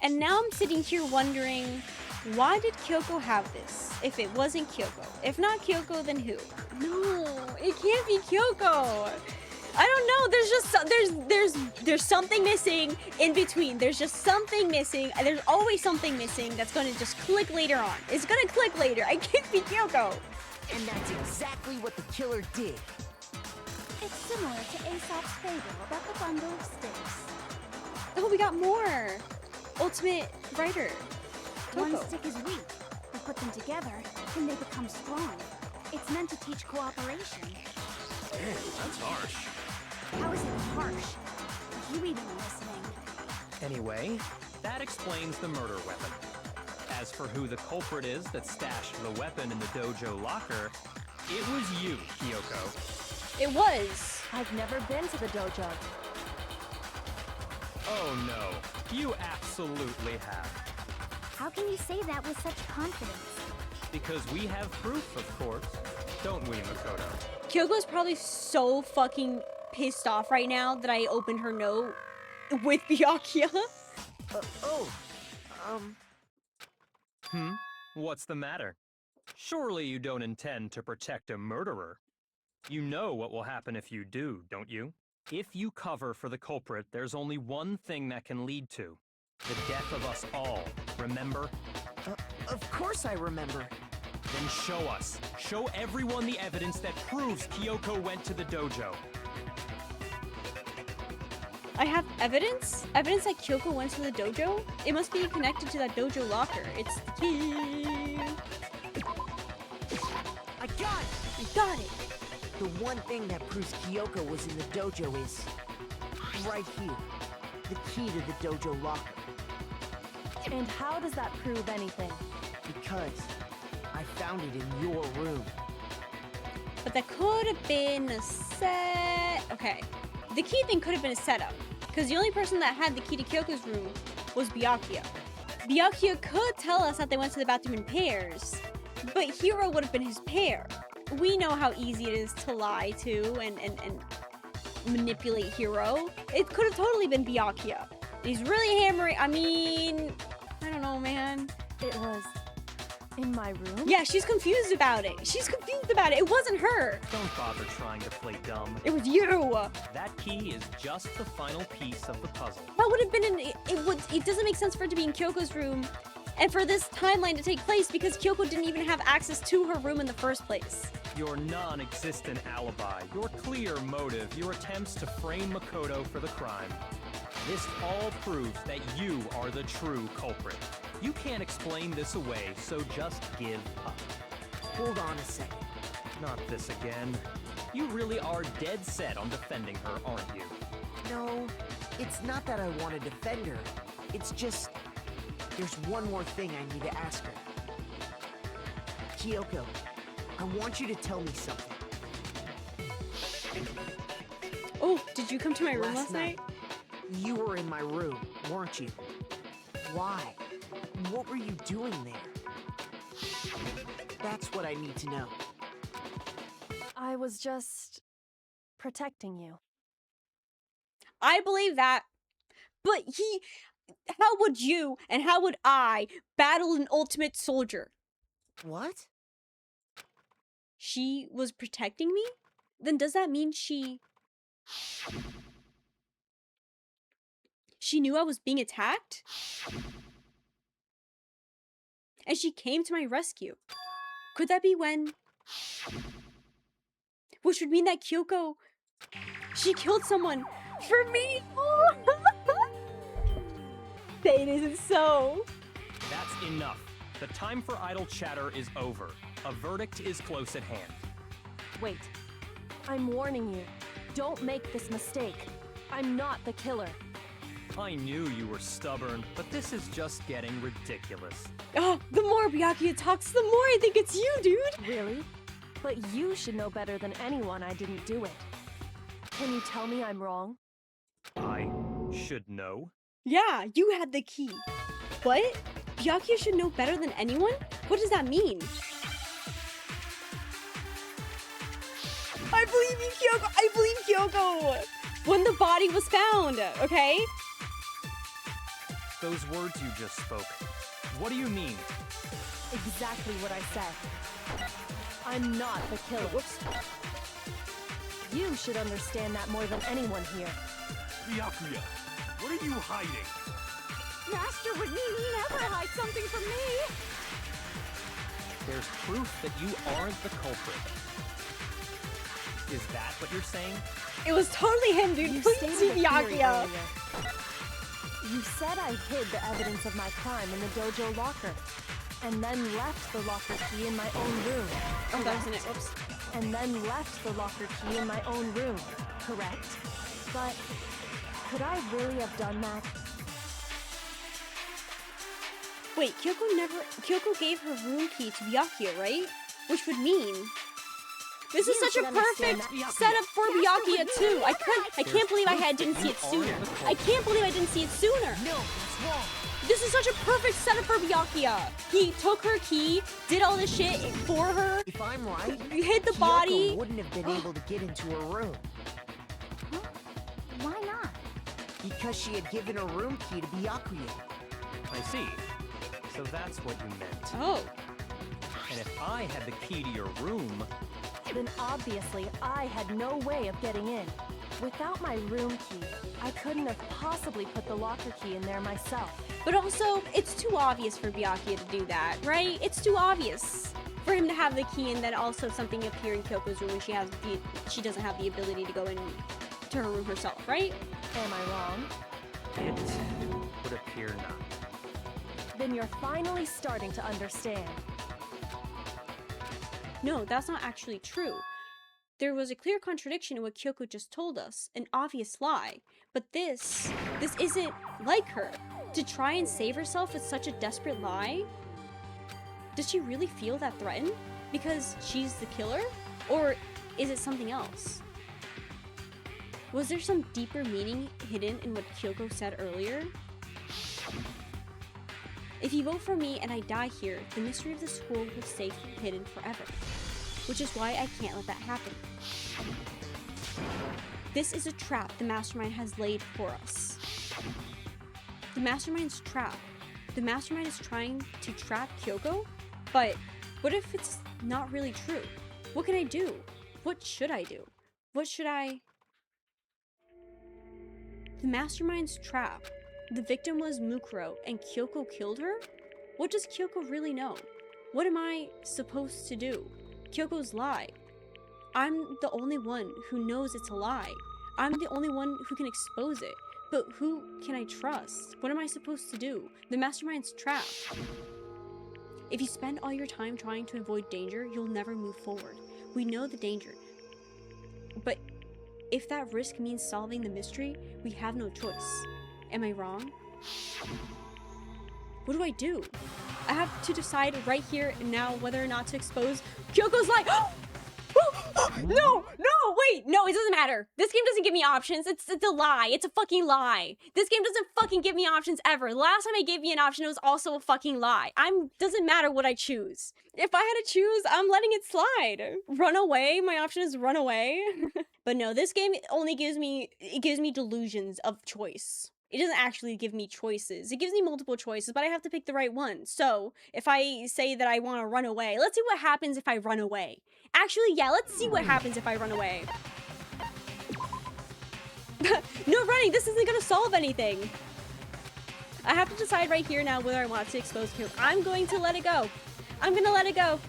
And now I'm sitting here wondering, why did Kyoko have this? If it wasn't Kyoko. If not Kyoko, then who? No, it can't be Kyoko. I don't know. There's just there's something missing in between. There's just something missing. There's always something missing that's gonna just click later on. It's gonna click later. I can't be Kyoko. And that's exactly what the killer did. It's similar to Aesop's fable about the bundle of sticks. Oh, we got more. Ultimate writer. One Toko. stick is weak, but put them together, and they become strong. It's meant to teach cooperation. Damn, that's harsh. How is it harsh? Are you even listening? Anyway, that explains the murder weapon. As for who the culprit is that stashed the weapon in the dojo locker, it was you, Kyoko. It was. I've never been to the dojo. Oh no, you absolutely have. How can you say that with such confidence? Because we have proof, of course. Don't we, Makoto? Kyoko's probably so fucking pissed off right now that I opened her note with Byakuya. What's the matter? Surely you don't intend to protect a murderer. You know what will happen if you do, don't you? If you cover for the culprit, there's only one thing that can lead to. The death of us all, remember? Of course I remember. Then show us. Show everyone the evidence that proves Kyoko went to the dojo. I have evidence? Evidence that Kyoko went to the dojo? It must be connected to that dojo locker. It's the key. I got it! I got it. The one thing that proves Kyoko was in the dojo is right here. The key to the dojo locker. And how does that prove anything? Because I found it in your room. But that could have been a set. Okay. The key thing could have been a setup. Because the only person that had the key to Kyoko's room was Byakuya. Byakuya could tell us that they went to the bathroom in pairs. But Hiro would have been his pair. We know how easy it is to lie to and manipulate Hiro. It could have totally been Byakuya. He's really hammering. I mean, I don't know, man. It was in my room? Yeah, she's confused about it. She's confused about it. It wasn't her. Don't bother trying to play dumb. It was you. That key is just the final piece of the puzzle. That would have been it doesn't make sense for it to be in Kyoko's room and for this timeline to take place because Kyoko didn't even have access to her room in the first place. Your non-existent alibi, your clear motive, your attempts to frame Makoto for the crime. This all proves that you are the true culprit. You can't explain this away, so just give up. Hold on a second. Not this again. You really are dead set on defending her, aren't you? No, it's not that I want to defend her. It's just... there's one more thing I need to ask her. Kyoko, I want you to tell me something. Oh, did you come to my room last night? You were in my room, weren't you? Why? What were you doing there? That's what I need to know. I was just protecting you. I believe that. But how would you and how would I battle an ultimate soldier? What? She was protecting me? Then does that mean she knew I was being attacked? And she came to my rescue. Could that be when... which would mean that Kyoko... she killed someone for me? Say it isn't so. That's enough. The time for idle chatter is over. A verdict is close at hand. Wait. I'm warning you. Don't make this mistake. I'm not the killer. I knew you were stubborn, but this is just getting ridiculous. Oh, the more Byakuya talks, the more I think it's you, dude. Really? But you should know better than anyone I didn't do it. Can you tell me I'm wrong? I should know? Yeah, you had the key. What? Byakuya should know better than anyone? What does that mean? I believe you, Kyoko. I believe Kyoko. When the body was found, okay? Those words you just spoke. What do you mean? Exactly what I said. I'm not the killer. Whoops. You should understand that more than anyone here. Byakuya, what are you hiding? Master would never hide something from me. There's proof that you aren't the culprit. Is that what you're saying? It was totally him, dude. You Please stated see a theory Byakuya. earlier. You said I hid the evidence of my crime in the dojo locker, and then left the locker key in my own room. Oh, that wasn't it. Whoops. And then left the locker key in my own room, correct? But could I really have done that? Wait, Kyoko gave her room key to Byakuya, right? Which would mean... this is You such a should understand perfect that. setup for Byakuya too. I can't believe I didn't see it sooner. I can't believe I didn't see it sooner. No, that's wrong. This is such a perfect setup for Byakuya. He took her key, did all this shit for her, If I'm right, hid the Kyoko body. wouldn't have been able to get into her room Why not? because she had given her room key to Byakuya. I see. So that's what you meant. Oh. And if I had the key to your room, Then obviously I had no way of getting in. Without my room key, I couldn't have possibly put the locker key in there myself. But also, it's too obvious for Byakuya to do that, right? It's too obvious for him to have the key and then also something appear in Kyoko's room when she doesn't have the ability to go in to her room herself, right? Am I wrong? it would appear not. Then you're finally starting to understand. No, that's not actually true. There was a clear contradiction in what Kyoko just told us, an obvious lie. But this isn't like her. To try and save herself with such a desperate lie? Does she really feel that threatened? Because she's the killer? Or is it something else? Was there some deeper meaning hidden in what Kyoko said earlier? If you vote for me and I die here, the mystery of the school will stay hidden forever. Which is why I can't let that happen. This is a trap the mastermind has laid for us. The mastermind's trap. The mastermind is trying to trap Kyoko, but what if it's not really true? What can I do? What should I do? What should I... The mastermind's trap. The victim was Mukuro, and Kyoko killed her? What does Kyoko really know? What am I supposed to do? Kyoko's lie. I'm the only one who knows it's a lie. I'm the only one who can expose it. But who can I trust? What am I supposed to do? The mastermind's trap. If you spend all your time trying to avoid danger, you'll never move forward. We know the danger. But if that risk means solving the mystery, we have no choice. Am I wrong? What do I do? I have to decide right here and now whether or not to expose Kyoko's lie. No, wait, no, it doesn't matter. This game doesn't give me options. It's a lie. It's a fucking lie. This game doesn't fucking give me options ever. The last time it gave me an option, it was also a fucking lie. Doesn't matter what I choose. If I had to choose, I'm letting it slide. Run away. My option is run away. But no, this game only gives me delusions of choice. It doesn't actually give me choices. It gives me multiple choices, but I have to pick the right one. So if I say that I want to run away, let's see what happens if I run away. Actually, yeah, let's see what happens if I run away. No running, this isn't gonna solve anything. I have to decide right here now whether I want to expose Kyoko. I'm going to let it go. I'm gonna let it go.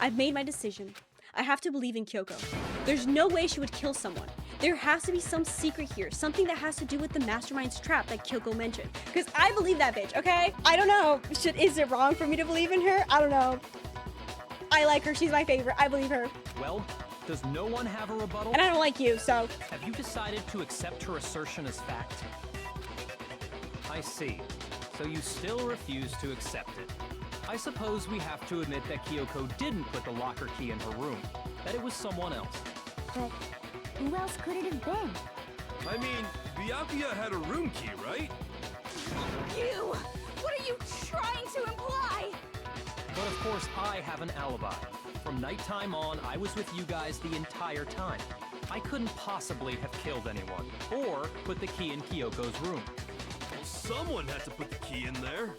I've made my decision. I have to believe in Kyoko. There's no way she would kill someone. There has to be some secret here, something that has to do with the mastermind's trap that Kyoko mentioned. Because I believe that bitch, okay? I don't know. Is it wrong for me to believe in her? I don't know. I like her. She's my favorite. I believe her. Well, does no one have a rebuttal? And I don't like you, so... Have you decided to accept her assertion as fact? I see. So you still refuse to accept it. I suppose we have to admit that Kyoko didn't put the locker key in her room. That it was someone else. But who else could it have been? I mean, Byakuya had a room key, right? You! What are you trying to imply? But of course, I have an alibi. From nighttime on, I was with you guys the entire time. I couldn't possibly have killed anyone, or put the key in Kyoko's room. Well, someone had to put the key in there.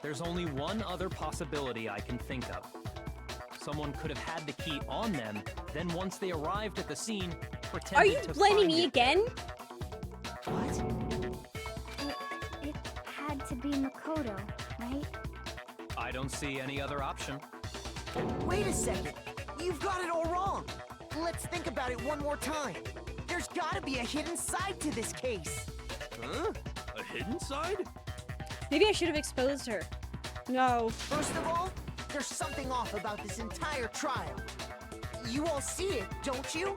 There's only one other possibility I can think of. Someone could have had the key on them, then once they arrived at the scene, pretended Are you to blaming find me it. again? It had to be Makoto, right? I don't see any other option. Wait a second. You've got it all wrong. Let's think about it one more time. There's gotta be a hidden side to this case. Huh? A hidden side? Maybe I should have exposed her. No. First of all, there's something off about this entire trial. You all see it, don't you?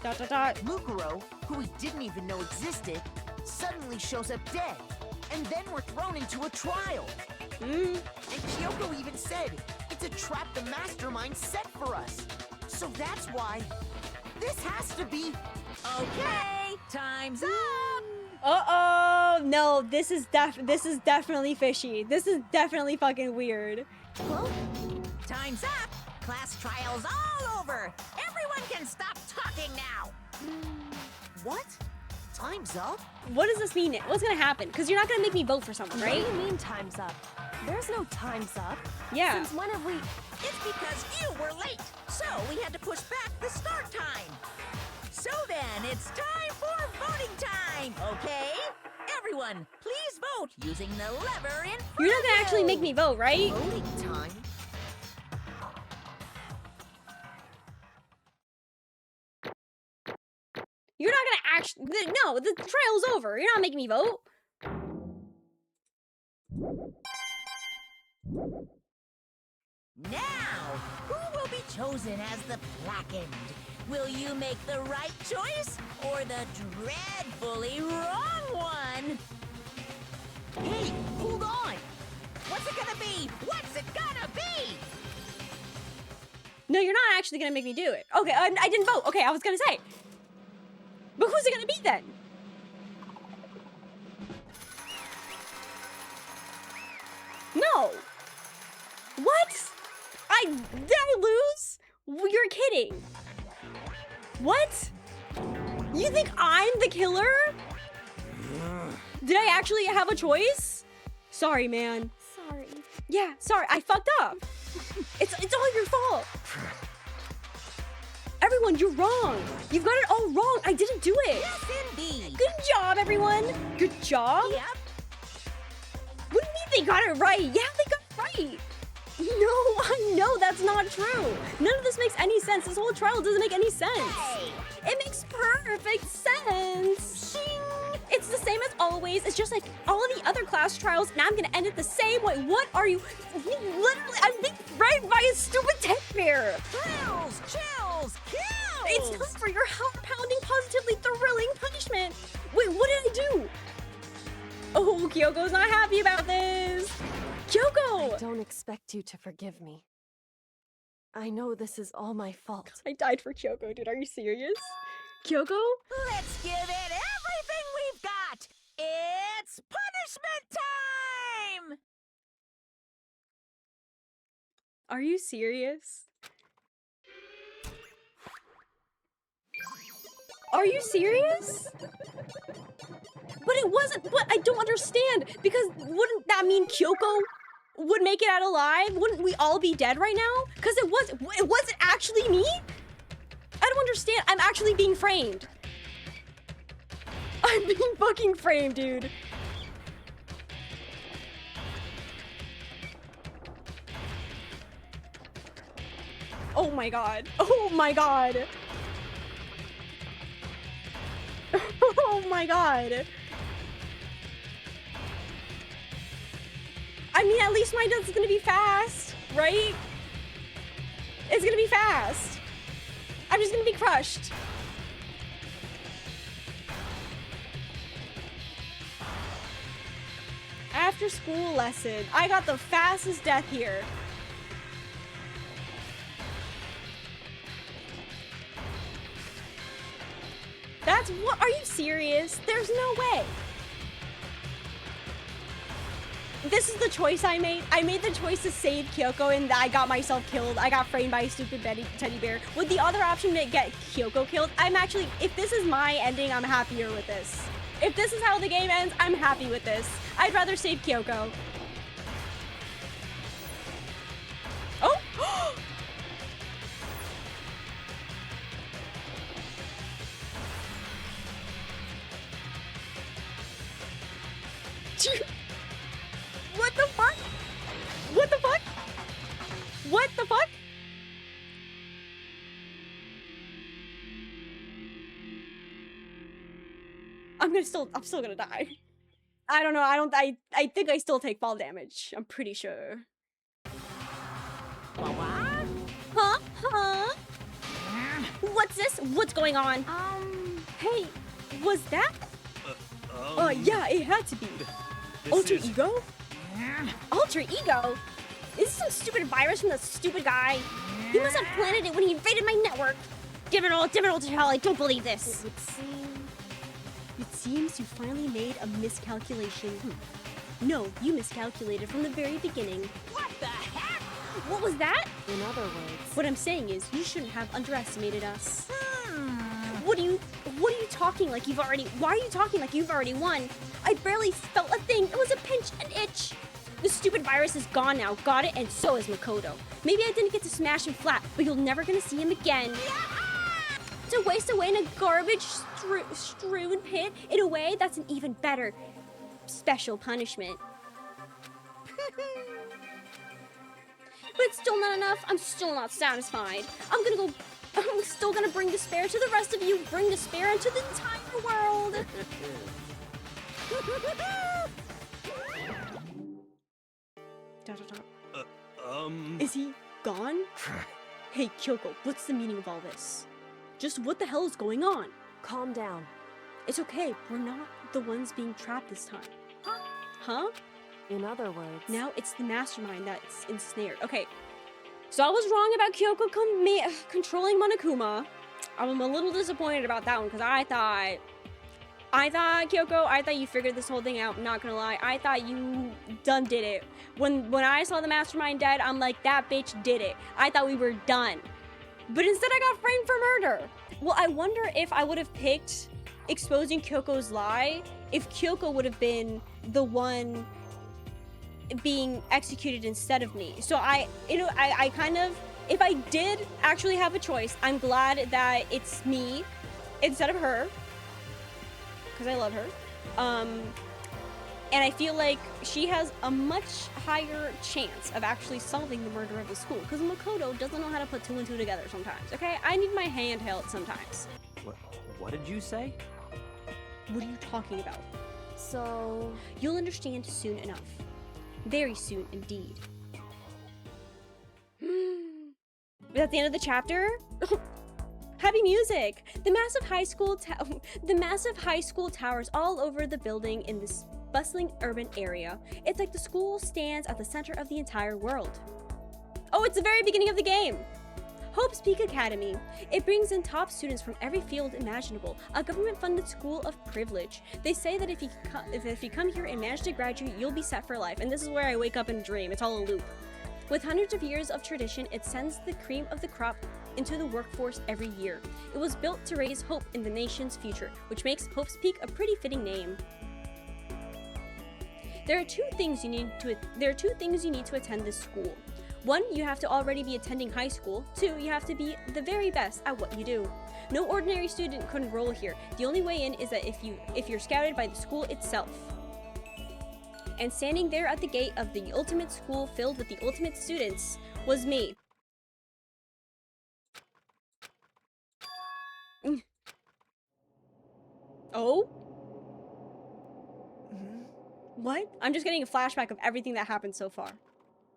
Dot, dot, dot. Mukuro, who we didn't even know existed, suddenly shows up dead. And then we're thrown into a trial. And Kyoko even said, it's a trap the mastermind set for us. So that's why this has to be... Okay, time's up! Uh-oh! No, this is definitely fishy. This is definitely fucking weird. Time's up! Class trial's all over! Everyone can stop talking now! What? Time's up? What does this mean? What's gonna happen? Because you're not gonna make me vote for someone, right? What do you mean time's up? There's no time's up. Yeah. Since when have we... It's because you were late, so we had to push back the start time. So then, it's time for voting time, okay? Everyone, please vote using the lever in front You're not gonna of actually you. make me vote, right? Voting time? You're not gonna actually... No, the trial's over. You're not making me vote. Now, who will be chosen as the blackened? Will you make the right choice or the dreadfully wrong one? Hey, hold on! What's it gonna be? What's it gonna be? No, you're not actually gonna make me do it. Okay, I didn't vote. Okay, I was gonna say. But who's it gonna be then? No. What? Did I lose? You're kidding. What? You think I'm the killer? Did I actually have a choice? Sorry, man. Sorry. Yeah, sorry, I fucked up. It's all your fault. Everyone, you're wrong. You've got it all wrong. I didn't do it. Yes, indeed. Good job, everyone. Good job. Yep. What do you mean they got it right? Yeah, they got it right. No, I know that's not true. None of this makes any sense. This whole trial doesn't make any sense. Hey. It makes perfect sense. Shing. It's the same as always. It's just like all of the other class trials, and I'm gonna end it the same way. What are you? Literally, I'm being framed by a stupid teddy bear. Chills, chills, kills. It's time for your heart-pounding, positively thrilling punishment. Wait, what did I do? Oh, Kyoko's not happy about this. Kyoko! I don't expect you to forgive me. I know this is all my fault. I died for Kyoko, dude. Are you serious? Kyoko? Let's give it everything we've got. It's punishment time. Are you serious? Are you serious? But it wasn't, but I don't understand, because wouldn't that mean Kyoko would make it out alive? Wouldn't we all be dead right now? Because it wasn't actually me? I don't understand. I'm actually being framed. I'm being fucking framed, dude. Oh my god. Oh my god. Oh my god. I mean, at least my death's gonna be fast, right? It's gonna be fast. I'm just gonna be crushed. After school lesson. I got the fastest death here. That's what? Are you serious? There's no way. This is the choice I made. I made the choice to save Kyoko, and I got myself killed. I got framed by a stupid teddy bear. With the other option to get Kyoko killed, I'm actually, if this is my ending, I'm happier with this. If this is how the game ends, I'm happy with this. I'd rather save Kyoko. Oh! What the fuck? What the fuck? What the fuck? I'm still gonna die. I don't know, I think I still take fall damage. I'm pretty sure. What? Huh? Huh? What's this? What's going on? Hey, was that? Yeah, it had to be. Alter ego? Alter ego? Is this some stupid virus from the stupid guy? He must have planted it when he invaded my network. Give it all to hell, I don't believe this. It seems you finally made a miscalculation. No, you miscalculated from the very beginning. What the heck? What was that? In other words, What I'm saying is, you shouldn't have underestimated us. What are you talking like you've already, why are you talking like you've already won? I barely felt a thing, it was a pinch, an itch. The stupid virus is gone now, got it, and so is Makoto. Maybe I didn't get to smash him flat, but you're never gonna see him again. To waste away in a garbage strewn pit, in a way, that's an even better special punishment. But it's still not enough, I'm still not satisfied. I'm still gonna bring despair to the rest of you, bring despair into the entire world. Is he gone? Hey, Kyoko, what's the meaning of all this? Just what the hell is going on? calm down. It's okay, we're not the ones being trapped this time. Huh? In other words, Now it's the mastermind that's ensnared. Okay, so I was wrong about Kyoko controlling Monokuma. I'm a little disappointed about that one because I thought Kyoko, I thought you figured this whole thing out. Not gonna lie, I thought you done did it. When I saw the mastermind dead, I'm like, that bitch did it. I thought we were done. But instead I got framed for murder. Well, I wonder if I would have picked exposing Kyoko's lie if Kyoko would have been the one being executed instead of me. So I kind of, if I did actually have a choice, I'm glad that it's me instead of her, because I love her. And I feel like she has a much higher chance of actually solving the murder of the school, because Makoto doesn't know how to put two and two together sometimes, okay? I need my hand held sometimes. What did you say? What are you talking about? So... You'll understand soon enough. Very soon indeed. Is that the end of the chapter? Happy music! The massive high school towers all over the building in this bustling urban area. It's like the school stands at the center of the entire world. Oh, it's the very beginning of the game! Hope's Peak Academy. It brings in top students from every field imaginable, a government-funded school of privilege. They say that if you come here and manage to graduate, you'll be set for life. And this is where I wake up and dream. It's all a loop. With hundreds of years of tradition, it sends the cream of the crop into the workforce every year. It was built to raise hope in the nation's future, which makes Hope's Peak a pretty fitting name. There are two things you need to attend this school. 1, you have to already be attending high school. 2, you have to be the very best at what you do. No ordinary student could enroll here. The only way in is that if you're scouted by the school itself. And standing there at the gate of the ultimate school filled with the ultimate students was me. Oh? What? I'm just getting a flashback of everything that happened so far.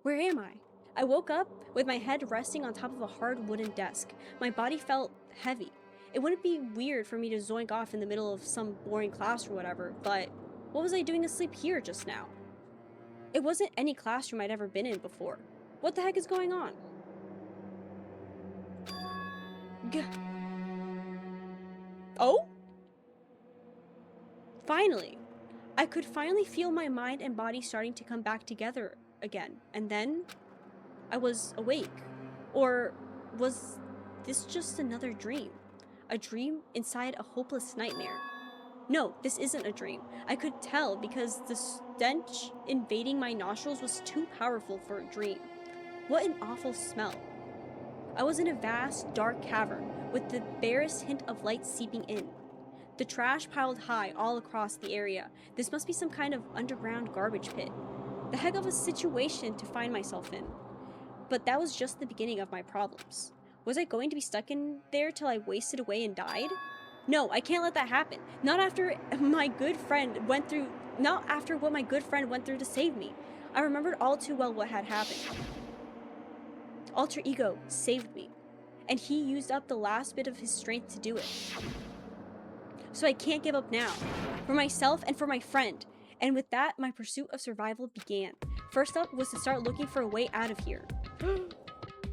Where am I? I woke up with my head resting on top of a hard wooden desk. My body felt heavy. It wouldn't be weird for me to zoink off in the middle of some boring class or whatever, but what was I doing asleep here just now? It wasn't any classroom I'd ever been in before. What the heck is going on? Oh? Finally. I could finally feel my mind and body starting to come back together again, and then I was awake. Or was this just another dream? A dream inside a hopeless nightmare? No, this isn't a dream. I could tell because the stench invading my nostrils was too powerful for a dream. What an awful smell. I was in a vast, dark cavern with the barest hint of light seeping in. The trash piled high all across the area. This must be some kind of underground garbage pit. The heck of a situation to find myself in. But that was just the beginning of my problems. Was I going to be stuck in there till I wasted away and died? No, I can't let that happen. Not after what my good friend went through to save me. I remembered all too well what had happened. Alter Ego saved me, and he used up the last bit of his strength to do it. So I can't give up now. For myself and for my friend. And with that, my pursuit of survival began. First up was to start looking for a way out of here.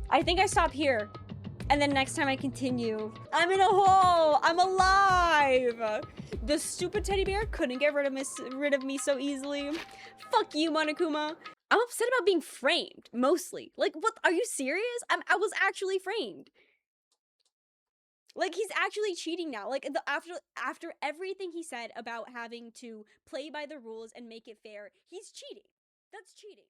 I think I stop here. And then next time I continue. I'm in a hole! I'm alive! The stupid teddy bear couldn't get rid of me so easily. Fuck you, Monokuma. I'm upset about being framed, mostly. Like, what? Are you serious? I was actually framed. Like, he's actually cheating now. Like, after everything he said about having to play by the rules and make it fair, he's cheating. That's cheating.